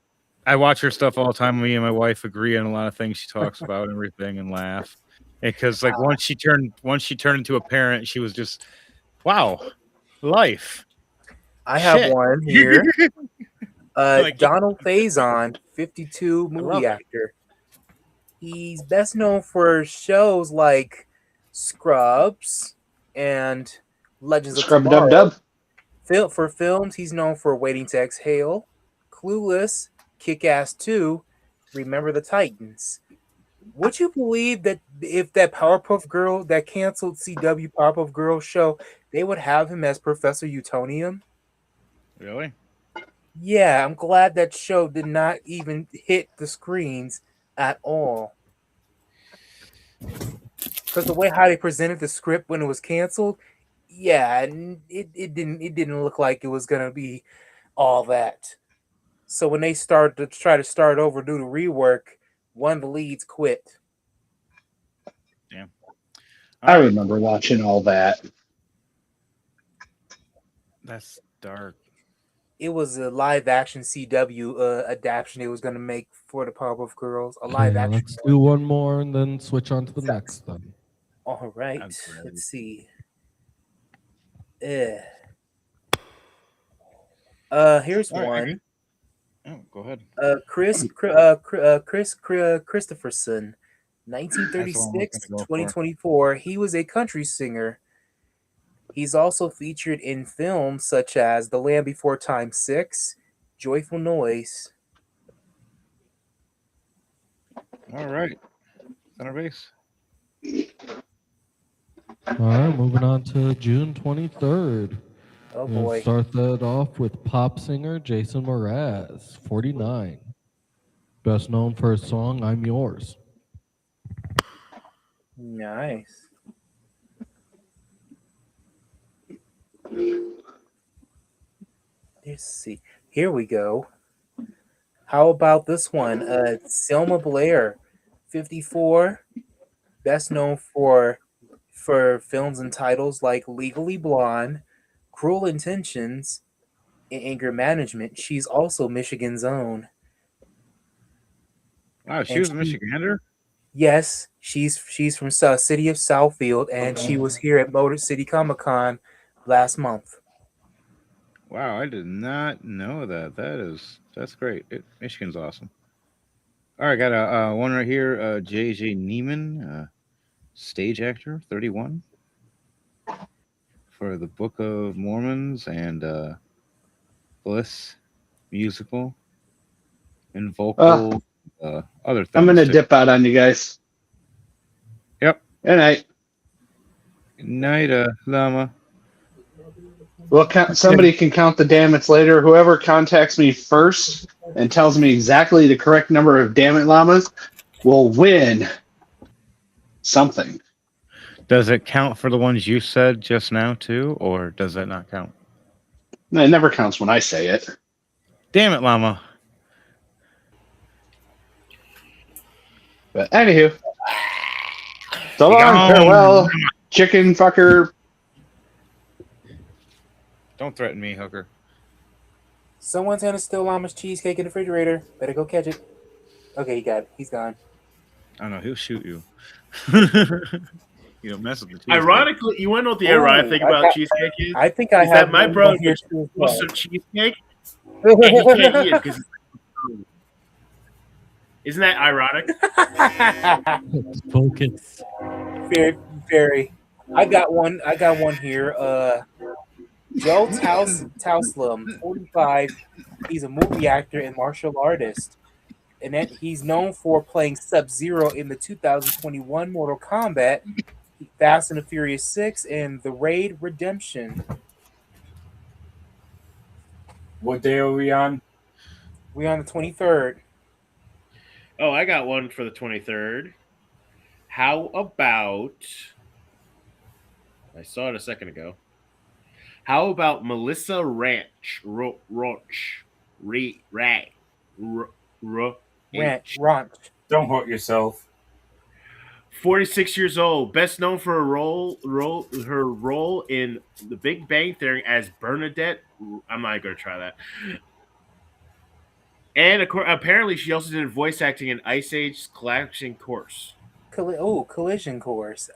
Speaker 10: I watch her stuff all the time. Me and my wife agree on a lot of things she talks about and everything, and laugh. Because once she turned into a parent, she was just, wow, life.
Speaker 4: I have one here.
Speaker 10: Like-
Speaker 4: Donald Faison, 52, movie actor. He's best known for shows like Scrubs and Legends of Tomorrow.
Speaker 6: Dub.
Speaker 4: For films, he's known for Waiting to Exhale, Clueless, Kick-Ass 2, Remember the Titans. Would you believe that if that canceled CW Powerpuff Girls show, they would have him as Professor Utonium?
Speaker 10: Really?
Speaker 4: Yeah, I'm glad that show did not even hit the screens at all. Because the way how they presented the script when it was canceled, Yeah, and it didn't look like it was gonna be all that. So when they started to try to start over, do the rework, one of the leads quit.
Speaker 10: Damn.
Speaker 6: I
Speaker 10: All right.
Speaker 6: remember watching all that.
Speaker 10: That's dark.
Speaker 4: It was a live action CW adaptation it was gonna make for the Powerpuff Girls. A live
Speaker 1: Okay,
Speaker 4: action.
Speaker 1: let's do one more and then switch on to the next then.
Speaker 4: All right,
Speaker 10: I'm ready.
Speaker 4: let's see. Here's
Speaker 10: All right.
Speaker 4: one.
Speaker 10: Oh, go ahead.
Speaker 4: Christopherson,
Speaker 10: That's the one I was
Speaker 4: 1936
Speaker 10: gonna go for.
Speaker 4: 2024. He was a country singer. He's also featured in films such as The Land Before Time 6, Joyful Noise.
Speaker 10: All right. Center base.
Speaker 1: All right, moving on to June 23rd.
Speaker 4: Oh
Speaker 1: We're gonna
Speaker 4: boy.
Speaker 1: start that off with pop singer Jason Mraz, 49. Best known for his song I'm Yours.
Speaker 4: Nice. Let's see. Here we go. How about this one? Selma Blair, 54. Best known for films and titles like Legally Blonde, Cruel Intentions, and Anger Management. She's also Michigan's own.
Speaker 10: Wow, she
Speaker 4: And
Speaker 10: was a Michigander?
Speaker 4: Yes, she's from city of Southfield, and she was here at Motor City Comic Con last month.
Speaker 10: Wow, I did not know that. That's great. Michigan's awesome. All right, got a one right here. J.J. Neiman, stage actor, 31, for the Book of Mormons and Bliss musical and vocal other things.
Speaker 6: I'm gonna
Speaker 10: too.
Speaker 6: dip out on you guys.
Speaker 10: Yep.
Speaker 6: Good night.
Speaker 10: Good night, Llama.
Speaker 6: Well, somebody can count the damage later. Whoever contacts me first and tells me exactly the correct number of damn it llamas will win something.
Speaker 10: Does it count for the ones you said just now too, or does that not count?
Speaker 6: No, it never counts when I say it.
Speaker 10: Damn it, Llama.
Speaker 6: But anywho, so
Speaker 10: Be
Speaker 6: long,
Speaker 10: gone.
Speaker 6: farewell, chicken fucker.
Speaker 10: Don't threaten me, hooker.
Speaker 4: Someone's gonna steal Llama's cheesecake in the refrigerator. Better go catch it. Okay, he got it. He's gone.
Speaker 10: I don't know. He'll shoot you. You don't mess with the cheesecake.
Speaker 3: Ironically, you want to know what the ironic thing about cheesecake is?
Speaker 4: I think I
Speaker 3: is
Speaker 4: have
Speaker 3: that my
Speaker 4: one
Speaker 3: brother
Speaker 4: here
Speaker 3: wants some cheesecake and he can't eat it because isn't that ironic?
Speaker 1: Focus.
Speaker 4: Very. I got one here. Joe Tauslam, 45. He's a movie actor and martial artist. And then he's known for playing Sub-Zero in the 2021 Mortal Kombat, Fast and the Furious 6, and The Raid Redemption.
Speaker 5: What day are we on?
Speaker 4: We're on the 23rd.
Speaker 3: Oh, I got one for the 23rd. How about... I saw it a second ago. How about Melissa Ranch? Ranch.
Speaker 5: Don't hurt yourself.
Speaker 3: 46 years old, best known for her role in The Big Bang Theory as Bernadette. I'm not going to try that. And apparently, she also did voice acting in Ice Age Collision Course.
Speaker 4: Collision Course.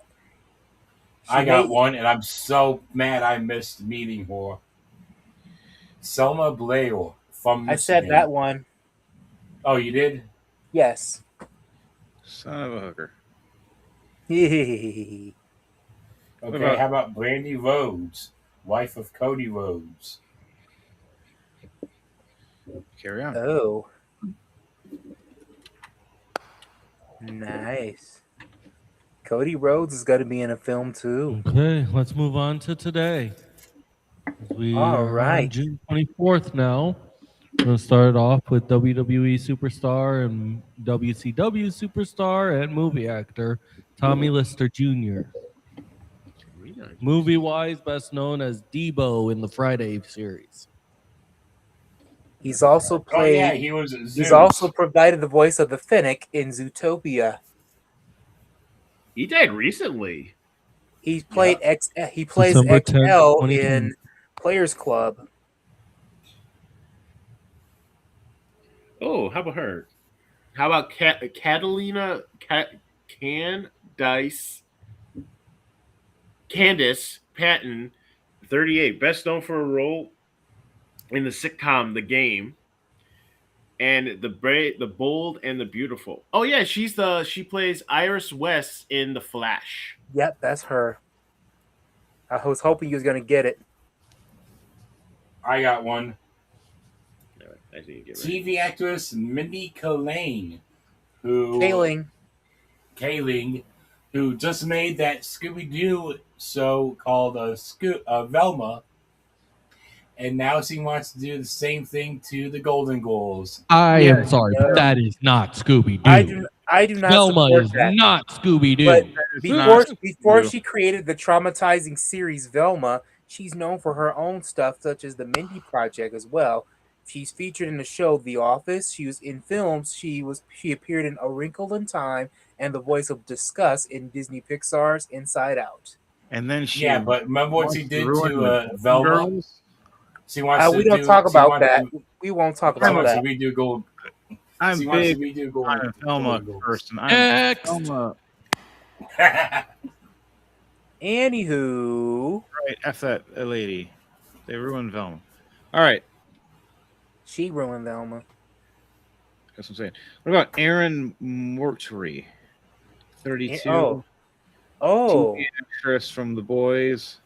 Speaker 5: I got one, and I'm so mad I missed meeting her. Selma Blair from Michigan.
Speaker 4: I said that one.
Speaker 5: Oh, you did?
Speaker 4: Yes.
Speaker 10: Son of a hooker.
Speaker 5: Okay, how about Brandy Rhodes, wife of Cody Rhodes?
Speaker 10: Carry on.
Speaker 4: Oh. Nice. Cody Rhodes is going to be in a film too.
Speaker 1: Okay, let's move on to today. We are on June 24th now. We're going to start off with WWE superstar and WCW superstar and movie actor Tommy Lister Jr. Movie-wise, best known as Debo in the Friday series.
Speaker 4: He's also played.
Speaker 5: Oh yeah, he was Zeus.
Speaker 4: He's also provided the voice of the Finnick in Zootopia.
Speaker 3: He died recently.
Speaker 4: He played He plays
Speaker 1: December 10th,
Speaker 4: XL
Speaker 1: 2020.
Speaker 4: in Players Club.
Speaker 3: Oh, how about her? How about Catalina Candice Patton, 38, best known for a role in the sitcom The Game and the Bold and the Beautiful. Oh yeah, she plays Iris West in The Flash.
Speaker 4: Yep, that's her. I was hoping you was gonna get it.
Speaker 5: I got one.
Speaker 3: I didn't get
Speaker 5: TV actress Mindy Kaling, who who just made that Scooby-Doo show called Velma, and now she wants to do the same thing to the Golden Girls.
Speaker 1: I am sorry, but that is not Scooby-Doo.
Speaker 4: I do not
Speaker 1: Velma
Speaker 4: support
Speaker 1: is
Speaker 4: that.
Speaker 1: not Scooby-Doo.
Speaker 4: But before she created the traumatizing series Velma, she's known for her own stuff, such as the Mindy Project as well. She's featured in the show The Office. She was in films. She appeared in A Wrinkle in Time and the voice of Discuss in Disney Pixar's Inside Out.
Speaker 10: And then she
Speaker 5: but remember what she did
Speaker 10: ruin
Speaker 5: to
Speaker 10: the
Speaker 5: Velma?
Speaker 10: Girls?
Speaker 5: She wants
Speaker 4: We
Speaker 5: to
Speaker 4: don't talk about that. We won't talk about that.
Speaker 5: We do gold.
Speaker 10: I'm
Speaker 5: she wants
Speaker 10: big
Speaker 5: to redo Gold,
Speaker 10: on Velma
Speaker 5: Gold
Speaker 10: first. And
Speaker 1: Next.
Speaker 10: Velma.
Speaker 4: Anywho,
Speaker 10: Right, F that lady. They ruined Velma. All right,
Speaker 4: she ruined Velma.
Speaker 10: that's what I'm saying. What about Aaron Mortuary? 32.
Speaker 4: Oh,
Speaker 10: TV actress from The Boys.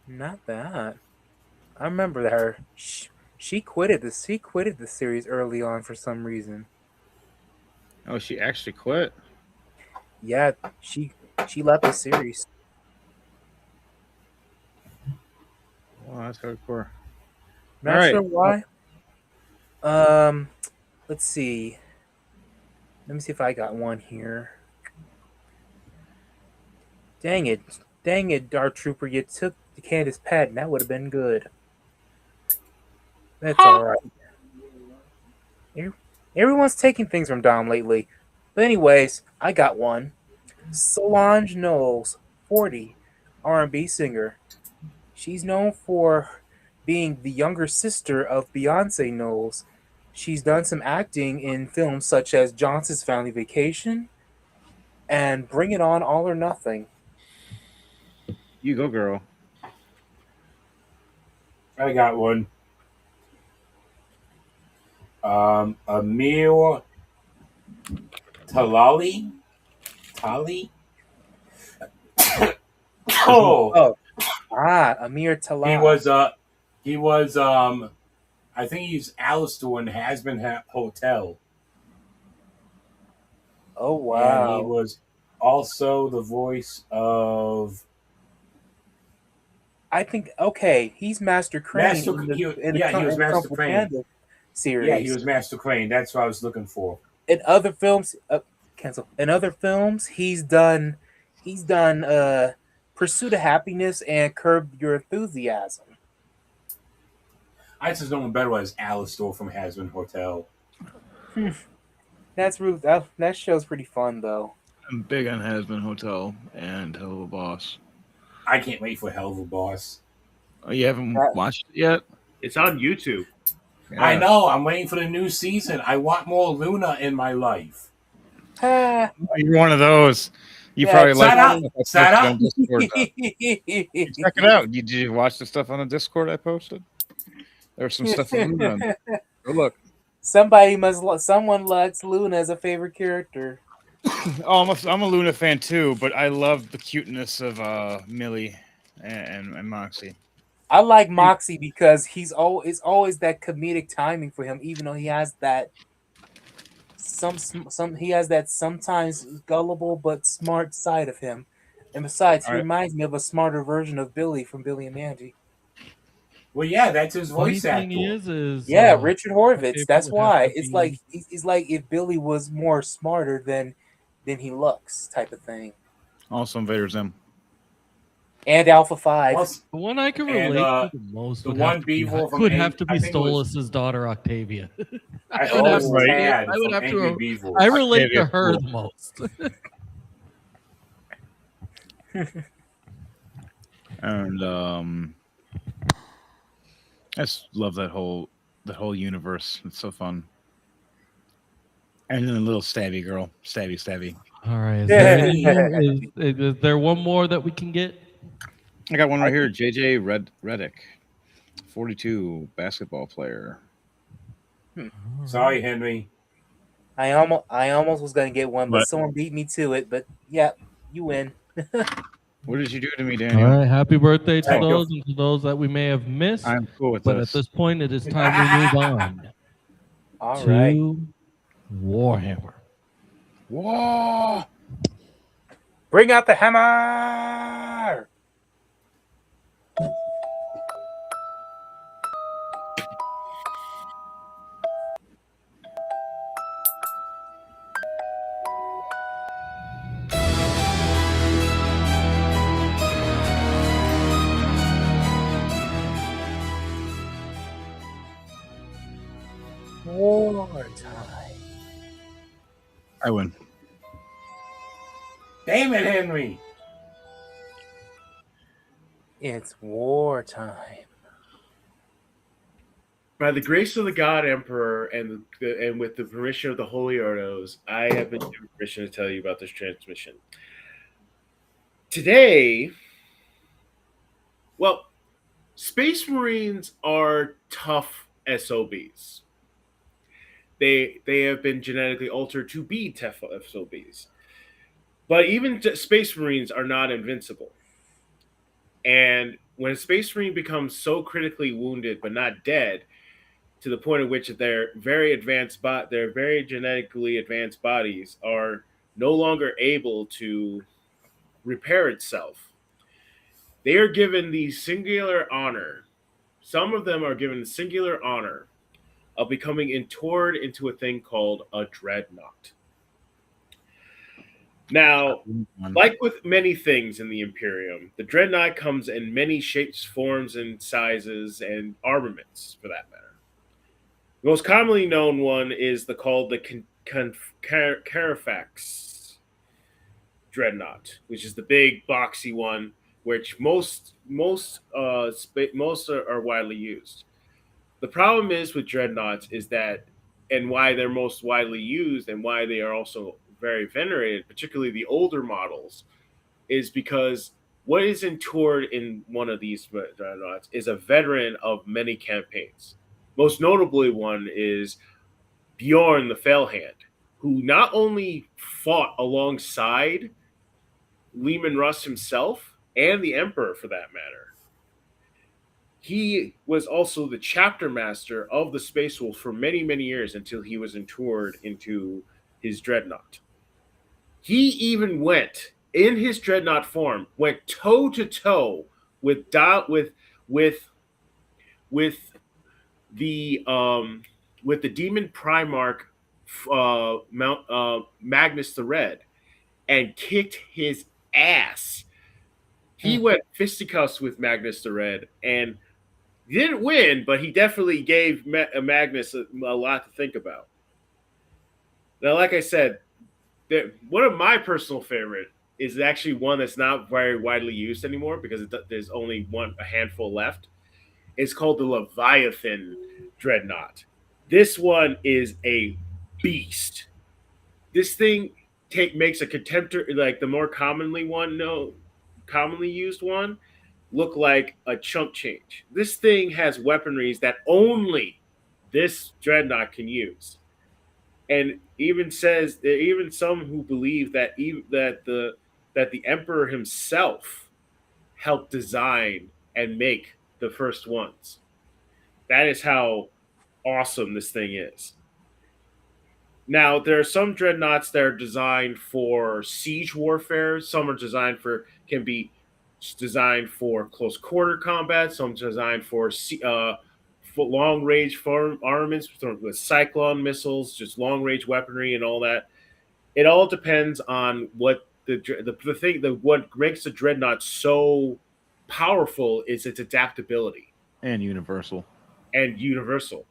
Speaker 4: not that. I remember her. She quitted the series early on for some reason.
Speaker 10: Oh, she actually quit.
Speaker 4: Yeah, she left the series.
Speaker 10: Wow, that's hardcore.
Speaker 4: Not
Speaker 10: All right.
Speaker 4: sure why. Let's see. Let me see if I got one here. Dang it, Dark Trooper! You took the Candice Patton. That would have been good. That's all right. Everyone's taking things from Dom lately. But anyways, I got one. Solange Knowles, 40, R&B singer. She's known for being the younger sister of Beyonce Knowles. She's done some acting in films such as Johnson's Family Vacation and Bring It On All or Nothing.
Speaker 10: You go, girl.
Speaker 5: I got one. Amir Tali.
Speaker 4: Amir Talal.
Speaker 5: He was I think he's Alistair in Hasbin Hotel.
Speaker 4: Oh wow.
Speaker 5: And he was also the voice of
Speaker 4: I think he's Master Crane.
Speaker 5: He was Master Crane
Speaker 4: series.
Speaker 5: Yeah, he was Master Crane. That's what I was looking for.
Speaker 4: In other films, he's done Pursuit of Happiness and Curb Your Enthusiasm.
Speaker 5: I just know him better as Alistair from Hasbin Hotel.
Speaker 4: That's rude. That show's pretty fun though.
Speaker 10: I'm big on Hasbin Hotel and Hell of a Boss.
Speaker 5: I can't wait for Hell of a Boss.
Speaker 10: Oh, you haven't watched it yet?
Speaker 3: It's on YouTube.
Speaker 5: Yeah. I know. I'm waiting for the new season. I want more Luna in my life.
Speaker 10: You're one of those. You probably like
Speaker 5: Set up.
Speaker 10: On Discord. Check it out. Did you watch the stuff on the Discord I posted? There's some stuff on Luna. Go look.
Speaker 4: Someone likes Luna as a favorite character.
Speaker 10: Oh, I'm a Luna fan too, but I love the cuteness of Millie and Moxie.
Speaker 4: I like Moxie because it's always that comedic timing for him, even though he has that sometimes gullible but smart side of him. And besides, he reminds me of a smarter version of Billy from Billy and Mandy.
Speaker 5: Well, yeah, that's his voice actor.
Speaker 4: Richard Horvitz. That's why it's like if Billy was more smarter than he looks, type of thing.
Speaker 10: Also Invader Zim.
Speaker 4: And Alpha 5.
Speaker 11: Plus,
Speaker 1: The one I can
Speaker 11: And,
Speaker 1: relate to the most
Speaker 11: the
Speaker 1: would
Speaker 11: one
Speaker 1: have to be,
Speaker 11: Beevil from
Speaker 1: would
Speaker 11: Ang-
Speaker 1: have to be
Speaker 11: I think it was-
Speaker 1: Stolas's daughter Octavia.
Speaker 11: I
Speaker 1: I
Speaker 11: think
Speaker 1: would
Speaker 11: it
Speaker 1: have
Speaker 11: was
Speaker 1: to say,
Speaker 11: Tad
Speaker 1: I would
Speaker 11: from
Speaker 1: have
Speaker 11: Angry
Speaker 1: to.
Speaker 11: Beevil.
Speaker 1: I relate to
Speaker 10: Octavia's
Speaker 1: her
Speaker 10: cool.
Speaker 1: the most.
Speaker 10: And I just love that whole universe. It's so fun. And then the little stabby girl, stabby.
Speaker 1: All right. Is there, is there one more that we can get?
Speaker 10: I got one right here. JJ Redick, 42, basketball player.
Speaker 11: Sorry, Henry.
Speaker 4: I almost was gonna get one, but
Speaker 10: What?
Speaker 4: someone beat me to it. But yeah, you win.
Speaker 10: What did you do to me,
Speaker 1: All
Speaker 10: Daniel?
Speaker 1: right. Happy birthday to
Speaker 11: Thank you.
Speaker 1: those and to those that we may have missed.
Speaker 10: I'm cool with
Speaker 1: But
Speaker 10: this.
Speaker 1: at this point, it is time we move on
Speaker 4: All
Speaker 1: to
Speaker 4: right.
Speaker 1: Warhammer.
Speaker 10: Whoa!
Speaker 4: Bring out the hammer. War time.
Speaker 10: I win.
Speaker 11: Damn it, Henry.
Speaker 4: It's war time.
Speaker 3: By the grace of the God Emperor and with the permission of the Holy Ordos, I have been given permission to tell you about this transmission. Today, well, Space Marines are tough SOBs. They have been genetically altered to be tough SOBs. But even Space Marines are not invincible. And when a Space Marine becomes so critically wounded but not dead, to the point at which their very genetically advanced bodies are no longer able to repair itself, they are given the singular honor. Some of them are given the singular honor of becoming interred into a thing called a dreadnought. Now, like with many things in the Imperium, the dreadnought comes in many shapes, forms, and sizes, and armaments, for that matter. The most commonly known one is called the Carafax dreadnought, which is the big boxy one, which most are widely used. The problem is with dreadnoughts is that, and why they're most widely used, and why they are also very venerated, particularly the older models, is because what is interred in one of these dreadnoughts is a veteran of many campaigns. Most notably, one is Bjorn the Failhand, who not only fought alongside Lehman Russ himself and the Emperor, for that matter. He was also the chapter master of the Space Wolf for many, many years until he was interred into his dreadnought. He even went, in his dreadnought form, went toe to toe with the demon Primarch Magnus the Red, and kicked his ass. He went fisticuffs with Magnus the Red, and he didn't win, but he definitely gave Magnus a lot to think about. Now, like I said, one of my personal favorite is actually one that's not very widely used anymore because there's only a handful left. It's called the Leviathan Dreadnought. This one is a beast. This thing makes a contemptor, like the more commonly used one, look like a chump change. This thing has weaponries that only this dreadnought can use, and even some who believe that the Emperor himself helped design and make the first ones. That is how awesome this thing is. Now, there are some dreadnoughts that are designed for siege warfare. Some can be designed for close quarter combat. Some designed for long range armaments with cyclone missiles, just long range weaponry and all that. It all depends on what what makes the dreadnought so powerful is its adaptability
Speaker 10: And universal.
Speaker 3: and universal.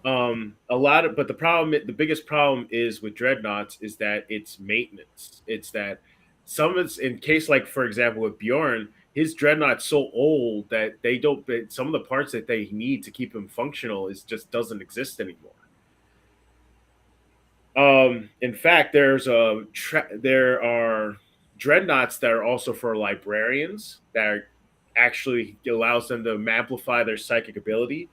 Speaker 3: But the biggest problem is with dreadnoughts is that it's maintenance. It's that some of it's in case like for example with Bjorn, his dreadnought's so old that they don't. Some of the parts that they need to keep him functional is just doesn't exist anymore. In fact, there are dreadnoughts that are also for librarians that actually allows them to amplify their psychic ability.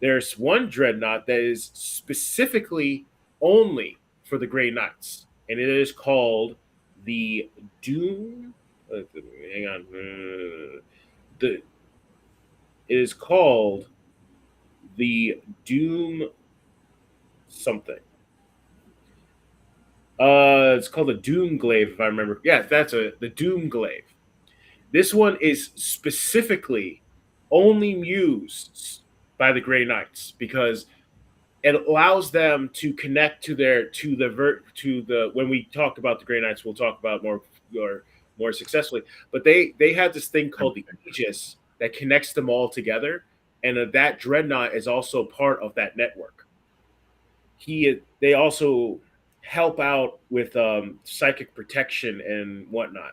Speaker 3: There's one dreadnought that is specifically only for the Grey Knights, and it is called the Doom. Hang on, it is called the Doom something. It's called the Doom Glaive, if I remember. Yeah, the Doom Glaive. This one is specifically only used by the Grey Knights because it allows them to connect to when we talk about the Grey Knights, we'll talk about more successfully. But they have this thing called the Aegis that connects them all together, and that dreadnought is also part of that network. They also help out with psychic protection and whatnot.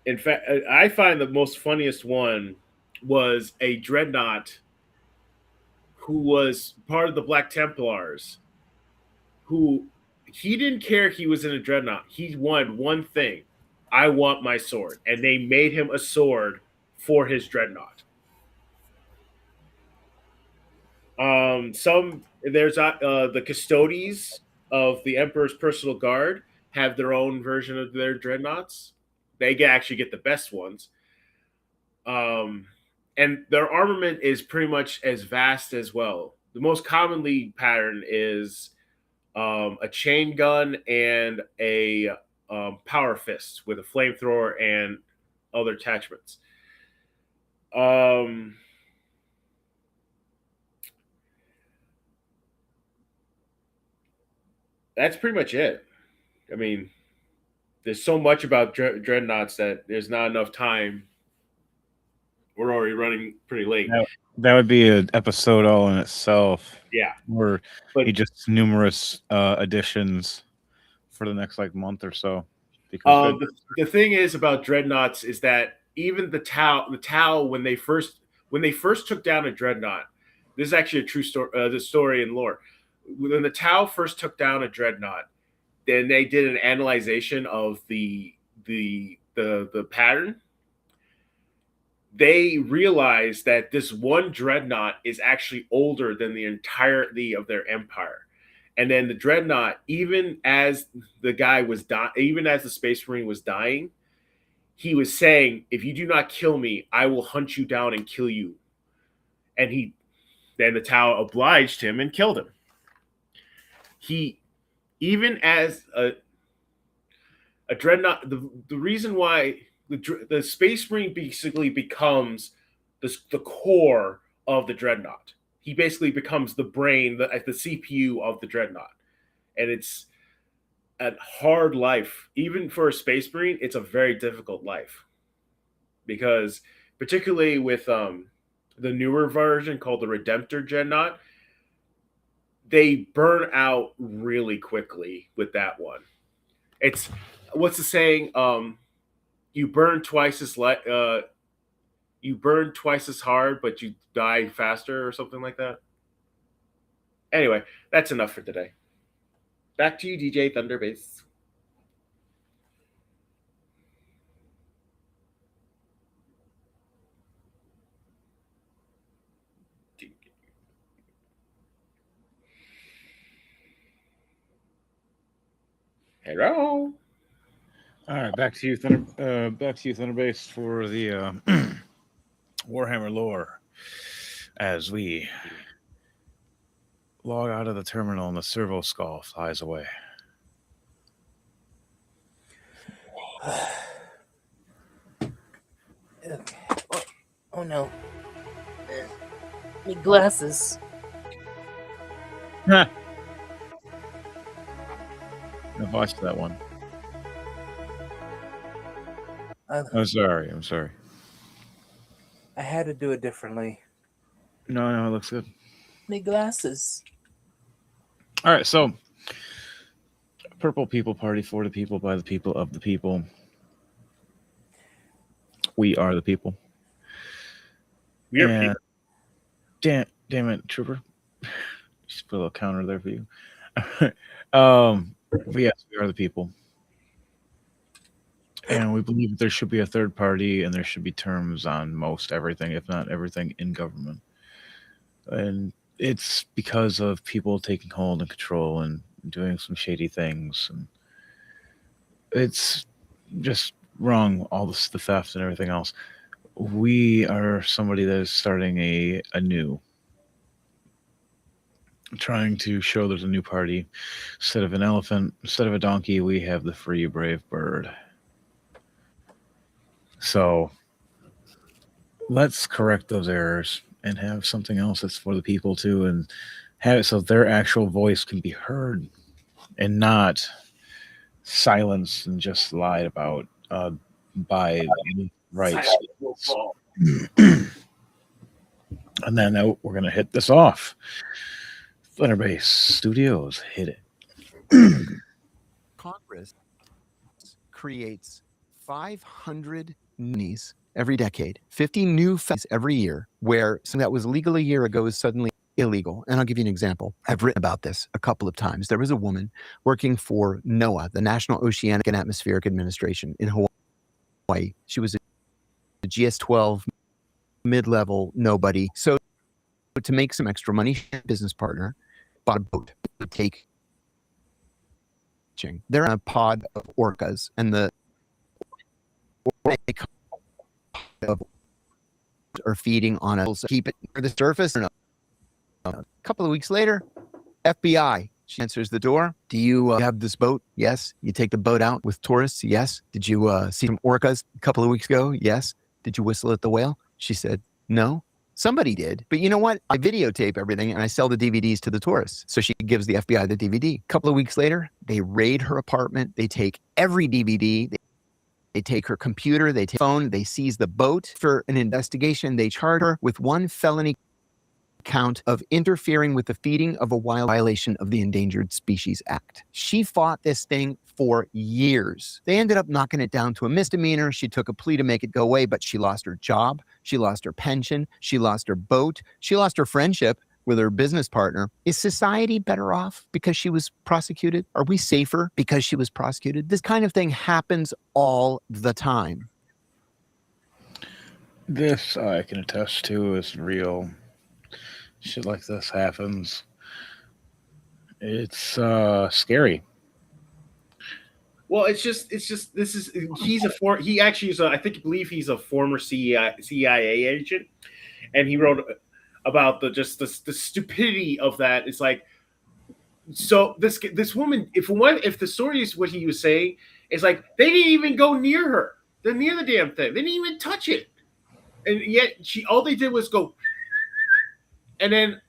Speaker 3: In fact, I find the most funniest one was a dreadnought who was part of the Black Templars, who he didn't care he was in a dreadnought. He wanted one thing. I want my sword. And they made him a sword for his dreadnought. There's the custodies of the Emperor's personal guard have their own version of their dreadnoughts. They actually get the best ones. And their armament is pretty much as vast as well. The most commonly pattern is a chain gun and a power fist with a flamethrower and other attachments. That's pretty much it. I mean, there's so much about dreadnoughts that there's not enough time. We're already running pretty late.
Speaker 10: That would be an episode all in itself.
Speaker 3: Yeah.
Speaker 10: Where he just numerous additions for the next month or so.
Speaker 3: Because the thing is about dreadnoughts is that even the Tau when they first took down a dreadnought, this is actually a true story. The story in lore. When the Tau first took down a dreadnought, then they did an analyzation of the pattern. They realized that this one dreadnought is actually older than the entirety of their empire. And then the dreadnought, even as the guy was even as the Space Marine was dying, he was saying, "If you do not kill me, I will hunt you down and kill you." And then the Tau obliged him and killed him. Even as a dreadnought, the reason why the Space Marine basically becomes the core of the dreadnought. He basically becomes the brain, the CPU of the dreadnought. And it's a hard life. Even for a Space Marine, it's a very difficult life. Because particularly with the newer version called the Redemptor dreadnought, they burn out really quickly with that one. It's what's the saying? You burn twice as hard, but you die faster, or something like that. Anyway, that's enough for today. Back to you, DJ Thunderbase. Hello.
Speaker 10: All right, back to you, Thunderbase, for the Warhammer lore. As we log out of the terminal and the servo skull flies away.
Speaker 4: Okay. Oh no. My glasses.
Speaker 10: No I've watched that one.
Speaker 4: I
Speaker 10: I'm sorry. I'm sorry.
Speaker 4: had to do it differently.
Speaker 10: No, it looks good.
Speaker 4: My glasses.
Speaker 10: All right, so Purple People Party for the people, by the people, of the people. We are the people.
Speaker 3: We are
Speaker 10: And
Speaker 3: people.
Speaker 10: damn it, Trooper. Just put a little counter there for you. But yes, we are the people. And we believe that there should be a third party and there should be terms on most everything, if not everything, in government. And it's because of people taking hold and control and doing some shady things. And it's just wrong, all the theft and everything else. We are somebody that is starting a new, trying to show there's a new party. Instead of an elephant, instead of a donkey, we have the free, brave bird. So let's correct those errors and have something else that's for the people too, and have it so their actual voice can be heard and not silenced and just lied about by rights. And then we're going to hit this off. Thunderbase Studios, hit it.
Speaker 12: Congress creates 500 monies every decade, 50 new felonies every year, where something that was legal a year ago is suddenly illegal. And I'll give you an example. I've written about this a couple of times. There was a woman working for NOAA, the National Oceanic and Atmospheric Administration in Hawaii. She was a GS-12 mid-level nobody. So to make some extra money, she had a business partner bought a boat to take. They're in a pod of orcas, and the are feeding on us. Keep it near the surface. A couple of weeks later, FBI. She answers the door. Do you have this boat? Yes. You take the boat out with tourists? Yes. Did you see some orcas a couple of weeks ago? Yes. Did you whistle at the whale? She said, no. Somebody did. But you know what? I videotape everything and I sell the DVDs to the tourists. So she gives the FBI the DVD. A couple of weeks later, they raid her apartment. They take every DVD. They take her computer. They take her phone. They seize the boat. For an investigation, they charge her with one felony count of interfering with the feeding of a wild violation of the Endangered Species Act. She fought this thing for years. They ended up knocking it down to a misdemeanor. She took a plea to make it go away, but she lost her job. She lost her pension. She lost her boat. She lost her friendship with her business partner. Is society better off because she was prosecuted? Are we safer because she was prosecuted? This kind of thing happens all the time.
Speaker 10: This I can attest to is real. Shit like this happens. It's scary.
Speaker 3: Well, it's just this is he actually is I believe he's a former CIA agent, and he wrote about the stupidity of that. It's like, so this woman, if the story is what he was saying, it's like they didn't even go near her. They're near the damn thing. They didn't even touch it, and yet all they did was go, and then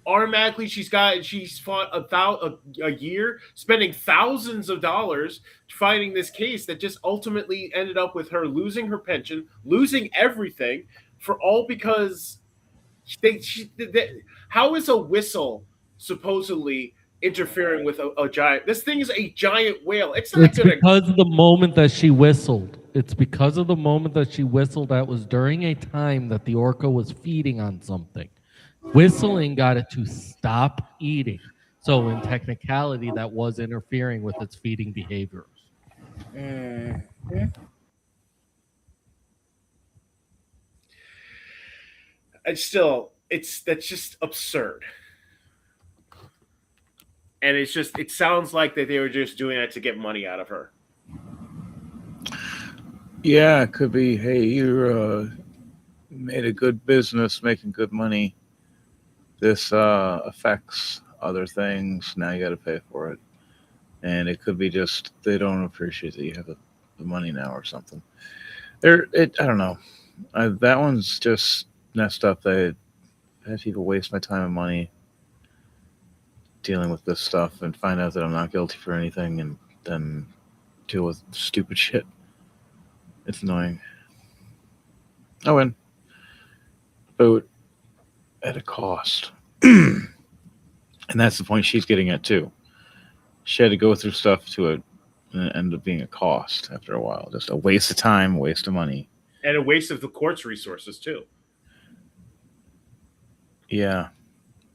Speaker 3: automatically she's fought a year, spending thousands of dollars fighting this case that just ultimately ended up with her losing her pension, losing everything, for all because how is a whistle supposedly interfering with a giant? This thing is a giant whale. It's
Speaker 1: because of the moment that she whistled. It's because of the moment that she whistled. That was during a time that the orca was feeding on something. Whistling got it to stop eating. So in technicality, that was interfering with its feeding behaviors.
Speaker 3: That's just absurd. And it sounds like that they were just doing that to get money out of her.
Speaker 10: Yeah, it could be, hey, you made a good business making good money. This affects other things. Now you got to pay for it. And it could be just they don't appreciate that you have the money now or something. I don't know. That one's just messed up. I had people waste my time and money dealing with this stuff and find out that I'm not guilty for anything. And
Speaker 2: than deal with stupid shit. It's annoying. Oh, and vote at a cost. And that's the point she's getting at too. She had to go through stuff to it, and it ended up being a cost after a while. Just a waste of time, a waste of money.
Speaker 3: And a waste of the court's resources too.
Speaker 2: Yeah,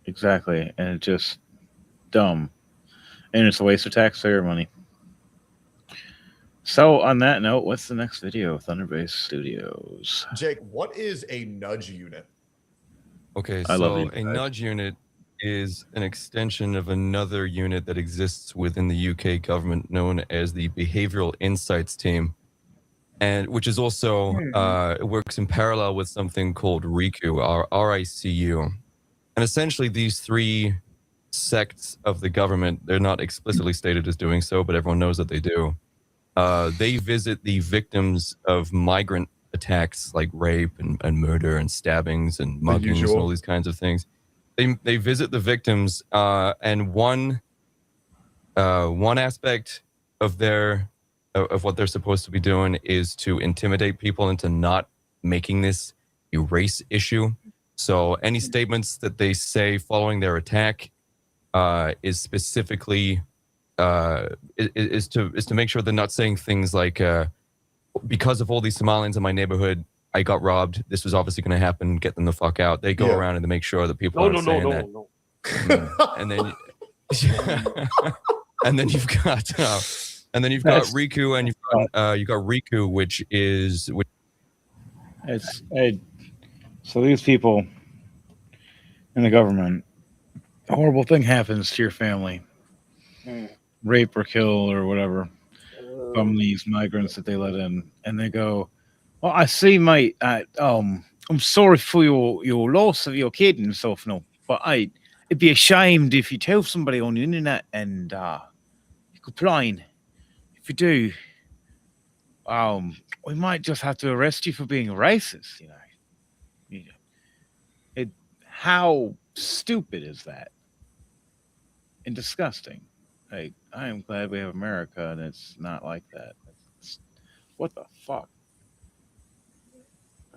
Speaker 2: exactly. And it's just dumb. And it's a waste of taxpayer money. So on that note, what's the next video? Thunderbase Studios.
Speaker 13: Jake, what is a nudge unit?
Speaker 14: Okay,
Speaker 2: I love
Speaker 14: so
Speaker 2: these
Speaker 14: a
Speaker 2: guys.
Speaker 14: nudge unit is an extension of another unit that exists within the UK government known as the Behavioral Insights Team, and which is also it works in parallel with something called RICU, or RICU. And essentially these three sects of the government, they're not explicitly stated as doing so, but everyone knows that they do. They visit the victims of migrant attacks like rape and murder and stabbings and muggings and all these kinds of things. They visit the victims, and one aspect of what they're supposed to be doing is to intimidate people into not making this a race issue. So any statements that they say following their attack is specifically is to make sure they're not saying things like because of all these Somalians in my neighborhood, I got robbed. This was obviously going to happen. Get them the fuck out. They go around and they make sure that people aren't saying that. And then, and then you've got Riku, and you've got Riku, which is
Speaker 2: so these people in the government, a horrible thing happens to your family, rape or kill or whatever, from these migrants that they let in, and they go, "Well, I see, mate. I'm sorry for your loss of your kid and stuff, no, but it'd be ashamed if you tell somebody on the internet and you complain. If you do, we might just have to arrest you for being racist." How stupid is that? And disgusting. Like, I am glad we have America and it's not like that. What the fuck?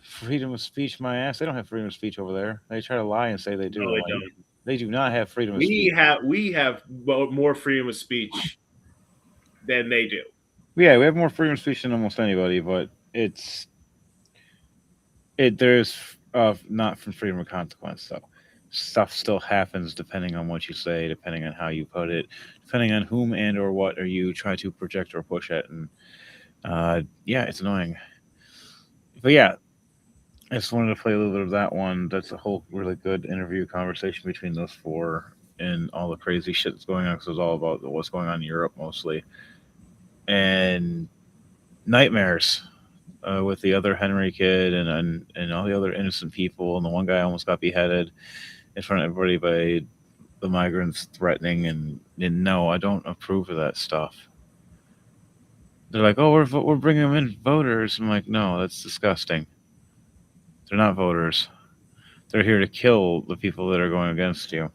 Speaker 2: Freedom of speech, my ass. They don't have freedom of speech over there. They try to lie and say they do.
Speaker 3: No, they don't.
Speaker 2: They do not have freedom of speech.
Speaker 3: We have more freedom of speech than they do.
Speaker 2: Yeah, we have more freedom of speech than almost anybody, but there's not from freedom of consequence, though. Stuff still happens depending on what you say, depending on how you put it, depending on whom and or what are you try to project or push at. And yeah, it's annoying. But yeah, I just wanted to play a little bit of that one. That's a whole really good interview conversation between those four and all the crazy shit that's going on, because it was all about what's going on in Europe mostly. And nightmares with the other Henry kid and all the other innocent people. And the one guy almost got beheaded in front of everybody by the migrants threatening. And no, I don't approve of that stuff. They're like, "Oh, we're bringing them in voters." I'm like, no, that's disgusting. They're not voters. They're here to kill the people that are going against you.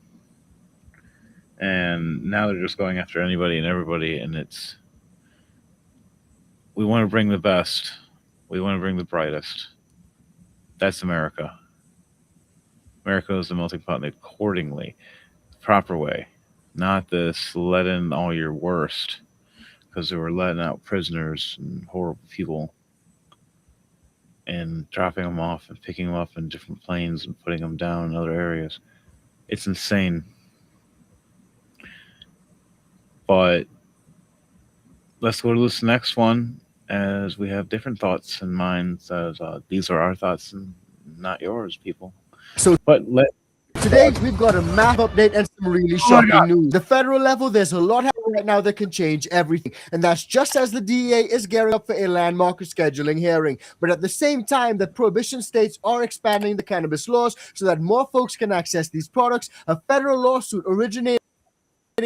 Speaker 2: And now they're just going after anybody and everybody. And we want to bring the best. We want to bring the brightest. That's America. America is the melting pot accordingly. The proper way. Not this let in all your worst. Because they were letting out prisoners and horrible people. And dropping them off and picking them up in different planes and putting them down in other areas. It's insane. But let's go to this next one, as we have different thoughts in mind. As these are our thoughts and not yours, people.
Speaker 15: Today, we've got a map update and some really shocking news. The federal level, there's a lot happening right now that can change everything. And that's just as the DEA is gearing up for a landmark scheduling hearing. But at the same time, the prohibition states are expanding the cannabis laws so that more folks can access these products. A federal lawsuit originating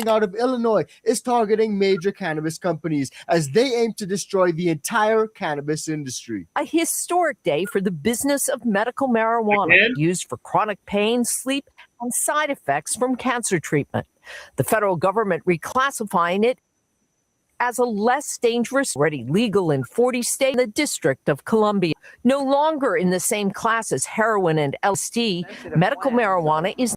Speaker 15: out of Illinois is targeting major cannabis companies as they aim to destroy the entire cannabis industry.
Speaker 16: A historic day for the business of medical marijuana used for chronic pain, sleep, and side effects from cancer treatment. The federal government reclassifying it as a less dangerous, already legal in 40 states, the District of Columbia. No longer in the same class as heroin and LSD, medical marijuana is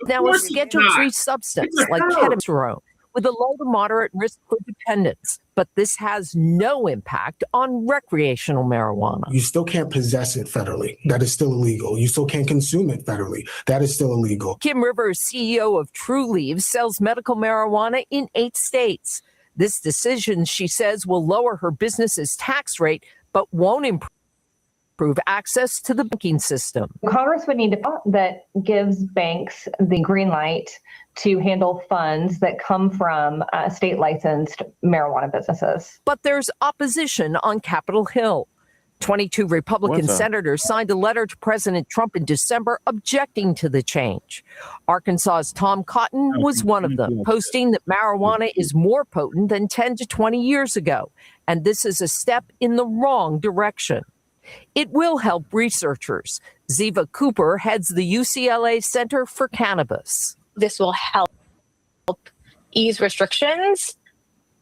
Speaker 16: now a
Speaker 3: course it's
Speaker 16: Schedule
Speaker 3: not.
Speaker 16: 3 substance
Speaker 3: It's a
Speaker 16: like
Speaker 3: herb.
Speaker 16: ketamine with a low to moderate risk for dependence. But this has no impact on recreational marijuana.
Speaker 17: You still can't possess it federally. That is still illegal. You still can't consume it federally. That is still illegal.
Speaker 16: Kim Rivers, CEO of True Leaves, sells medical marijuana in 8 states. This decision, she says, will lower her business's tax rate, but won't improve access to the banking system.
Speaker 9: Congress would need to that gives banks the green light to handle funds that come from state licensed marijuana businesses.
Speaker 16: But there's opposition on Capitol Hill. 22 Republican senators signed a letter to President Trump in December objecting to the change. Arkansas's Tom Cotton was one of them, posting that marijuana is more potent than 10 to 20 years ago, and this is a step in the wrong direction. It will help researchers. Ziva Cooper heads the UCLA Center for Cannabis.
Speaker 18: This will help ease restrictions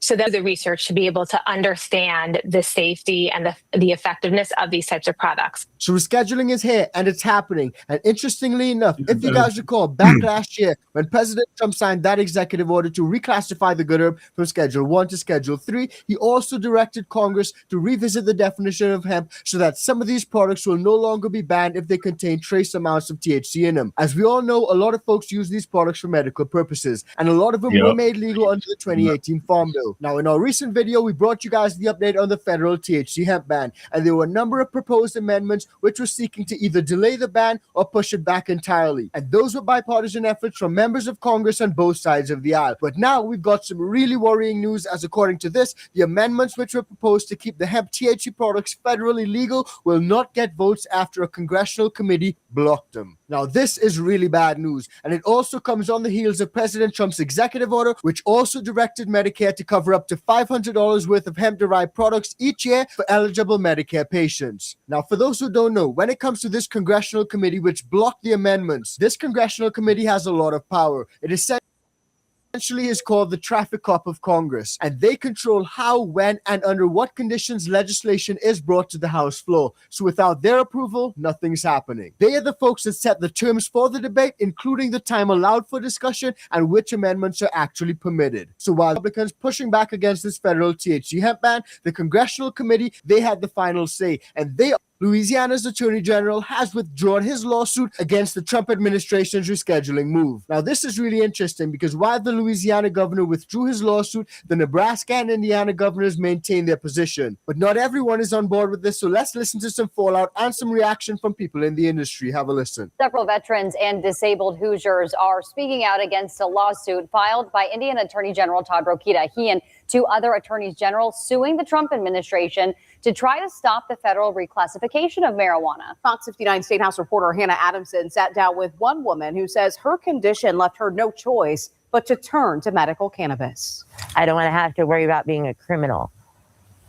Speaker 18: so that the research to be able to understand the safety and the effectiveness of these types of products.
Speaker 15: So rescheduling is here and it's happening. And interestingly enough, if you guys recall back last year when President Trump signed that executive order to reclassify the good herb from Schedule 1 to Schedule 3, he also directed Congress to revisit the definition of hemp so that some of these products will no longer be banned if they contain trace amounts of THC in them. As we all know, a lot of folks use these products for medical purposes, and a lot of them were made legal under the 2018 Farm Bill. Now, in our recent video, we brought you guys the update on the federal THC hemp ban, and there were a number of proposed amendments which were seeking to either delay the ban or push it back entirely. And those were bipartisan efforts from members of Congress on both sides of the aisle. But now we've got some really worrying news, as according to this, the amendments which were proposed to keep the hemp THC products federally legal will not get votes after a congressional committee blocked them. Now, this is really bad news, and it also comes on the heels of President Trump's executive order, which also directed Medicare to cover up to $500 worth of hemp-derived products each year for eligible Medicare patients. Now, for those who don't know, when it comes to this congressional committee which blocked the amendments, this congressional committee has a lot of power. It essentially is called the traffic cop of Congress, and they control how, when, and under what conditions legislation is brought to the House floor. So without their approval, nothing's happening. They are the folks that set the terms for the debate, including the time allowed for discussion and which amendments are actually permitted. So while Republicans pushing back against this federal THC hemp ban, the congressional committee, they had the final say, and Louisiana's Attorney General has withdrawn his lawsuit against the Trump administration's rescheduling move. Now, this is really interesting because while the Louisiana governor withdrew his lawsuit, the Nebraska and Indiana governors maintained their position. But not everyone is on board with this, so let's listen to some fallout and some reaction from people in the industry. Have a listen.
Speaker 19: Several veterans and disabled Hoosiers are speaking out against a lawsuit filed by Indiana Attorney General Todd Rokita. He and 2 other attorneys general suing the Trump administration to try to stop the federal reclassification of marijuana.
Speaker 20: Fox 59 State House reporter Hannah Adamson sat down with one woman who says her condition left her no choice but to turn to medical cannabis.
Speaker 21: I don't want to have to worry about being a criminal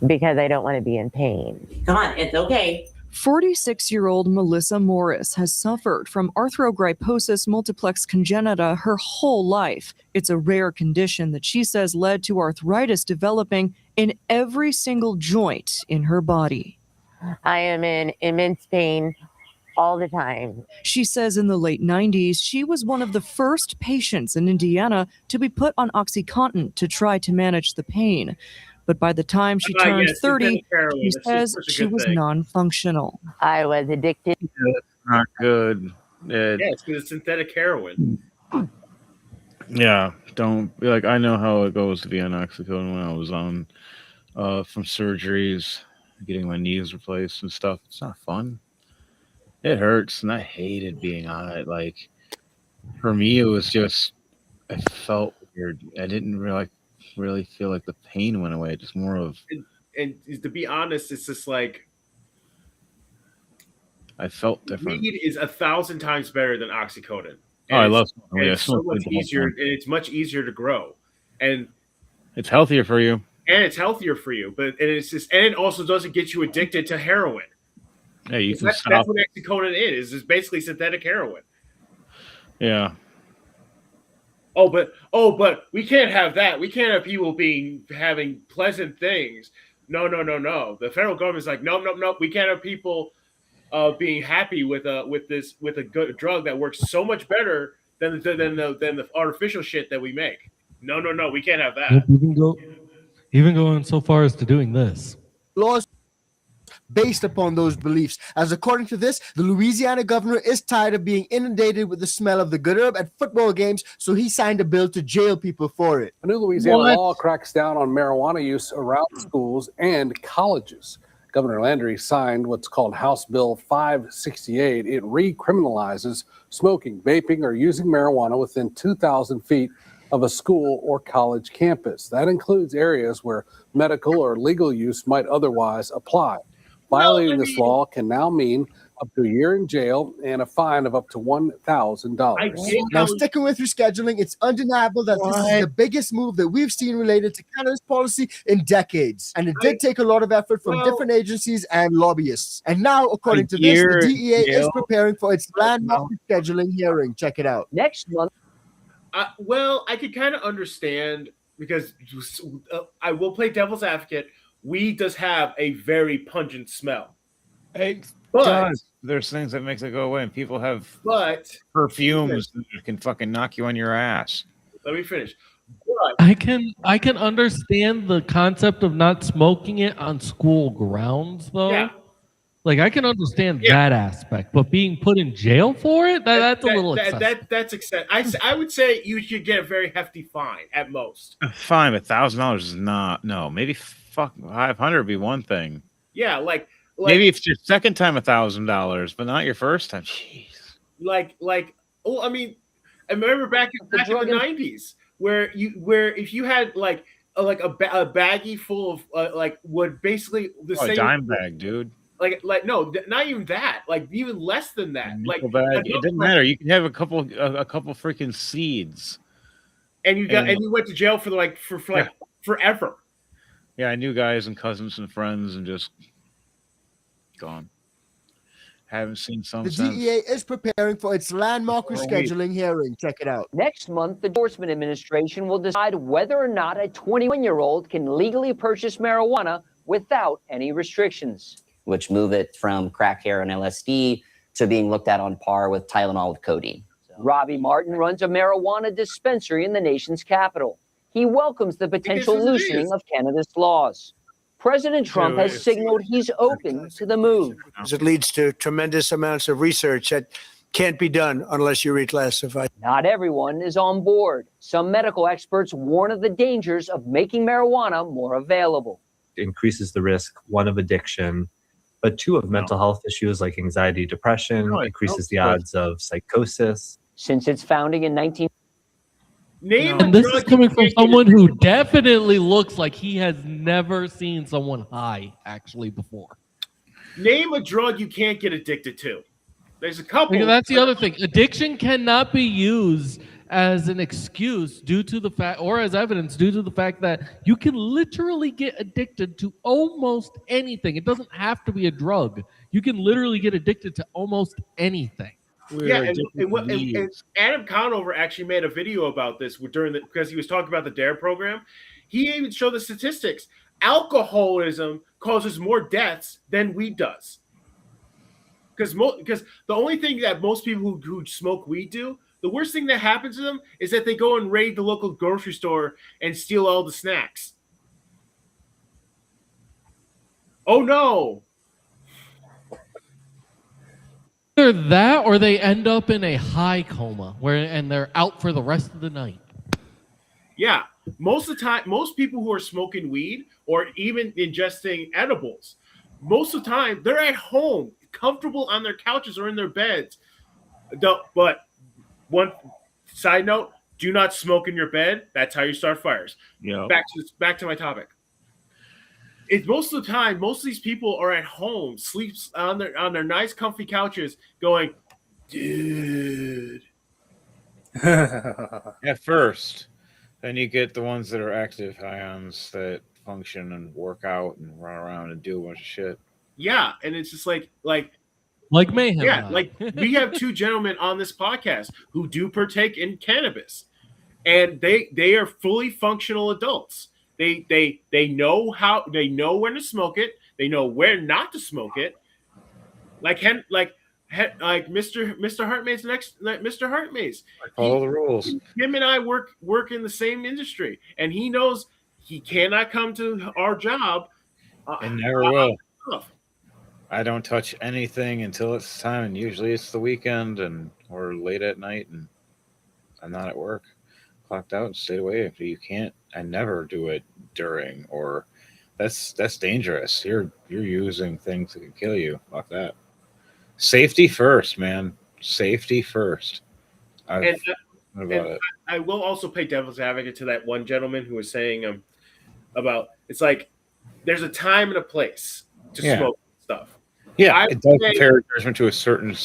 Speaker 21: because I don't want to be in pain.
Speaker 22: Come on, it's okay. 46-year-old Melissa Morris has suffered from arthrogryposis multiplex congenita her whole life. It's a rare condition that she says led to arthritis developing in every single joint in her body.
Speaker 21: I am in immense pain all the time.
Speaker 22: She says in the late 90s, she was one of the first patients in Indiana to be put on OxyContin to try to manage the pain. But by the time she turned 30, she says she was non-functional.
Speaker 21: I was addicted.
Speaker 10: That's not good.
Speaker 3: It's because it's synthetic heroin.
Speaker 10: Yeah, don't be like, I know how it goes to be on oxycodone when I was on from surgeries, getting my knees replaced and stuff. It's not fun. It hurts, and I hated being on it. Like, for me, it was just, I felt weird. I didn't really feel like the pain went away. Just more of,
Speaker 3: and to be honest, it's just like
Speaker 10: I felt different.
Speaker 3: Weed is 1,000 times better than oxycodone.
Speaker 10: Oh, I love
Speaker 3: it. It's so much easier, and it's much easier to grow, and
Speaker 10: it's healthier for you.
Speaker 3: And it's healthier for you, and it also doesn't get you addicted to heroin.
Speaker 10: Yeah, you can
Speaker 3: that's what oxycodone is. It's basically synthetic heroin.
Speaker 10: Yeah.
Speaker 3: but we can't have that. We can't have people having pleasant things. No. The federal government's like, no. We can't have people being happy with a good drug that works so much better than the artificial shit that we make. No. We can't have that.
Speaker 1: Even going so far as to doing this.
Speaker 15: Laws based upon those beliefs. As according to this, the Louisiana governor is tired of being inundated with the smell of the good herb at football games, so he signed a bill to jail people for it.
Speaker 7: A new Louisiana law cracks down on marijuana use around schools and colleges. Governor Landry signed what's called House Bill 568. It recriminalizes smoking, vaping, or using marijuana within 2,000 feet of a school or college campus. That includes areas where medical or legal use might otherwise apply. Violating this law can now mean up to a year in jail and a fine of up to $1,000.
Speaker 15: Now, sticking with rescheduling, it's undeniable that this is the biggest move that we've seen related to cannabis policy in decades. And it did take a lot of effort from different agencies and lobbyists. And now, according to this, the DEA is preparing for its landmark rescheduling hearing. Check it out.
Speaker 16: Next month.
Speaker 3: Well, I could kind of understand because I will play devil's advocate. Weed does have a very pungent smell.
Speaker 10: But there's things that makes it go away, and people have perfumes that can fucking knock you on your ass.
Speaker 3: Let me finish.
Speaker 1: I can understand the concept of not smoking it on school grounds, though.
Speaker 3: Yeah.
Speaker 1: Like I can understand that aspect, but being put in jail for it, that's a little excessive.
Speaker 3: That's excessive. I would say you should get a very hefty fine at most.
Speaker 10: Fine, but $1,000 is not. No, maybe fuck 500 would be one thing.
Speaker 3: Yeah, like
Speaker 10: maybe if it's your second time $1,000, but not your first time. Jeez.
Speaker 3: Oh, I mean, I remember back in the 90s where if you had like a baggie full of would basically the same
Speaker 10: a dime bag, dude.
Speaker 3: Like no, not even that. Like even less than that. Like
Speaker 10: it doesn't matter. You can have a couple freaking seeds.
Speaker 3: And you went to jail for forever.
Speaker 10: Yeah, I knew guys and cousins and friends and just gone. Haven't seen some.
Speaker 15: The DEA is preparing for its landmark rescheduling hearing. Check it out.
Speaker 8: Next month, the enforcement administration will decide whether or not a 21-year-old can legally purchase marijuana without any restrictions.
Speaker 23: Which move it from crack, heroin, and LSD to being looked at on par with Tylenol with codeine.
Speaker 8: Robbie Martin runs a marijuana dispensary in the nation's capital. He welcomes the potential loosening of cannabis laws. President Trump has signaled he's open to the move.
Speaker 24: It leads to tremendous amounts of research that can't be done unless you reclassify.
Speaker 8: Not everyone is on board. Some medical experts warn of the dangers of making marijuana more available.
Speaker 25: It increases the risk, one, of addiction, but two, of mental health issues like anxiety, depression, increases the odds of psychosis.
Speaker 8: Since its founding in 19...
Speaker 1: And this is coming from someone who definitely looks like he has never seen someone high actually before.
Speaker 3: Name a drug you can't get addicted to. There's a couple.
Speaker 1: Because that's the other thing. Addiction cannot be used as an excuse due to the fact, or as evidence due to the fact that you can literally get addicted to almost anything. It doesn't have to be a drug. You can literally get addicted to almost anything.
Speaker 3: And Adam Conover actually made a video about this because he was talking about the DARE program. He even showed the statistics. Alcoholism causes more deaths than weed does. Because the only thing that most people who smoke weed do, the worst thing that happens to them is that they go and raid the local grocery store and steal all the snacks. Oh no!
Speaker 1: Either that or they end up in a high coma and they're out for the rest of the night.
Speaker 3: Yeah. Most of the time, most people who are smoking weed or even ingesting edibles, most of the time they're at home, comfortable on their couches or in their beds. But one side note, do not smoke in your bed. That's how you start fires.
Speaker 10: Yeah.
Speaker 3: Back to my topic. It's most of the time, most of these people are at home, sleeps on their nice, comfy couches, going, dude.
Speaker 10: At first, then you get the ones that are active ions that function and work out and run around and do a bunch of shit.
Speaker 3: Yeah, and it's just like
Speaker 1: mayhem.
Speaker 3: Yeah, like we have two gentlemen on this podcast who do partake in cannabis, and they are fully functional adults. They know when to smoke it. They know where not to smoke it. Like Mr. Hartmaze Mr. Hartmaze.
Speaker 10: Follow the rules.
Speaker 3: Him and I work in the same industry, and he knows he cannot come to our job.
Speaker 10: And never will. I don't touch anything until it's time, and usually it's the weekend or late at night, and I'm not at work. Clocked out and stayed away. If you can't, I never do it during, or that's dangerous. You're using things that can kill you. Fuck that. Safety first, man. Safety first.
Speaker 3: I will also play devil's advocate to that one gentleman who was saying about it's like there's a time and a place to smoke stuff.
Speaker 10: Yeah, it does compare judgment to a certain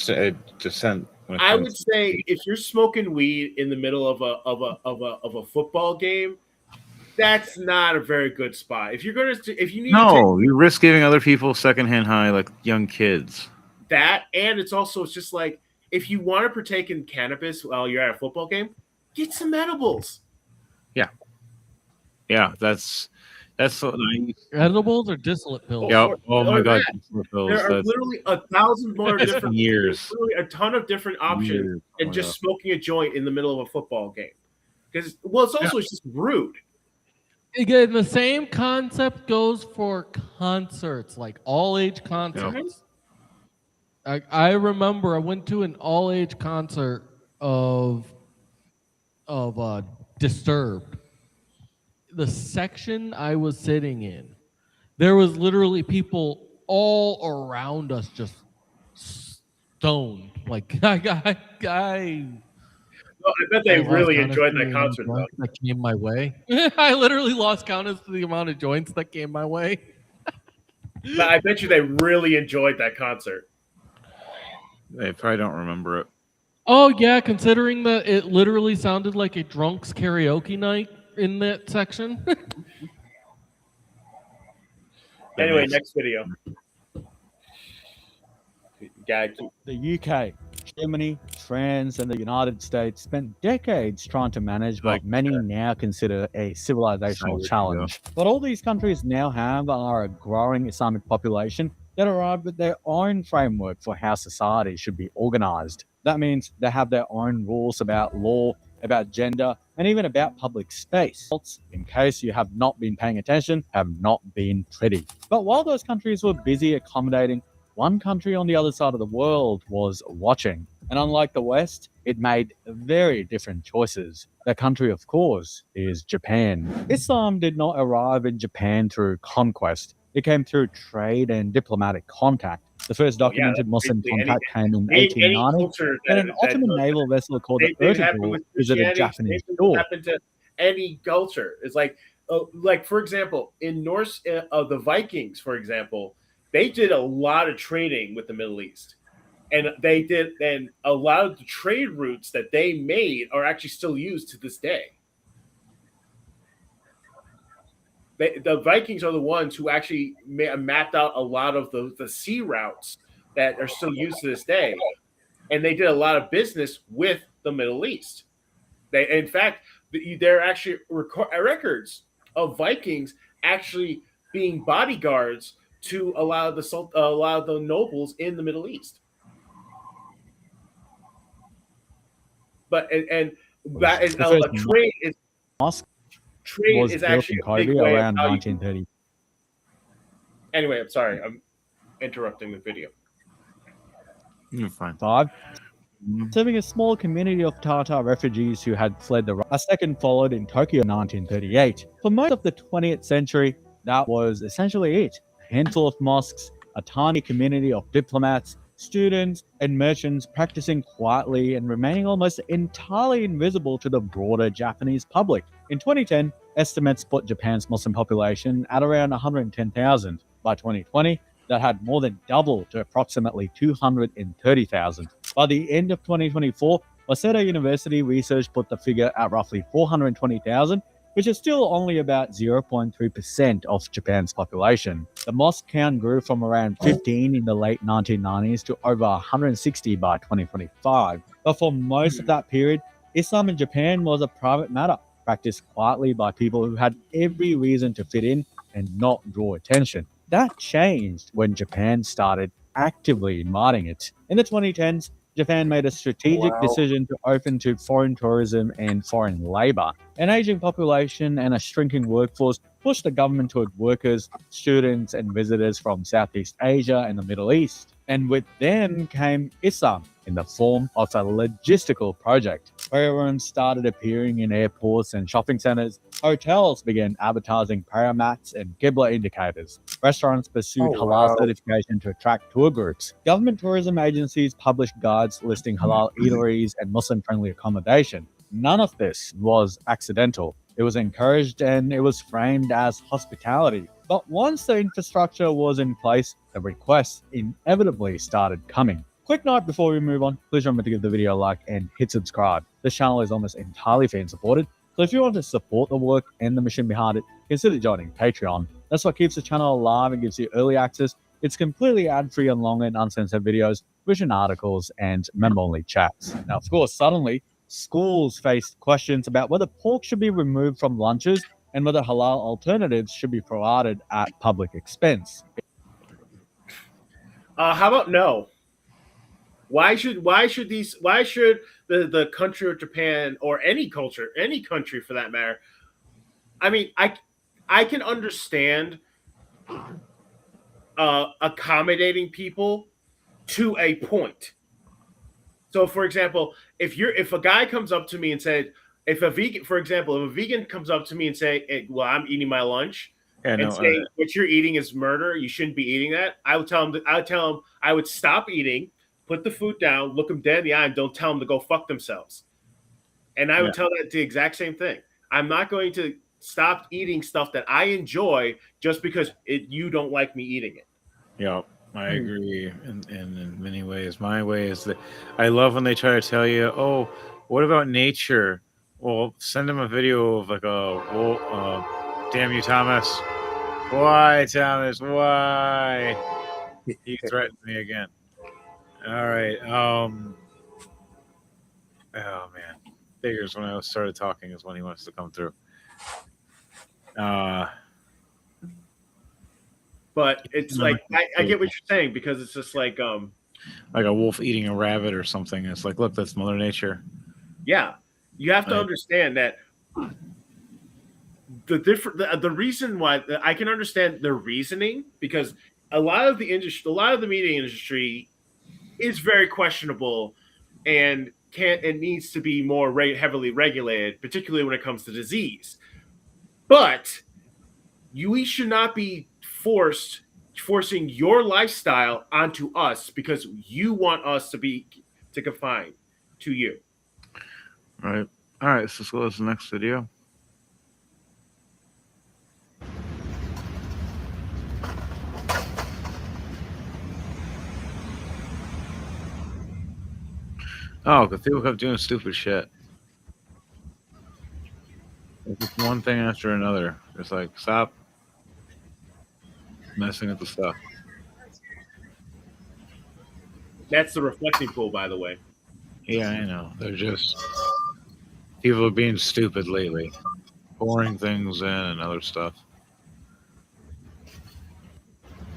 Speaker 10: descent.
Speaker 3: I would say if you're smoking weed in the middle of a football game, that's not a very good spot. If you
Speaker 10: risk giving other people secondhand high like young kids.
Speaker 3: That, and it's just like if you want to partake in cannabis while you're at a football game, get some edibles.
Speaker 10: Yeah, that's so nice.
Speaker 1: Edibles or distillate pills?
Speaker 10: Yeah. Oh my God.
Speaker 3: There are literally 1,000 more different
Speaker 10: years.
Speaker 3: Literally a ton of different options than just smoking a joint in the middle of a football game. Because it's also just rude.
Speaker 1: Again, the same concept goes for concerts, like all-age concerts. I remember I went to an all-age concert of Disturbed. The section I was sitting in, there was literally people all around us just stoned. Like I
Speaker 3: bet they really enjoyed that concert.
Speaker 1: That came my way. I literally lost count as to the amount of joints that came my way.
Speaker 3: But I bet you they really enjoyed that concert.
Speaker 10: They probably don't remember it.
Speaker 1: Oh yeah, considering that it literally sounded like a drunks karaoke night in that section.
Speaker 3: Anyway, next video.
Speaker 4: The UK, Germany, France, and the United States spent decades trying to manage what many now consider a civilizational challenge. What all these countries now have are a growing Islamic population that arrived with their own framework for how society should be organized. That means they have their own rules about law, about gender, and even about public space. In case you have not been paying attention, have not been pretty. But while those countries were busy accommodating, one country on the other side of the world was watching. And unlike the West, it made very different choices. The country, of course, is Japan. Islam did not arrive in Japan through conquest. It came through trade and diplomatic contact. The first documented Muslim contact came in 1890 when an Ottoman naval vessel called the Ertugrul visited Japanese shore.
Speaker 3: Happen to any culture. It's like for example, in Norse, the Vikings, for example, they did a lot of trading with the Middle East, and a lot of the trade routes that they made are actually still used to this day. The Vikings are the ones who actually mapped out a lot of the sea routes that are still used to this day, and they did a lot of business with the Middle East. In fact, there are actually records of Vikings actually being bodyguards to allow the nobles in the Middle East. But that is trade is. Trade
Speaker 4: was
Speaker 3: is
Speaker 4: built
Speaker 3: actually
Speaker 4: in
Speaker 3: a
Speaker 4: Kobe
Speaker 3: big way
Speaker 4: around
Speaker 3: of how
Speaker 4: 1930.
Speaker 3: Anyway, I'm sorry. I'm interrupting the video.
Speaker 10: You're fine.
Speaker 4: Serving a small community of Tatar refugees who had fled the. A second followed in Tokyo in 1938. For most of the 20th century, that was essentially it. A handful of mosques, a tiny community of diplomats, students, and merchants practicing quietly and remaining almost entirely invisible to the broader Japanese public. In 2010, estimates put Japan's Muslim population at around 110,000. By 2020, that had more than doubled to approximately 230,000. By the end of 2024, Waseda University research put the figure at roughly 420,000, which is still only about 0.3% of Japan's population. The mosque count grew from around 15 in the late 1990s to over 160 by 2025. But for most of that period, Islam in Japan was a private matter, practiced quietly by people who had every reason to fit in and not draw attention. That changed when Japan started actively inviting it. In the 2010s, Japan made a strategic decision to open to foreign tourism and foreign labor. An aging population and a shrinking workforce pushed the government toward workers, students, and visitors from Southeast Asia and the Middle East. And with them came Islam in the form of a logistical project. Prayer rooms started appearing in airports and shopping centers. Hotels began advertising prayer mats and Qibla indicators. Restaurants pursued halal certification to attract tour groups. Government tourism agencies published guides listing halal eateries and Muslim-friendly accommodation. None of this was accidental. It was encouraged and it was framed as hospitality. But once the infrastructure was in place, the requests inevitably started coming. Quick note before we move on, please remember to give the video a like and hit subscribe. This channel is almost entirely fan supported, so if you want to support the work and the mission behind it, consider joining Patreon. That's what keeps the channel alive and gives you early access. It's completely ad-free and long and uncensored videos, written articles, and member-only chats. Now, of course, suddenly, schools faced questions about whether pork should be removed from lunches and whether halal alternatives should be provided at public expense.
Speaker 3: How about no? Why should the country of Japan, or any country for that matter? I mean, I can understand accommodating people to a point. So, for example, if a guy comes up to me and said, if a vegan comes up to me and say, hey, well, I'm eating my lunch, and say what you're eating is murder, you shouldn't be eating that, I would tell him I would stop eating, put the food down, look them dead in the eye, and don't tell them to go fuck themselves. And I would tell that the exact same thing. I'm not going to stop eating stuff that I enjoy just because you don't like me eating it.
Speaker 10: Yeah, I agree in many ways. My way is that I love when they try to tell you, oh, what about nature? Well, send them a video of like damn you, Thomas. Why, Thomas? Why? He threatened me again. All right. Oh man. Figures when I started talking is when he wants to come through.
Speaker 3: But it's like I get what you're saying, because it's just like
Speaker 10: a wolf eating a rabbit or something. It's like, look, that's Mother Nature.
Speaker 3: Yeah. You have to understand that the reason why I can understand their reasoning, because a lot of the meat industry is very questionable and needs to be more heavily regulated, particularly when it comes to disease. But we should not be forcing your lifestyle onto us because you want us to confine to you.
Speaker 10: Right. All right. So let's go to the next video. Oh, because people kept doing stupid shit. It's just one thing after another. It's like, stop messing with the stuff.
Speaker 3: That's the reflecting pool, by the way.
Speaker 10: Yeah, I know. They're just people are being stupid lately, pouring things in and other stuff.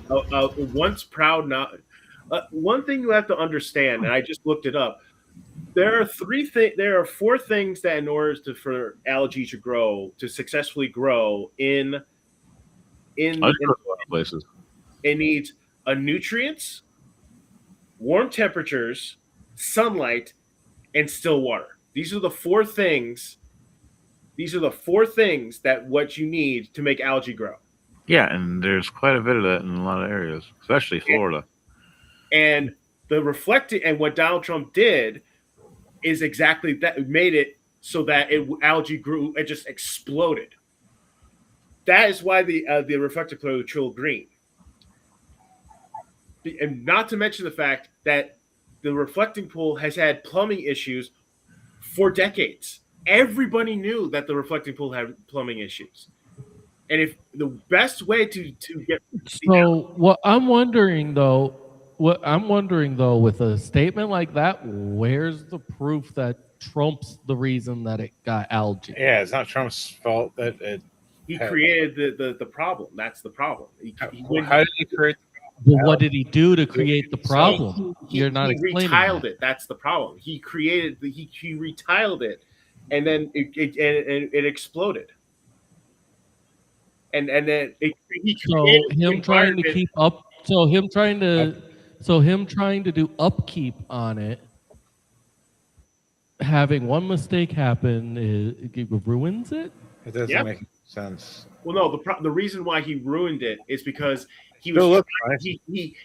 Speaker 3: Once proud, not one thing you have to understand, and I just looked it up. There are four things that, in order for algae to successfully grow in
Speaker 10: places,
Speaker 3: it needs nutrients, warm temperatures, sunlight, and still water. These are the four things. These are the four things that what you need to make algae grow.
Speaker 10: Yeah, and there's quite a bit of that in a lot of areas, especially Florida.
Speaker 3: And what Donald Trump did is exactly that. Made it so that algae grew. It just exploded. That is why the reflective pool is triple green. And not to mention the fact that the reflecting pool has had plumbing issues for decades. Everybody knew that the reflecting pool had plumbing issues. And if the best way to get
Speaker 1: what I'm wondering though, with a statement like that, where's the proof that Trump's the reason that it got algae.
Speaker 10: Yeah, it's not Trump's fault that it.
Speaker 3: He created the problem. That's the problem.
Speaker 10: How did he create?
Speaker 1: Well, what did he do to create the problem? You're not
Speaker 3: he
Speaker 1: explaining
Speaker 3: retiled
Speaker 1: that.
Speaker 3: it. That's the problem. He created he retiled it, and then it exploded. And then he created
Speaker 1: him trying to
Speaker 3: environment-
Speaker 1: keep up. Him trying to do upkeep on it. Having one mistake happen, it ruins it.
Speaker 10: It doesn't
Speaker 3: Yep.
Speaker 10: make sense.
Speaker 3: Well, no, the reason why he ruined it is because he
Speaker 10: Still
Speaker 3: was
Speaker 10: looks nice.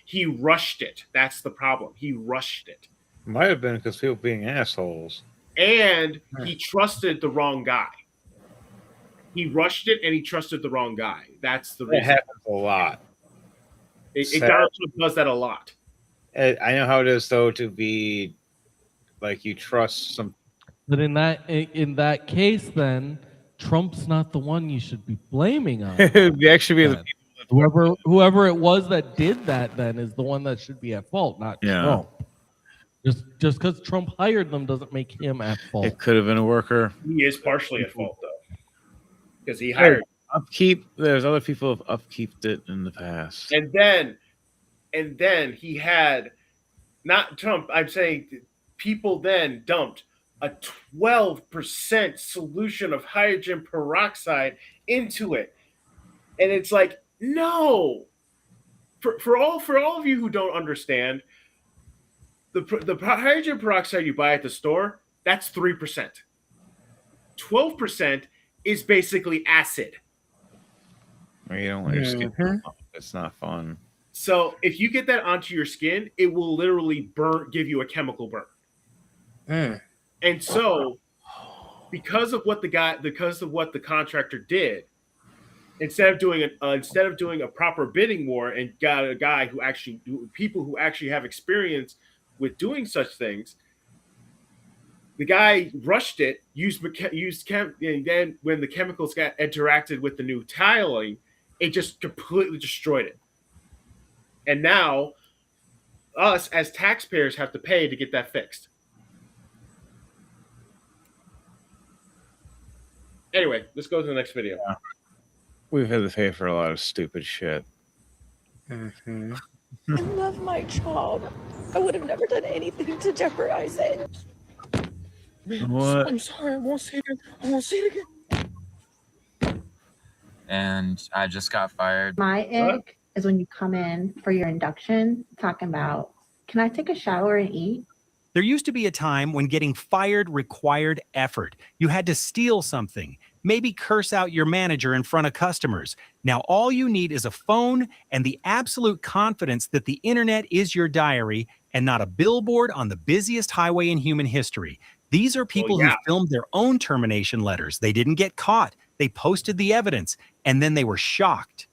Speaker 3: he rushed it. That's the problem. He rushed it,
Speaker 10: Might have been because people being assholes.
Speaker 3: and he trusted the wrong guy. He rushed it, and he trusted the wrong guy. That's the
Speaker 10: It
Speaker 3: reason.
Speaker 10: happens a lot.
Speaker 3: Donald Trump does that a lot.
Speaker 10: I know how it is though to be like you trust some.
Speaker 1: But in that case, then Trump's not the one you should be blaming on.
Speaker 10: It would actually be the
Speaker 1: whoever it was that did that then is the one that should be at fault, not
Speaker 10: Yeah.
Speaker 1: Trump. Just because Trump hired them doesn't make him at fault.
Speaker 10: It could have been a worker.
Speaker 3: He is partially at fault though, because he hired.
Speaker 10: Upkeep. There's other people who've upkeeped it in the past.
Speaker 3: And then he had not Trump. I'm saying people then dumped a 12% solution of hydrogen peroxide into it, and it's like no. For all of you who don't understand, the hydrogen peroxide you buy at the store, that's 3%. 12% is basically acid.
Speaker 10: You don't want your skin. It's not fun.
Speaker 3: So if you get that onto your skin, it will literally give you a chemical burn. And so, because of what the contractor did, instead of doing a proper bidding war and got a guy people who actually have experience with doing such things, the guy rushed it, and then when the chemicals got interacted with the new tiling, it just completely destroyed it. And now, us as taxpayers have to pay to get that fixed. Anyway, let's go to the next video.
Speaker 10: Yeah. We've had to pay for a lot of stupid shit.
Speaker 5: I love my job. I would have never done anything to jeopardize it.
Speaker 10: What?
Speaker 5: I'm sorry. I won't say it again. I won't say it again.
Speaker 6: And I just got fired.
Speaker 11: My ick is when you come in for your induction talking about, can I take a shower and eat?
Speaker 12: There used to be a time when getting fired required effort. You had to steal something, maybe curse out your manager in front of customers. Now all you need is a phone and the absolute confidence that the internet is your diary and not a billboard on the busiest highway in human history. These are people who filmed their own termination letters. They didn't get caught. They posted the evidence, and then they were shocked.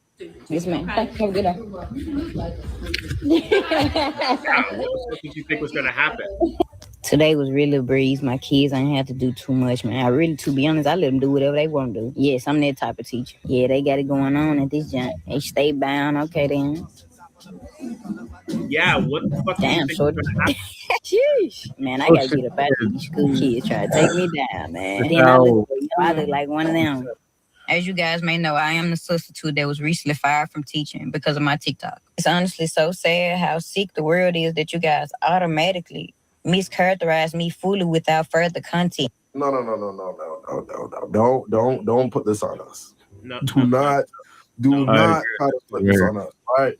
Speaker 5: Yes, ma'am. Have a good day.
Speaker 3: What did you think was going to happen?
Speaker 13: Today was really a breeze. My kids ain't had to do too much, man. To be honest, I let them do whatever they want to do. Yes, I'm that type of teacher. Yeah, they got it going on at this joint. They stay bound. Okay, then.
Speaker 3: Yeah, what the fuck?
Speaker 13: Damn, shorty. Sheesh. Man, I gotta get up out of these school kids trying to take me down, man. Then I look like one of them. As you guys may know, I am the substitute that was recently fired from teaching because of my TikTok. It's honestly so sad how sick the world is that you guys automatically mischaracterize me fully without further content.
Speaker 26: No. Don't put this on us.
Speaker 3: No.
Speaker 26: Do not try to put this on us. Right?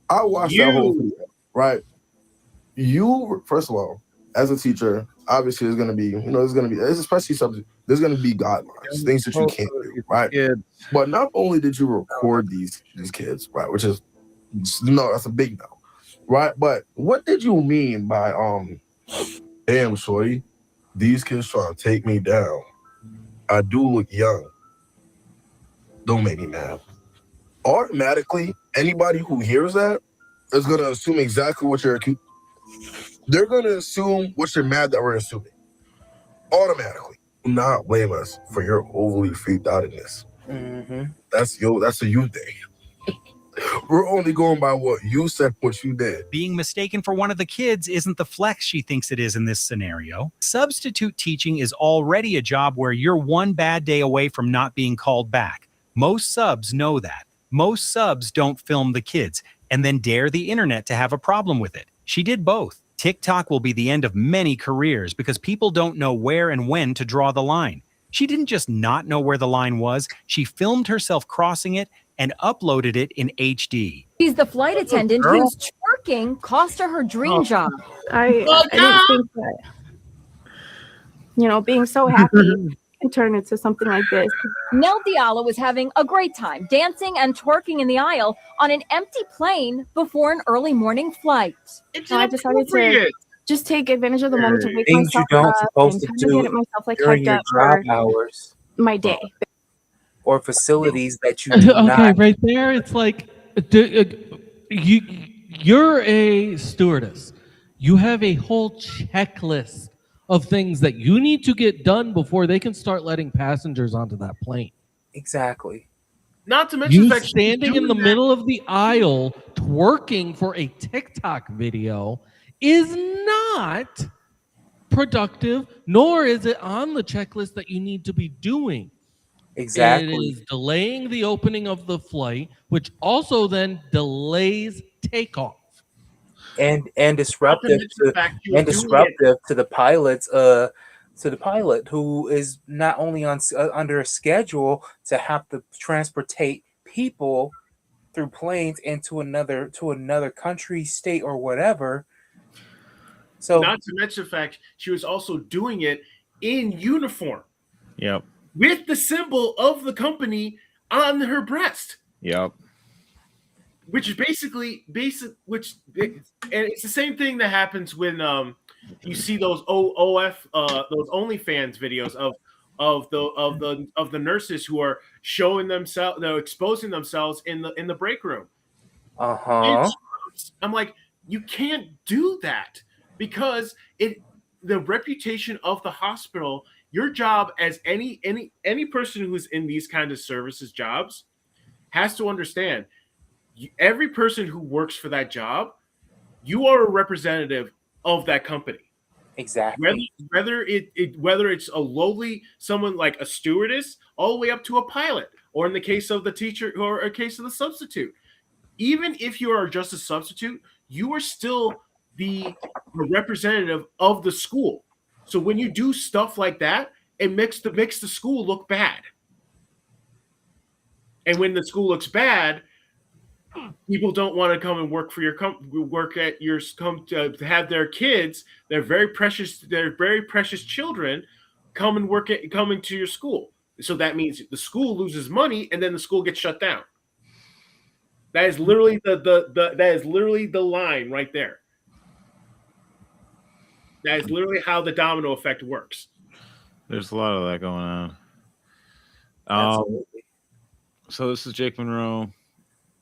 Speaker 26: I watched that whole video. Right? You, first of all, as a teacher, obviously there's gonna be, especially subject, there's gonna be guidelines, things that you can't do, right? Yeah. But not only did you record these kids, right, which is that's a big no, right? But what did you mean by damn shorty, these kids trying to take me down? I do look young. Don't make me mad. Automatically, anybody who hears that is gonna assume exactly what you're accused. They're going to assume what you're mad that we're assuming. Automatically. Do not blame us for your overly freaked outness. That's a you thing. We're only going by what you said, what you did.
Speaker 12: Being mistaken for one of the kids isn't the flex she thinks it is in this scenario. Substitute teaching is already a job where you're one bad day away from not being called back. Most subs know that. Most subs don't film the kids and then dare the internet to have a problem with it. She did both. TikTok will be the end of many careers because people don't know where and when to draw the line. She didn't just not know where the line was, she filmed herself crossing it and uploaded it in HD.
Speaker 2: She's the flight attendant whose twerking cost her dream job.
Speaker 11: I didn't think that, being so happy can turn into something like this.
Speaker 2: Nell Diallo was having a great time dancing and twerking in the aisle on an empty plane before an early morning flight.
Speaker 11: So I decided to just take advantage of the moment to wake
Speaker 9: Things you
Speaker 11: myself
Speaker 9: don't
Speaker 11: up
Speaker 9: supposed
Speaker 11: and
Speaker 9: to
Speaker 11: kind of
Speaker 9: do
Speaker 11: get myself
Speaker 9: during
Speaker 11: hyped
Speaker 9: your
Speaker 11: up
Speaker 9: job
Speaker 11: for
Speaker 9: hours
Speaker 11: my day.
Speaker 9: or facilities that you do
Speaker 1: Okay,
Speaker 9: not.
Speaker 1: right there, it's like you're a stewardess. You have a whole checklist of things that you need to get done before they can start letting passengers onto that plane.
Speaker 9: Exactly.
Speaker 3: Not to mention
Speaker 1: You
Speaker 3: that she's
Speaker 1: standing in
Speaker 3: doing
Speaker 1: the
Speaker 3: that-
Speaker 1: middle of the aisle twerking for a TikTok video is not productive, nor is it on the checklist that you need to be doing.
Speaker 9: Exactly.
Speaker 1: It is delaying the opening of the flight, which also then delays takeoff.
Speaker 9: And disruptive
Speaker 3: mention the
Speaker 9: to
Speaker 3: fact she was doing
Speaker 9: disruptive to the pilots to the pilot who is not only on under a schedule to have to transportate people through planes into another country, state, or whatever. So
Speaker 3: not to mention the fact she was also doing it in uniform.
Speaker 10: Yep.
Speaker 3: With the symbol of the company on her breast.
Speaker 10: Yep.
Speaker 3: Which is basically and it's the same thing that happens when you see those those OnlyFans videos of the nurses who are showing themselves, they're exposing themselves in the break room. I'm like, you can't do that because the reputation of the hospital. Your job as any person who's in these kind of services jobs has to understand. Every person who works for that job, you are a representative of that company.
Speaker 9: Exactly.
Speaker 3: Whether it's a lowly someone like a stewardess, all the way up to a pilot, or in the case of the teacher, or a case of the substitute. Even if you are just a substitute, you are still the representative of the school. So when you do stuff like that, it makes the school look bad. And when the school looks bad, people don't want to come and work for to have their kids, their very precious children, come into your school. So that means the school loses money, and then the school gets shut down. That is literally the line right there. That is literally how the domino effect works.
Speaker 10: There's a lot of that going on. So this is Jake Monroe,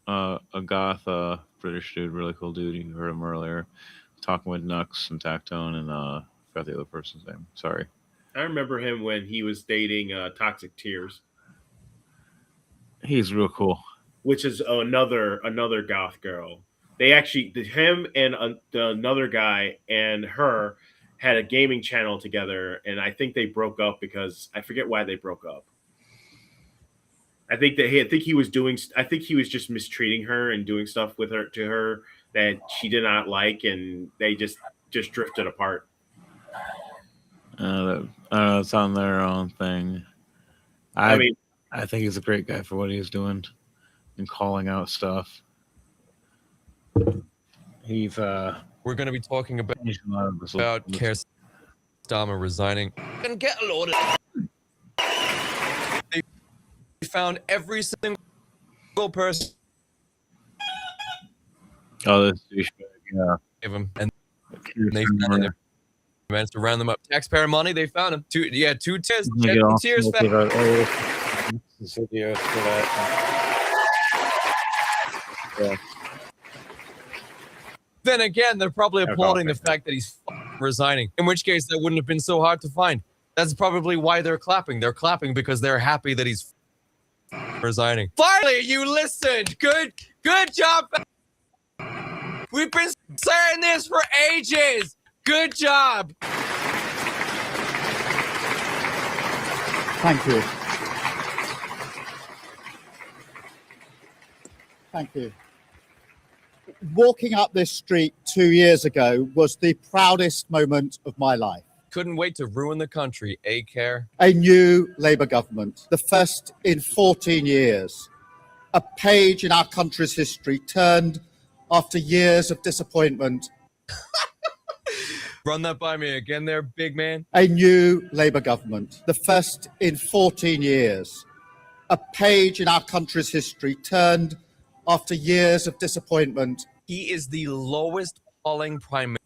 Speaker 10: a goth British dude, really cool dude. You heard him earlier, talking with Nux and Tactone, and forgot the other person's name. Sorry.
Speaker 3: I remember him when he was dating Toxic Tears.
Speaker 10: He's real cool.
Speaker 3: Which is another goth girl. They actually, him and another guy and her had a gaming channel together, and I think they broke up because I forget why they broke up. I think he was just mistreating her and doing stuff to her that she did not like, and they just drifted apart.
Speaker 10: It's on their own thing. I think he's a great guy for what he's doing and calling out stuff. He's
Speaker 14: we're going to be talking about Keir Starmer resigning and get a load of. They found every single person.
Speaker 10: Oh, this douchebag, yeah.
Speaker 14: Give him, and they found him. Managed to round them up. Taxpayer money, they found him. Two tears. Tears back.
Speaker 10: Yeah.
Speaker 14: Then again, they're probably applauding the fact that he's resigning. In which case, that wouldn't have been so hard to find. That's probably why they're clapping. They're clapping because they're happy that he's resigning. Finally, you listened. Good. Good job. We've been saying this for ages. Good job.
Speaker 17: Thank you. Thank you. Walking up this street 2 years ago was the proudest moment of my life.
Speaker 14: Couldn't wait to ruin the country, Care?
Speaker 17: A new Labour government, the first in 14 years. A page in our country's history turned after years of disappointment.
Speaker 14: Run that by me again there, big man.
Speaker 17: A new Labour government, the first in 14 years. A page in our country's history turned after years of disappointment.
Speaker 14: He is the lowest polling prime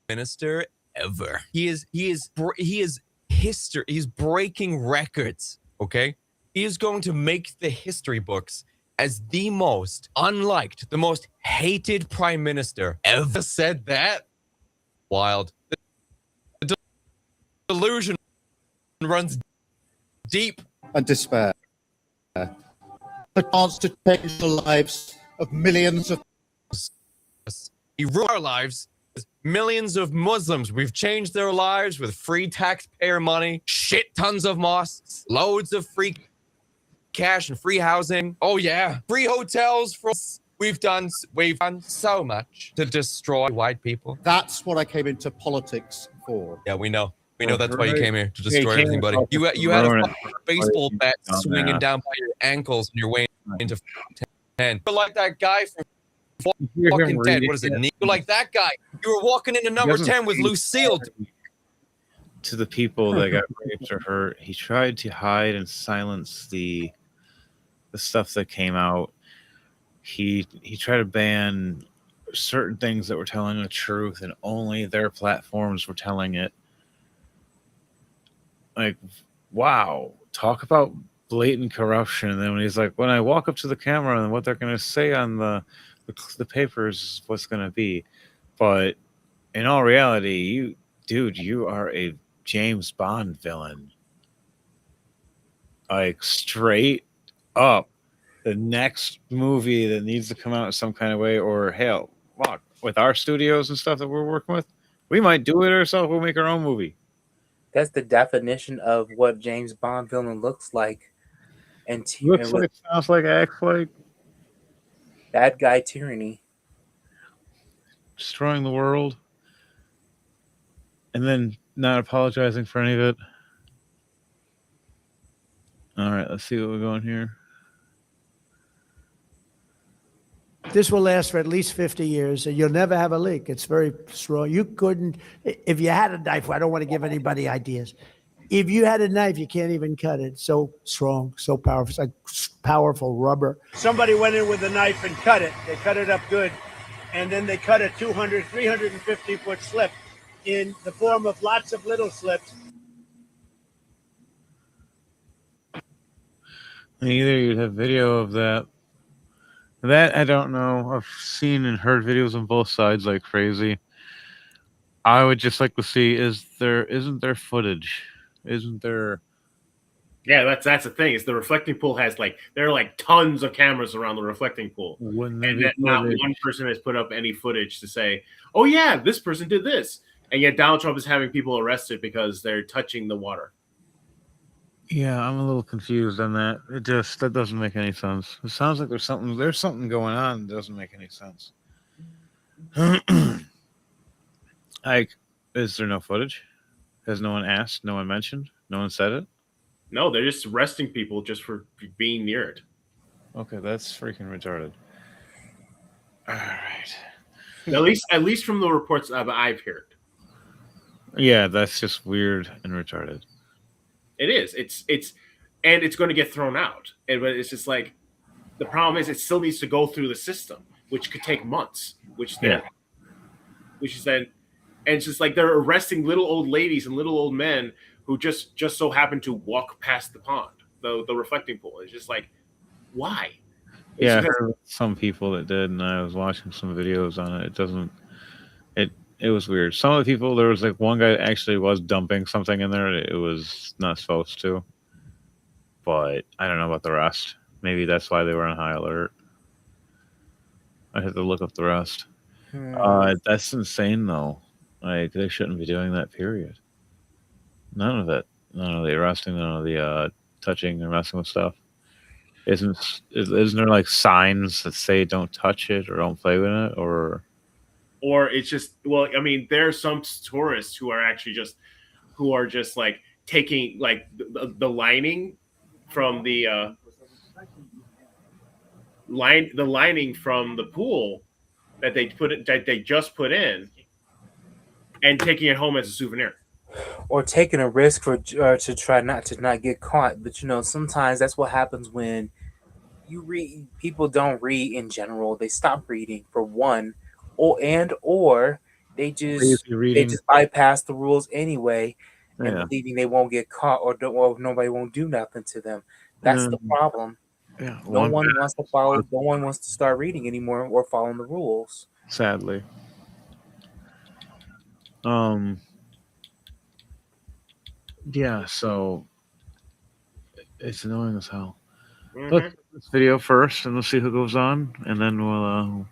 Speaker 14: minister ever. He is history. He's breaking records. Okay, he is going to make the history books as the most unliked, the most hated prime minister ever. Said that? Wild. The delusion runs deep.
Speaker 17: And despair. The chance to change the lives of millions of...
Speaker 14: He ruined our lives. Millions of Muslims, we've changed their lives with free taxpayer money, shit tons of mosques, loads of free cash and free housing. Oh yeah, free hotels for us. We've done so much to destroy white people.
Speaker 17: That's what I came into politics for.
Speaker 14: Yeah, we know. We know that's why you came here, to destroy everything, buddy. You had a fucking baseball bat swinging down by your ankles and you're weighing into 10. You're like that guy from fucking 10. What is it? You're like that guy. You were walking into number 10 with Lucille.
Speaker 10: To the people that got raped or hurt, he tried to hide and silence the stuff that came out. He tried to ban certain things that were telling the truth, and only their platforms were telling it. Like, wow, talk about blatant corruption. And then when he's like, when I walk up to the camera and what they're going to say on the papers is what's going to be. But in all reality, you are a James Bond villain. Like, straight up. The next movie that needs to come out in some kind of way, or hell, look, with our studios and stuff that we're working with, we might do it ourselves. We'll make our own movie.
Speaker 9: That's the definition of what James Bond villain looks like. And
Speaker 10: looks like, sounds like, acts like.
Speaker 9: Bad guy tyranny.
Speaker 10: Destroying the world. And then not apologizing for any of it. All right, let's see what we're going here.
Speaker 24: This will last for at least 50 years, and you'll never have a leak. It's very strong. You couldn't, if you had a knife, I don't want to give anybody ideas. If you had a knife, you can't even cut it. So strong, so powerful. It's like powerful rubber. Somebody went in with a knife and cut it. They cut it up good, and then they cut a 200, 350-foot slip in the form of lots of little slips.
Speaker 10: Either you'd have video of that. That I don't know. I've seen and heard videos on both sides like crazy. I would just like to see, isn't there footage? Isn't there?
Speaker 3: Yeah, that's the thing. Is the reflecting pool has there are tons of cameras around the reflecting pool, and that not one person has put up any footage to say, "Oh yeah, this person did this," and yet Donald Trump is having people arrested because they're touching the water.
Speaker 10: Yeah, I'm a little confused on that. That doesn't make any sense. It sounds like there's something going on that doesn't make any sense. Like, is there no footage? Has no one asked? No one mentioned? No one said it?
Speaker 3: No, they're just arresting people just for being near it.
Speaker 10: Okay, that's freaking retarded. All right.
Speaker 3: At least from the reports that I've heard.
Speaker 10: Yeah, that's just weird and retarded.
Speaker 3: It is. And it's going to get thrown out. But it's just like, the problem is it still needs to go through the system, which could take months. Which is then, and it's just like they're arresting little old ladies and little old men who just so happen to walk past the pond, the reflecting pool. It's just like, why?
Speaker 10: Yeah, I heard some people that did, and I was watching some videos on it. It was weird. Some of the people, there was one guy that actually was dumping something in there. It was not supposed to. But I don't know about the rest. Maybe that's why they were on high alert. I had to look up the rest. That's insane, though. Like, they shouldn't be doing that, period. None of it. None of the arresting, none of the touching or messing with stuff. Isn't there like signs that say don't touch it or don't play with it, or
Speaker 3: it's just, well, I mean, there are some tourists who are actually just like taking like the lining from the lining from the pool that they just put in and taking it home as a souvenir,
Speaker 9: or taking a risk for to try not to get caught. But sometimes that's what happens when you read. People don't read in general. They stop reading for one, or they just bypass the rules anyway, and believing they won't get caught or nobody won't do nothing to them. That's the problem.
Speaker 10: Yeah,
Speaker 9: no one wants to follow. No one wants to start reading anymore or following the rules.
Speaker 10: Sadly. Yeah, so it's annoying as hell. Let's do this video first, and let's see who goes on, and then we'll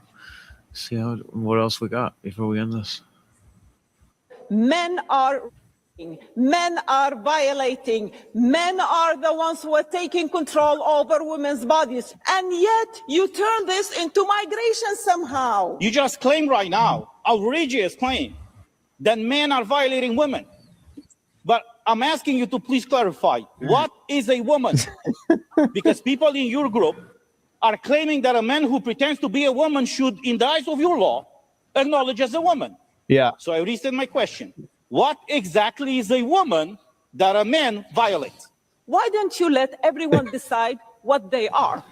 Speaker 10: see what else we got before we end this.
Speaker 7: Men are violating, men are the ones who are taking control over women's bodies, and yet you turn this into migration somehow.
Speaker 18: You just claim right now, outrageous claim, that men are violating women. But I'm asking you to please clarify, what is a woman? Because people in your group are claiming that a man who pretends to be a woman should, in the eyes of your law, acknowledge as a woman.
Speaker 4: Yeah.
Speaker 18: So I restate my question. What exactly is a woman that a man violates?
Speaker 7: Why don't you let everyone decide what they are?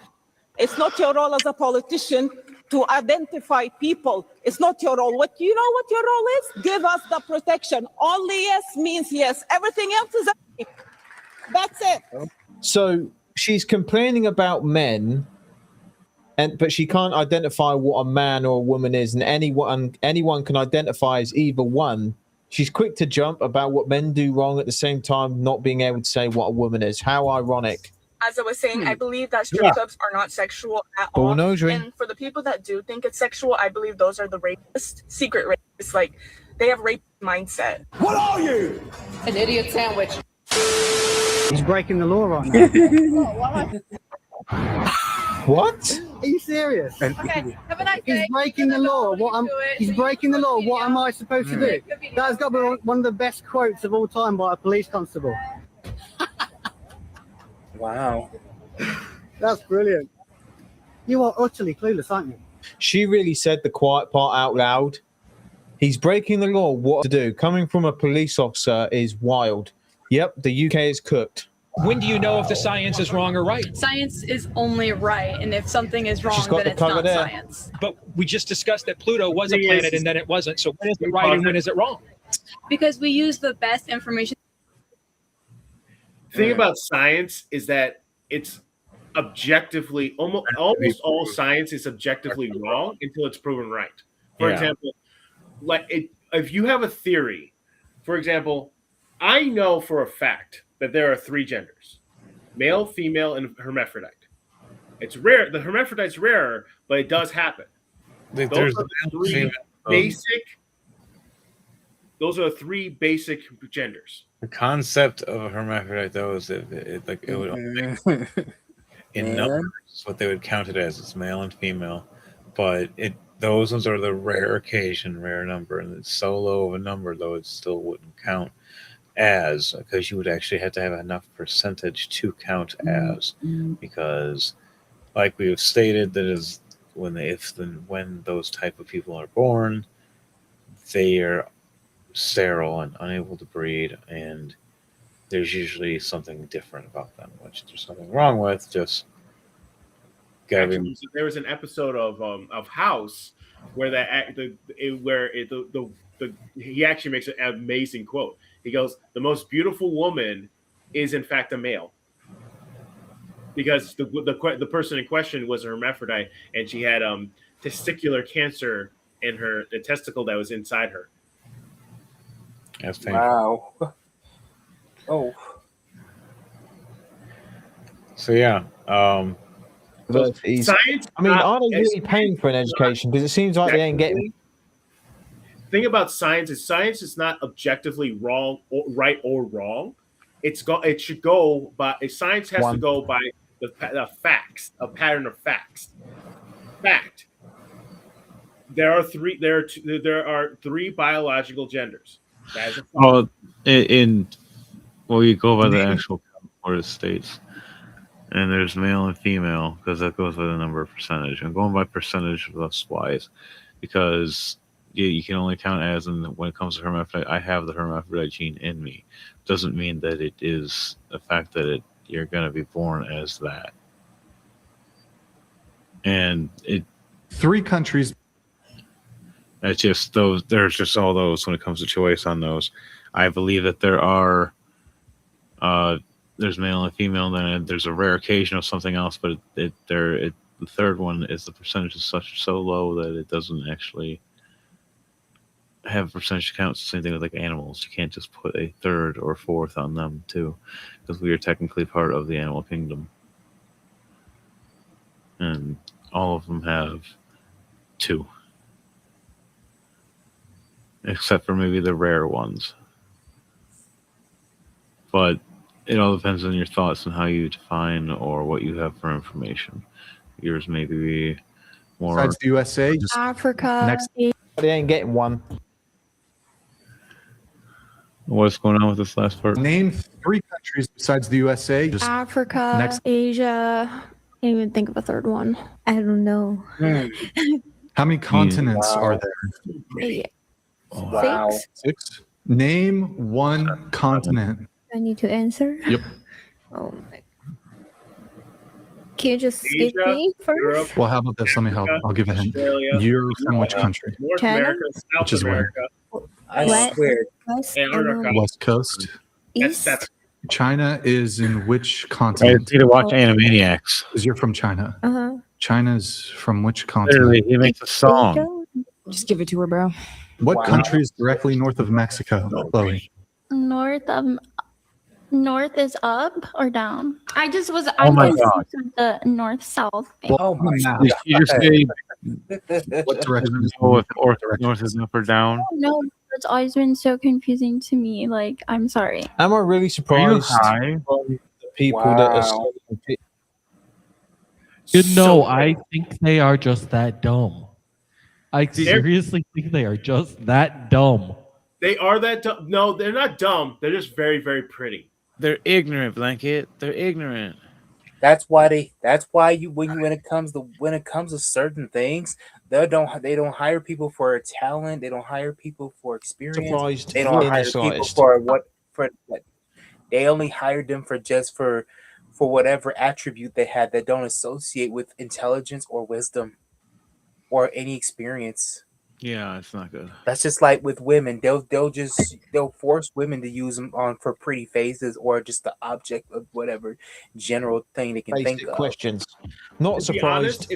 Speaker 7: It's not your role as a politician to identify people. It's not your role. You know what your role is? Give us the protection. Only yes means yes. Everything else is a... That's it.
Speaker 19: So she's complaining about men, but she can't identify what a man or a woman is, and anyone can identify as either one. She's quick to jump about what men do wrong at the same time not being able to say what a woman is. How ironic.
Speaker 5: As I was saying, I believe that strip clubs are not sexual at all. And for the people that do think it's sexual, I believe those are the rapists, secret rapists. Like, they have rape mindset.
Speaker 18: What are you?
Speaker 5: An idiot sandwich.
Speaker 20: He's breaking the law right now.
Speaker 19: What?
Speaker 20: Are you serious?
Speaker 5: Okay, have a nice day.
Speaker 20: He's breaking the law. He's breaking the law. What am I supposed to do? That's got to be one of the best quotes of all time by a police constable.
Speaker 9: Wow.
Speaker 20: That's brilliant. You are utterly clueless, aren't you?
Speaker 19: She really said the quiet part out loud. He's breaking the law. What to do? Coming from a police officer is wild. Yep, the UK is cooked.
Speaker 21: When do you know if the science is wrong or right?
Speaker 5: Science is only right, and if something is wrong, then it's not science.
Speaker 21: But we just discussed that Pluto was a planet and then it wasn't. So when is it right and when is it wrong?
Speaker 5: Because we use the best information.
Speaker 3: The thing about science is that it's objectively almost all science is objectively wrong until it's proven right. For example, if you have a theory, for example, I know for a fact that there are 3 genders: male, female, and hermaphrodite. It's rare. The hermaphrodite's rarer, but it does happen. Those are 3 basic genders.
Speaker 10: The concept of a hermaphrodite, though, is that it would only in numbers what they would count it as. It's male and female, but those ones are the rare occasion, rare number, and it's so low of a number, though, it still wouldn't count as, because you would actually have to have enough percentage to count as, because, like we have stated, that is when those type of people are born, they are sterile and unable to breed, and there's usually something different about them, which there's nothing wrong with. Just
Speaker 3: Actually, there was an episode of House where he actually makes an amazing quote. He goes, "The most beautiful woman is in fact a male," because the person in question was a hermaphrodite, and she had testicular cancer in the testicle that was inside her.
Speaker 10: That's
Speaker 9: wow. Oh.
Speaker 10: So yeah,
Speaker 19: universities.
Speaker 3: Science.
Speaker 19: I mean, are they really paying for an education? Because it seems like they ain't getting.
Speaker 3: The thing about science is not objectively wrong or right or wrong. It should go by science has to go by the facts, a pattern of facts. Fact. There are three biological genders. That is a fact.
Speaker 10: Well, you go by the actual what it states, and there's male and female because that goes by the number of percentage. I'm going by percentage thus wise because you can only count as, and when it comes to hermaphrodite, I have the hermaphrodite gene in me. Doesn't mean that it is the fact that you're going to be born as that. And
Speaker 8: three countries.
Speaker 10: It's just those. There's just all those when it comes to choice on those. I believe that there are. There's male and female. Then there's a rare occasion of something else, but the third one is the percentage is so low that it doesn't actually have percentage counts. The same thing with like animals. You can't just put a third or fourth on them too, because we are technically part of the animal kingdom, and all of them have two. Except for maybe the rare ones. But it all depends on your thoughts and how you define or what you have for information. Yours may be more...
Speaker 8: Besides the USA?
Speaker 15: Africa.
Speaker 19: Next, they ain't getting one.
Speaker 10: What's going on with this last part?
Speaker 8: Name three countries besides the USA.
Speaker 15: Africa.
Speaker 8: Next.
Speaker 15: Asia. Can't even think of a third one. I don't know.
Speaker 8: How many continents are there?
Speaker 15: Yeah.
Speaker 9: Wow.
Speaker 8: Six. Name one continent.
Speaker 15: I need to answer.
Speaker 8: Yep.
Speaker 15: Oh my. Can you just skip
Speaker 3: Asia,
Speaker 15: me first?
Speaker 3: Europe,
Speaker 8: Well, how about this? Let me help. I'll give a hint.
Speaker 3: Australia,
Speaker 8: You're from which country?
Speaker 3: North
Speaker 15: China?
Speaker 3: America, South
Speaker 8: Which is where?
Speaker 3: America,
Speaker 9: I swear.
Speaker 15: West,
Speaker 3: Antarctica.
Speaker 8: West Coast.
Speaker 3: That's
Speaker 8: China is in which
Speaker 10: I
Speaker 8: continent?
Speaker 10: need to watch Animaniacs.
Speaker 8: Because you're from China.
Speaker 15: Uh-huh.
Speaker 8: China's from which
Speaker 10: Literally,
Speaker 8: continent?
Speaker 10: he makes a song.
Speaker 16: Just give it to her, bro.
Speaker 8: What country is directly north of Mexico, Chloe?
Speaker 15: North is up or down? I just was.
Speaker 10: Oh
Speaker 15: I'm
Speaker 10: my
Speaker 15: confused
Speaker 10: God.
Speaker 15: with the north-south thing.
Speaker 8: Well,
Speaker 9: Oh my
Speaker 8: now,
Speaker 10: You just say
Speaker 8: what direction is
Speaker 10: north
Speaker 8: north?
Speaker 10: north is up or down.
Speaker 15: No, it's always been so confusing to me. Like, I'm sorry.
Speaker 19: Am I really surprised
Speaker 10: high?
Speaker 19: from the people that are
Speaker 9: Wow.
Speaker 1: I think they are just that dumb. I seriously think they are just that dumb.
Speaker 3: They are that dumb. No, they're not dumb. They're just very, very pretty.
Speaker 10: They're ignorant, Blanket. They're ignorant.
Speaker 9: That's why when it comes to certain things, they don't hire people for talent. They don't hire people for experience.
Speaker 19: Surprised
Speaker 9: They don't
Speaker 19: in
Speaker 9: hire
Speaker 19: the
Speaker 9: people
Speaker 19: slightest.
Speaker 9: for they only hired them for whatever attribute they had that don't associate with intelligence or wisdom or any experience.
Speaker 10: Yeah, it's not good.
Speaker 9: That's just like with women. They'll force women to use them on for pretty faces or just the object of whatever general thing they can think
Speaker 19: Basic
Speaker 9: of.
Speaker 19: questions. Not
Speaker 3: To be
Speaker 19: surprised.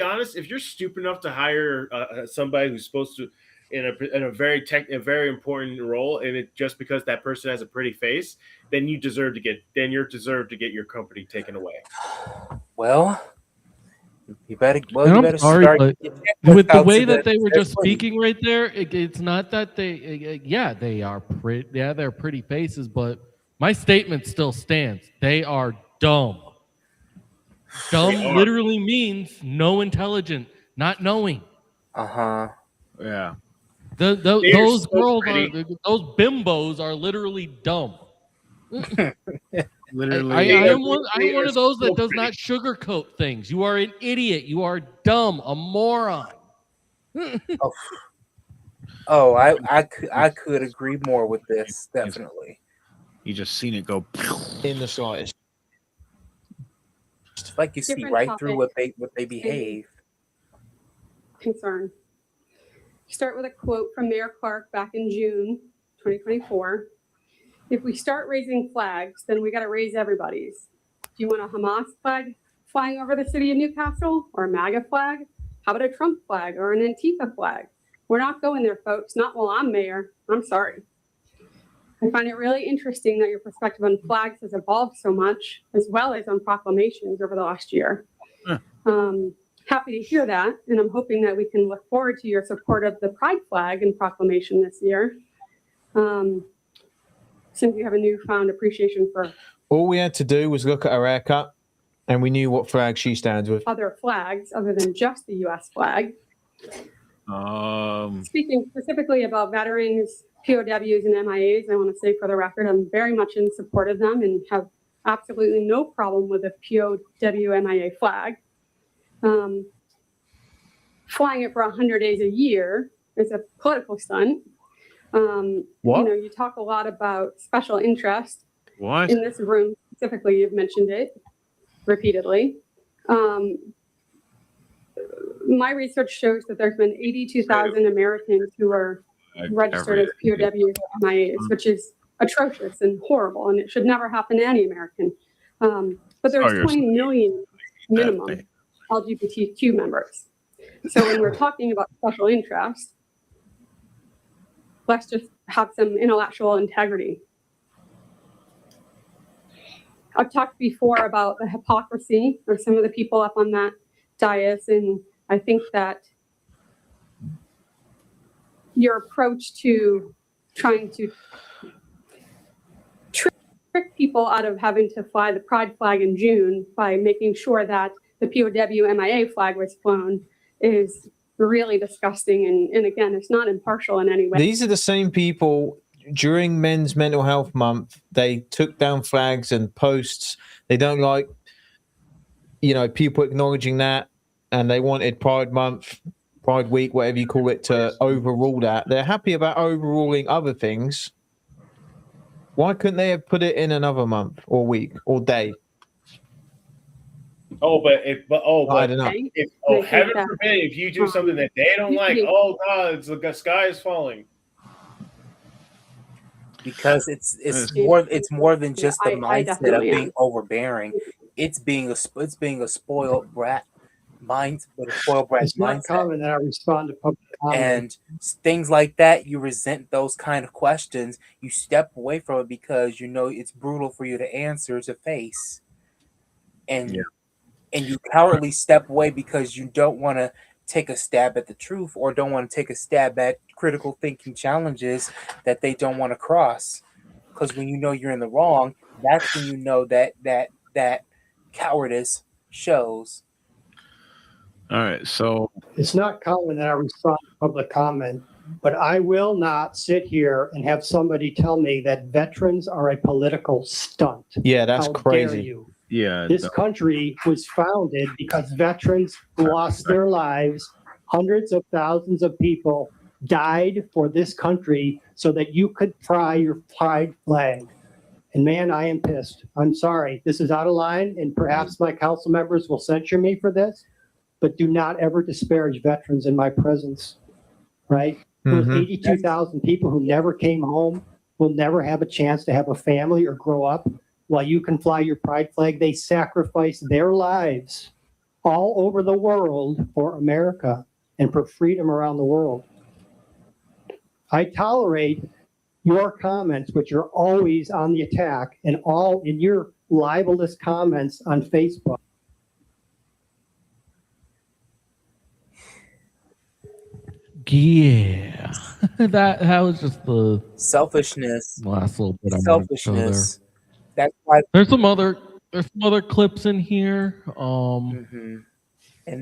Speaker 3: honest, if you're stupid enough to hire somebody who's supposed to in a very important role, and it just because that person has a pretty face, then you deserve to get your company taken away.
Speaker 9: Well, you better. Well,
Speaker 1: And
Speaker 9: you
Speaker 1: I'm
Speaker 9: better
Speaker 1: sorry,
Speaker 9: start
Speaker 1: but
Speaker 9: getting
Speaker 1: with the
Speaker 9: out
Speaker 1: way
Speaker 9: to
Speaker 1: that they were
Speaker 9: their
Speaker 1: just
Speaker 9: footing.
Speaker 1: speaking right there, it's not that they, they are pretty, they're pretty faces, but my statement still stands. They are dumb. Dumb literally means no intelligent, not knowing.
Speaker 9: Uh-huh.
Speaker 10: Yeah.
Speaker 1: Those
Speaker 3: so
Speaker 1: girls
Speaker 3: pretty.
Speaker 1: those bimbos are literally dumb.
Speaker 10: Literally.
Speaker 1: I am one of those that
Speaker 3: so
Speaker 1: does not sugarcoat things. You are an idiot. You are dumb, a moron.
Speaker 9: I could agree more with this, definitely.
Speaker 10: You just seen it go
Speaker 19: in the slightest.
Speaker 9: It's like you see
Speaker 22: Different
Speaker 9: right
Speaker 22: topic.
Speaker 9: through what they behave.
Speaker 22: Concern. Start with a quote from Mayor Clark back in June 2024. If we start raising flags, then we got to raise everybody's. Do you want a Hamas flag flying over the city of Newcastle or a MAGA flag? How about a Trump flag or an Antifa flag? We're not going there, folks. Not while I'm mayor. I'm sorry. I find it really interesting that your perspective on flags has evolved so much, as well as on proclamations over the last year. Happy to hear that, and I'm hoping that we can look forward to your support of the pride flag and proclamation this year. Since you have a newfound appreciation for
Speaker 19: All we had to do was look at her haircut, and we knew what flag she stands with.
Speaker 22: other flags other than just the U.S. flag. Speaking specifically about veterans, POWs, and MIAs, I want to say for the record, I'm very much in support of them and have absolutely no problem with the POW MIA flag. Flying it for 100 days a year is a political stunt.
Speaker 19: What?
Speaker 22: You know, you talk a lot about special interest.
Speaker 10: What?
Speaker 22: In this room specifically, you've mentioned it repeatedly. My research shows that there's been 82,000 Americans who are registered as POWs or MIAs, which is atrocious and horrible, and it should never happen to any American. But there's 20 million minimum LGBTQ members. So when we're talking about special interest, let's just have some intellectual integrity. I've talked before about the hypocrisy of some of the people up on that dais, and I think that your approach to trying to trick people out of having to fly the pride flag in June by making sure that the POW MIA flag was flown is really disgusting. And again, it's not impartial in any way.
Speaker 19: These are the same people during Men's Mental Health Month. They took down flags and posts. They don't like, people acknowledging that, and they wanted Pride Month, Pride Week, whatever you call it, to overrule that. They're happy about overruling other things. Why couldn't they have put it in another month or week or day?
Speaker 3: I
Speaker 19: don't know.
Speaker 3: Heaven forbid, if you do something that they don't like, oh God, the sky is falling.
Speaker 9: Because it's more than just the mindset of being overbearing. It's being a spoiled brat
Speaker 20: It's not common that I respond to public comment.
Speaker 9: And things like that, you resent those kind of questions. You step away from it because it's brutal for you to answer to face, and you cowardly step away because you don't want to take a stab at the truth or don't want to take a stab at critical thinking challenges that they don't want to cross. Because when you're in the wrong, that's when that cowardice shows.
Speaker 10: All right, so
Speaker 20: It's not common that I respond to public comment, but I will not sit here and have somebody tell me that veterans are a political stunt.
Speaker 19: Yeah, that's
Speaker 20: How
Speaker 19: crazy.
Speaker 20: dare you?
Speaker 10: Yeah,
Speaker 20: This country was founded because veterans lost their lives. Hundreds of thousands of people died for this country so that you could fly your pride flag. And man, I am pissed. I'm sorry. This is out of line, and perhaps my council members will censure me for this, but do not ever disparage veterans in my presence, right? Those 82,000 people who never came home will never have a chance to have a family or grow up. While you can fly your pride flag, they sacrificed their lives all over the world for America and for freedom around the world. I tolerate your comments, which are always on the attack, and all in your libelous comments on Facebook.
Speaker 1: Yeah, that was just the
Speaker 9: selfishness.
Speaker 1: Last little bit.
Speaker 9: Selfishness. That's why
Speaker 1: there's some other clips in here.
Speaker 9: And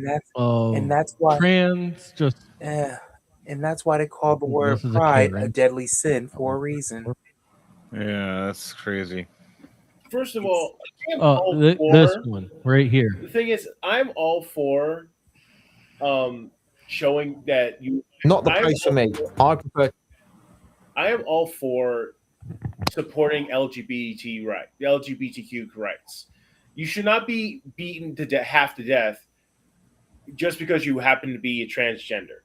Speaker 9: that's why
Speaker 1: trans just.
Speaker 9: And that's why they call the word pride a deadly sin for a reason.
Speaker 10: Yeah, that's crazy.
Speaker 3: First of all,
Speaker 1: this one right here.
Speaker 3: The thing is, I'm all for showing that you.
Speaker 19: Not the place for me. I prefer.
Speaker 3: I am all for supporting LGBTQ rights. You should not be beaten to half to death just because you happen to be a transgender,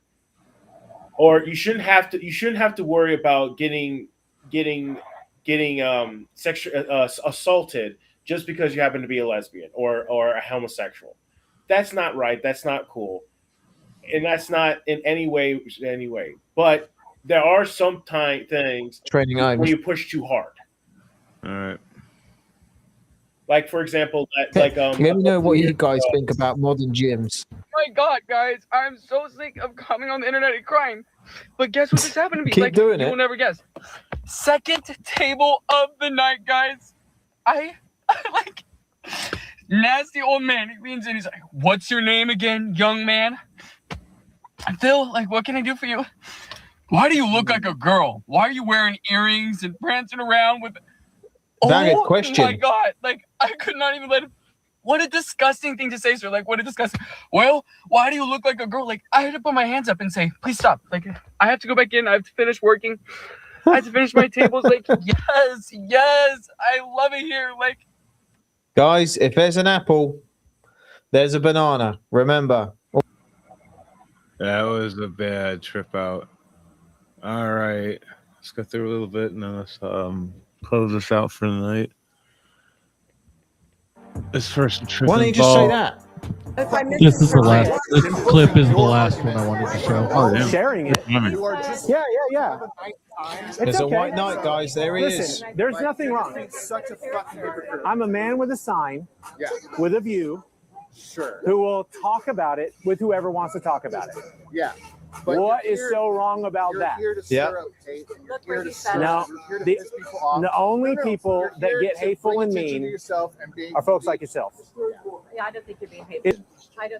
Speaker 3: or you shouldn't have to worry about getting sexual assaulted just because you happen to be a lesbian or a homosexual. That's not right. That's not cool, and that's not in any way. But there are some things
Speaker 19: Training
Speaker 3: when
Speaker 19: homes.
Speaker 3: you push too hard.
Speaker 10: All right.
Speaker 3: Like for example,
Speaker 19: Let me know what you guys think about modern gyms.
Speaker 6: My God, guys, I'm so sick of coming on the internet and crying. But guess what just happened to me?
Speaker 19: Keep
Speaker 6: like,
Speaker 19: doing
Speaker 6: you
Speaker 19: it.
Speaker 6: will never guess. Second table of the night, guys. I like nasty old man. He leans in. He's like, "What's your name again, young man?" Phil, like, what can I do for you? Why do you look like a girl? Why are you wearing earrings and prancing around with?
Speaker 19: Valid
Speaker 6: Oh
Speaker 19: question.
Speaker 6: my God! Like, I could not even let him. What a disgusting thing to say, sir. Like, what a disgusting. Well, why do you look like a girl? Like, I had to put my hands up and say, please stop. Like, I have to go back in. I have to finish working. I have to finish my tables. Like, yes, I love it here. Like,
Speaker 19: Guys, if there's an apple, there's a banana. Remember.
Speaker 10: That was a bad trip out. All right. Let's go through a little bit and then let's close this out for the night. This first trip.
Speaker 19: Why don't you just say that?
Speaker 1: This is the last. This clip is the last one I wanted to show.
Speaker 10: Oh, damn.
Speaker 13: Sharing it.
Speaker 10: You
Speaker 13: are just, yeah.
Speaker 19: It's a white knight, guys. There he is.
Speaker 13: Listen, there's nothing wrong. I'm a man with a sign, with a view, who will talk about it with whoever wants to talk about it.
Speaker 17: Yeah.
Speaker 13: What is so wrong about that?
Speaker 19: Yeah.
Speaker 13: No, the only people that get hateful and mean are folks like yourself.
Speaker 2: Yeah, I don't think you're being hateful.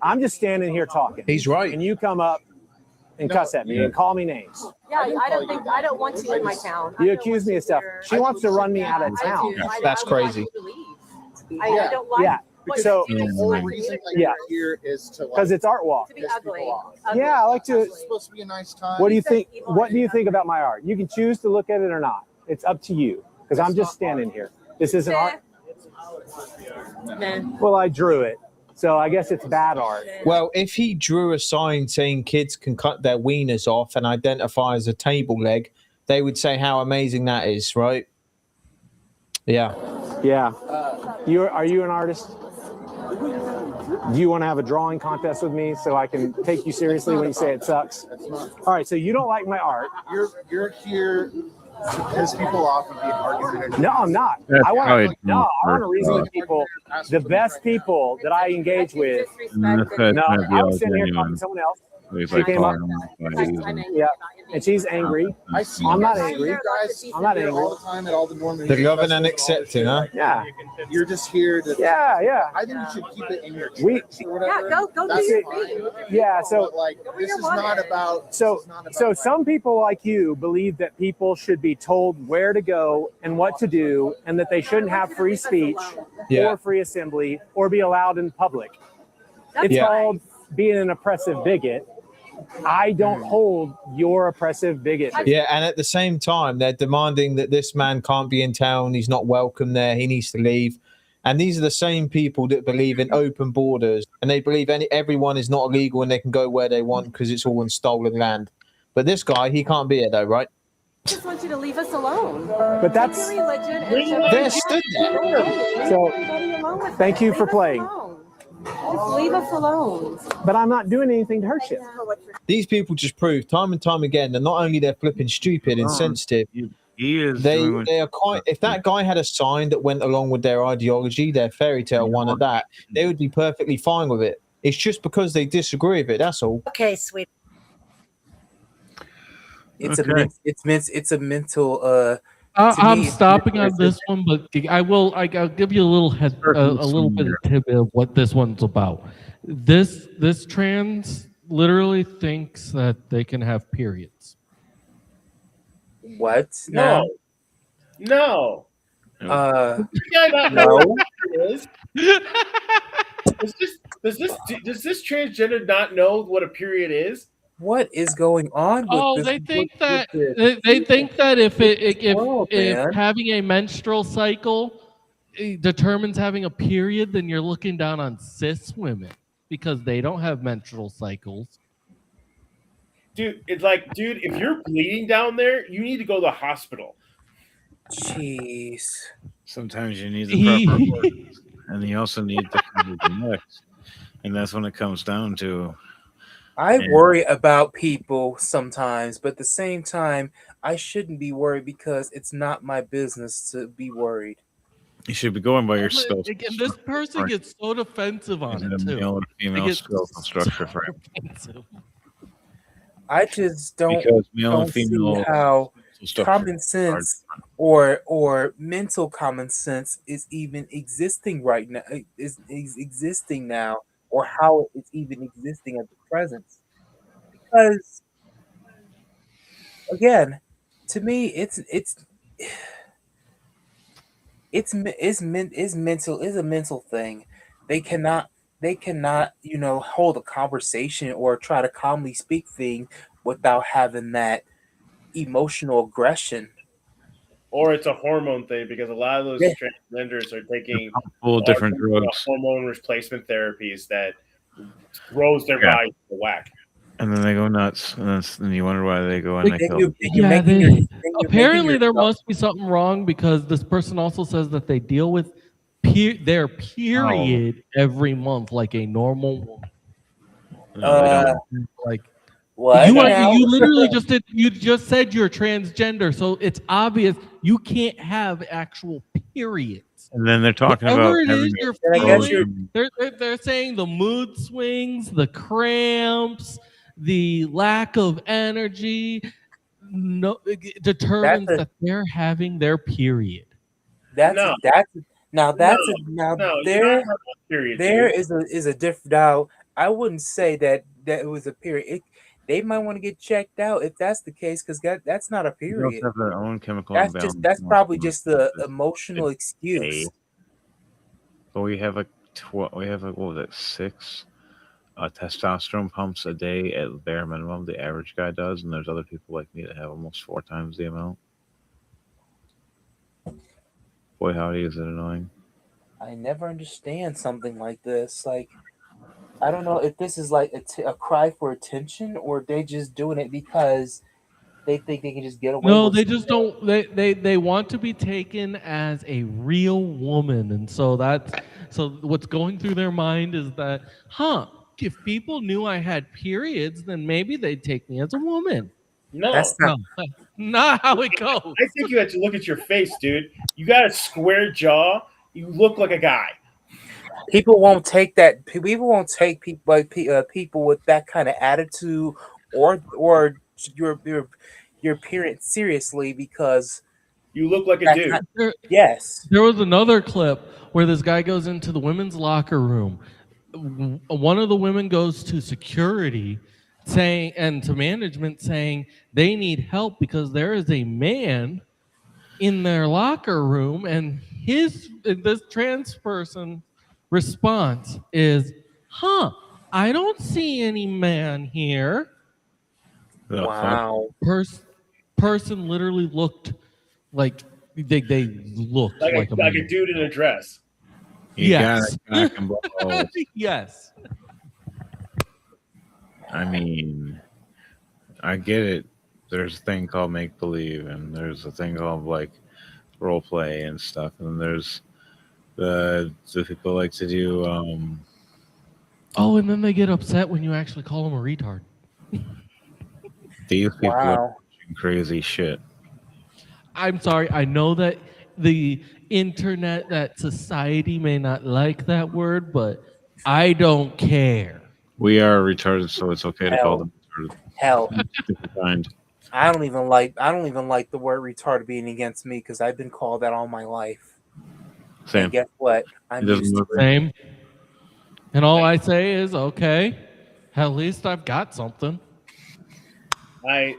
Speaker 13: I'm just standing here talking.
Speaker 19: He's right.
Speaker 13: And you come up and cuss at me and call me names.
Speaker 2: Yeah, I don't want you in my town.
Speaker 13: You accuse me of stuff. She wants to run me out of town.
Speaker 19: That's crazy.
Speaker 2: I don't like.
Speaker 13: Yeah. So,
Speaker 17: the whole reason
Speaker 13: yeah,
Speaker 17: here is to
Speaker 13: because it's art walk.
Speaker 2: To be ugly.
Speaker 13: Yeah, I like to.
Speaker 17: It's supposed to be a nice time.
Speaker 13: What do you think? What do you think about my art? You can choose to look at it or not. It's up to you. Because I'm just standing here. This isn't art. Well, I drew it, so I guess it's bad art.
Speaker 19: Well, if he drew a sign saying kids can cut their wieners off and identify as a table leg, they would say how amazing that is, right? Yeah.
Speaker 13: Yeah. Are you an artist? Do you want to have a drawing contest with me so I can take you seriously when you say it sucks? All right, so you don't like my art.
Speaker 17: You're here to piss people off and be argumentative.
Speaker 13: No, I'm not. I want to reason with people. The best people that I engage with. No, I was sitting here talking to someone else. She came up. Yeah, and she's angry. I'm not angry. I'm not angry.
Speaker 17: All the time at all the Norman.
Speaker 19: The loving and accepting, huh?
Speaker 13: Yeah.
Speaker 17: You're just here to.
Speaker 13: Yeah.
Speaker 17: I think you should keep it in your church or whatever.
Speaker 2: Yeah, go
Speaker 17: That's
Speaker 2: do your
Speaker 17: fine.
Speaker 2: thing.
Speaker 17: Yeah.
Speaker 13: So
Speaker 17: But, like, this is not about.
Speaker 13: So some people like you believe that people should be told where to go and what to do, and that they shouldn't have free speech or free assembly or be allowed in public. It's called being an oppressive bigot. I don't hold your oppressive bigotry.
Speaker 19: Yeah, and at the same time, they're demanding that this man can't be in town. He's not welcome there. He needs to leave. And these are the same people that believe in open borders, and they believe everyone is not illegal and they can go where they want because it's all on stolen land. But this guy, he can't be here though, right?
Speaker 2: I just want you to leave us alone.
Speaker 13: But that's
Speaker 2: Your religion and
Speaker 19: they're stood there.
Speaker 13: So thank you for playing.
Speaker 2: Just leave us alone.
Speaker 13: But I'm not doing anything to hurt you.
Speaker 19: These people just prove time and time again that not only they're flipping stupid and sensitive,
Speaker 10: he is.
Speaker 19: They are quite. If that guy had a sign that went along with their ideology, their fairy tale one at that, they would be perfectly fine with it. It's just because they disagree with it. That's all.
Speaker 2: Okay, sweet.
Speaker 9: It's a mental.
Speaker 1: I'm stopping on this one, but I'll give you a little bit of tidbit of what this one's about. This trans literally thinks that they can have periods.
Speaker 9: What?
Speaker 3: No.
Speaker 9: No.
Speaker 3: No. Does this transgender not know what a period is?
Speaker 9: What is going on with this?
Speaker 1: They think that they think that if having a menstrual cycle determines having a period, then you're looking down on cis women because they don't have menstrual cycles.
Speaker 3: Dude, if you're bleeding down there, you need to go to the hospital.
Speaker 9: Jeez.
Speaker 10: Sometimes you need the proper and you also need the next. And that's when it comes down to.
Speaker 9: I worry about people sometimes, but at the same time, I shouldn't be worried because it's not my business to be worried.
Speaker 10: You should be going by your
Speaker 1: And
Speaker 10: skeletal
Speaker 1: again, this person gets so defensive on it too.
Speaker 10: male and
Speaker 1: They
Speaker 10: female
Speaker 1: get
Speaker 10: skeletal structure
Speaker 1: so
Speaker 10: frame.
Speaker 1: defensive.
Speaker 9: I just
Speaker 10: Because male and
Speaker 9: don't see
Speaker 10: female
Speaker 9: how
Speaker 10: structure
Speaker 9: common sense or mental common sense is even existing right now is existing now, or how it's even existing at the present. Because again, to me, it's mental is a mental thing. They cannot hold a conversation or try to calmly speak thing without having that emotional aggression.
Speaker 3: Or it's a hormone thing because a lot of those
Speaker 9: Yeah.
Speaker 3: transgenders are taking
Speaker 10: Full different drugs.
Speaker 3: hormone replacement therapies that throws their
Speaker 10: Yeah.
Speaker 3: body to whack.
Speaker 10: And then they go nuts, and then you wonder why they go and they kill.
Speaker 1: Yeah, apparently there must be something wrong because this person also says that they deal with their period every month like a normal woman.
Speaker 10: No, they don't.
Speaker 1: Like
Speaker 9: what
Speaker 1: you
Speaker 9: now?
Speaker 1: literally just said you're transgender, so it's obvious you can't have actual periods.
Speaker 10: And then they're talking
Speaker 1: Whatever
Speaker 10: about
Speaker 1: it is
Speaker 10: having
Speaker 1: you're
Speaker 9: Then I guess
Speaker 1: feeling, they're saying the mood swings, the cramps, the lack of energy, it determines
Speaker 9: That's a-
Speaker 1: that they're having their period.
Speaker 9: That's
Speaker 3: No.
Speaker 9: now
Speaker 3: No, you're
Speaker 9: there
Speaker 3: not talking about period,
Speaker 9: there
Speaker 3: dude.
Speaker 9: is a different now. I wouldn't say that it was a period. They might want to get checked out if that's the case, because that's not a
Speaker 10: they both
Speaker 9: period.
Speaker 10: have their own chemical imbalance.
Speaker 9: That's probably just the emotional
Speaker 10: A
Speaker 9: excuse.
Speaker 10: day. But we have what was it, 6 testosterone pumps a day at bare minimum. The average guy does, and there's other people like me that have almost 4 times the amount. Boy, howdy, is it annoying.
Speaker 9: I never understand something like this. Like, I don't know if this is like a cry for attention, or they just doing it because they think they can just get away
Speaker 1: No,
Speaker 9: with
Speaker 1: they
Speaker 9: something.
Speaker 1: just don't. They want to be taken as a real woman, and so what's going through their mind is that, if people knew I had periods, then maybe they'd take me as a woman.
Speaker 3: No.
Speaker 9: That's
Speaker 1: not not how it goes.
Speaker 3: I think you have to look at your face, dude. You got a square jaw. You look like a guy.
Speaker 9: People won't take that. People won't take people like people with that kind of attitude or your appearance seriously because
Speaker 3: you look like a
Speaker 9: that
Speaker 3: dude.
Speaker 9: Yes.
Speaker 1: There was another clip where this guy goes into the women's locker room. One of the women goes to security and to management saying they need help because there is a man in their locker room, and this trans person response is, I don't see any man here.
Speaker 9: Wow.
Speaker 1: Person literally looked like they looked like a man.
Speaker 3: a dude in a dress.
Speaker 10: You
Speaker 1: Yes.
Speaker 10: got it back and balls.
Speaker 1: Yes.
Speaker 10: I mean, I get it. There's a thing called make believe, and there's a thing called like role play and stuff, and there's the people like to do.
Speaker 1: Oh, and then they get upset when you actually call them a retard.
Speaker 10: These people are
Speaker 9: Wow.
Speaker 10: watching crazy shit.
Speaker 1: I'm sorry. I know that the internet, that society may not like that word, but I don't care.
Speaker 10: We are retarded, so it's okay to call
Speaker 9: Hell.
Speaker 10: them retarded.
Speaker 9: Hell.
Speaker 10: Different kind.
Speaker 9: I don't even like the word retard being against me because I've been called that all my life.
Speaker 10: Same.
Speaker 9: And guess what? I'm used to it.
Speaker 1: Same. And all I say is, okay, at least I've got something.
Speaker 3: I'm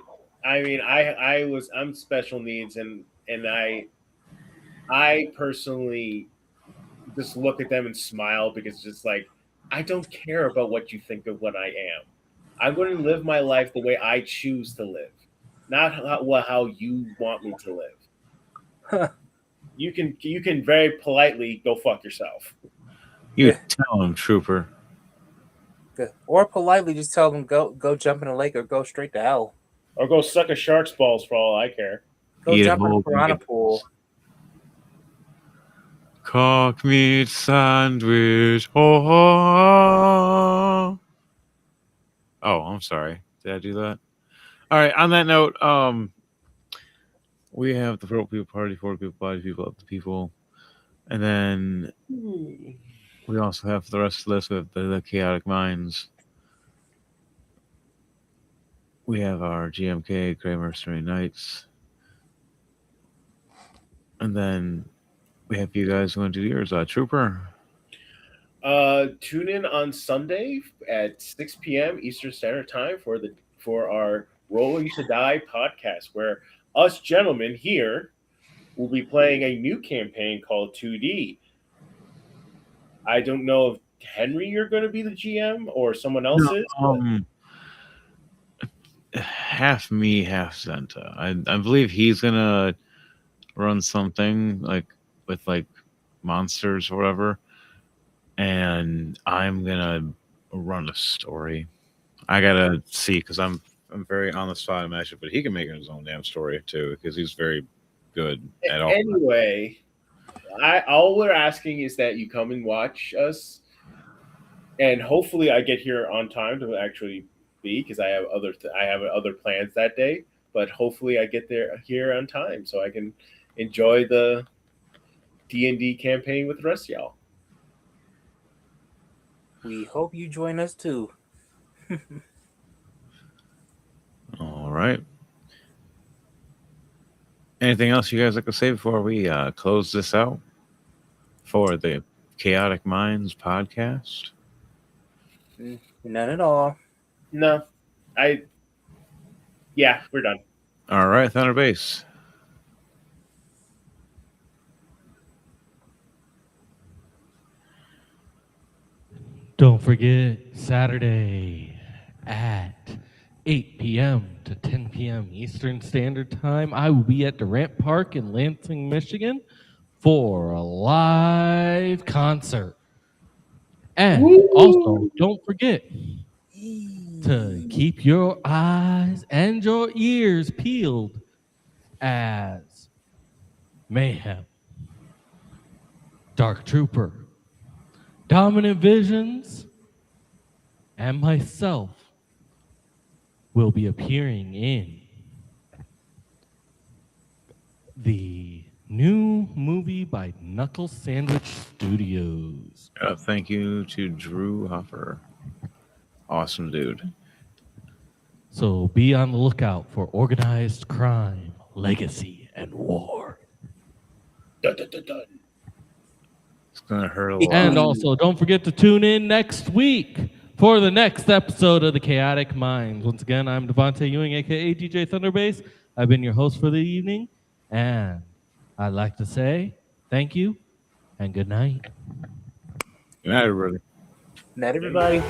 Speaker 3: special needs, and I personally just look at them and smile because it's just like, I don't care about what you think of what I am. I'm going to live my life the way I choose to live, not how you want me to live. You can very politely go fuck yourself.
Speaker 10: You tell him, trooper.
Speaker 9: Or politely just tell them go jump in a lake or go straight to hell.
Speaker 3: Or go suck a shark's balls for all I care.
Speaker 9: Go
Speaker 10: Eat a
Speaker 9: jump in a
Speaker 10: whole
Speaker 9: piranha
Speaker 10: bag.
Speaker 9: pool.
Speaker 10: Cock meat sandwich. Oh. Oh, I'm sorry. Did I do that? All right. On that note, we have the Purple People Party, for the people, by the people, of the people, and then we also have the rest of the list with the Chaotic Minds. We have our GMK, Grey Mercenary Knights, and then we have you guys going to do yours, Trooper.
Speaker 3: Tune in on Sunday at 6 p.m. Eastern Standard Time for our Rolling to Die podcast, where us gentlemen here will be playing a new campaign called 2D. I don't know if Henry, you're going to be the GM or someone else is.
Speaker 10: Half me, half Zenta. I believe he's gonna run something like with like monsters or whatever, and I'm gonna run a story. I gotta see because I'm very on the spot imagine, but he can make his own damn story too because he's very good at all.
Speaker 3: Anyway, all we're asking is that you come and watch us, and hopefully I get here on time to actually be because I have other plans that day. But hopefully I get here on time so I can enjoy the D&D campaign with the rest of y'all.
Speaker 9: We hope you join us too.
Speaker 10: All right. Anything else you guys like to say before we close this out for the Chaotic Minds podcast?
Speaker 9: None at all.
Speaker 3: No, yeah, we're done.
Speaker 10: All right, Thunder Base.
Speaker 1: Don't forget, Saturday at 8 p.m. to 10 p.m. Eastern Standard Time, I will be at Durant Park in Lansing, Michigan for a live concert. And also, don't forget to keep your eyes and your ears peeled as Mayhem, Dark Trooper, Dominant Visions, and myself will be appearing in the new movie by Knuckle Sandwich Studios.
Speaker 10: Thank you to Drew Hoffer. Awesome dude.
Speaker 1: So be on the lookout for organized crime, legacy, and war.
Speaker 3: Dun, dun, dun, dun.
Speaker 10: It's going to hurt a lot.
Speaker 1: And also, don't forget to tune in next week for the next episode of the Chaotic Minds. Once again, I'm Devontae Ewing, a.k.a. DJ Thunderbase. I've been your host for the evening, and I'd like to say thank you and good night.
Speaker 10: Good night, everybody.
Speaker 9: Night, everybody.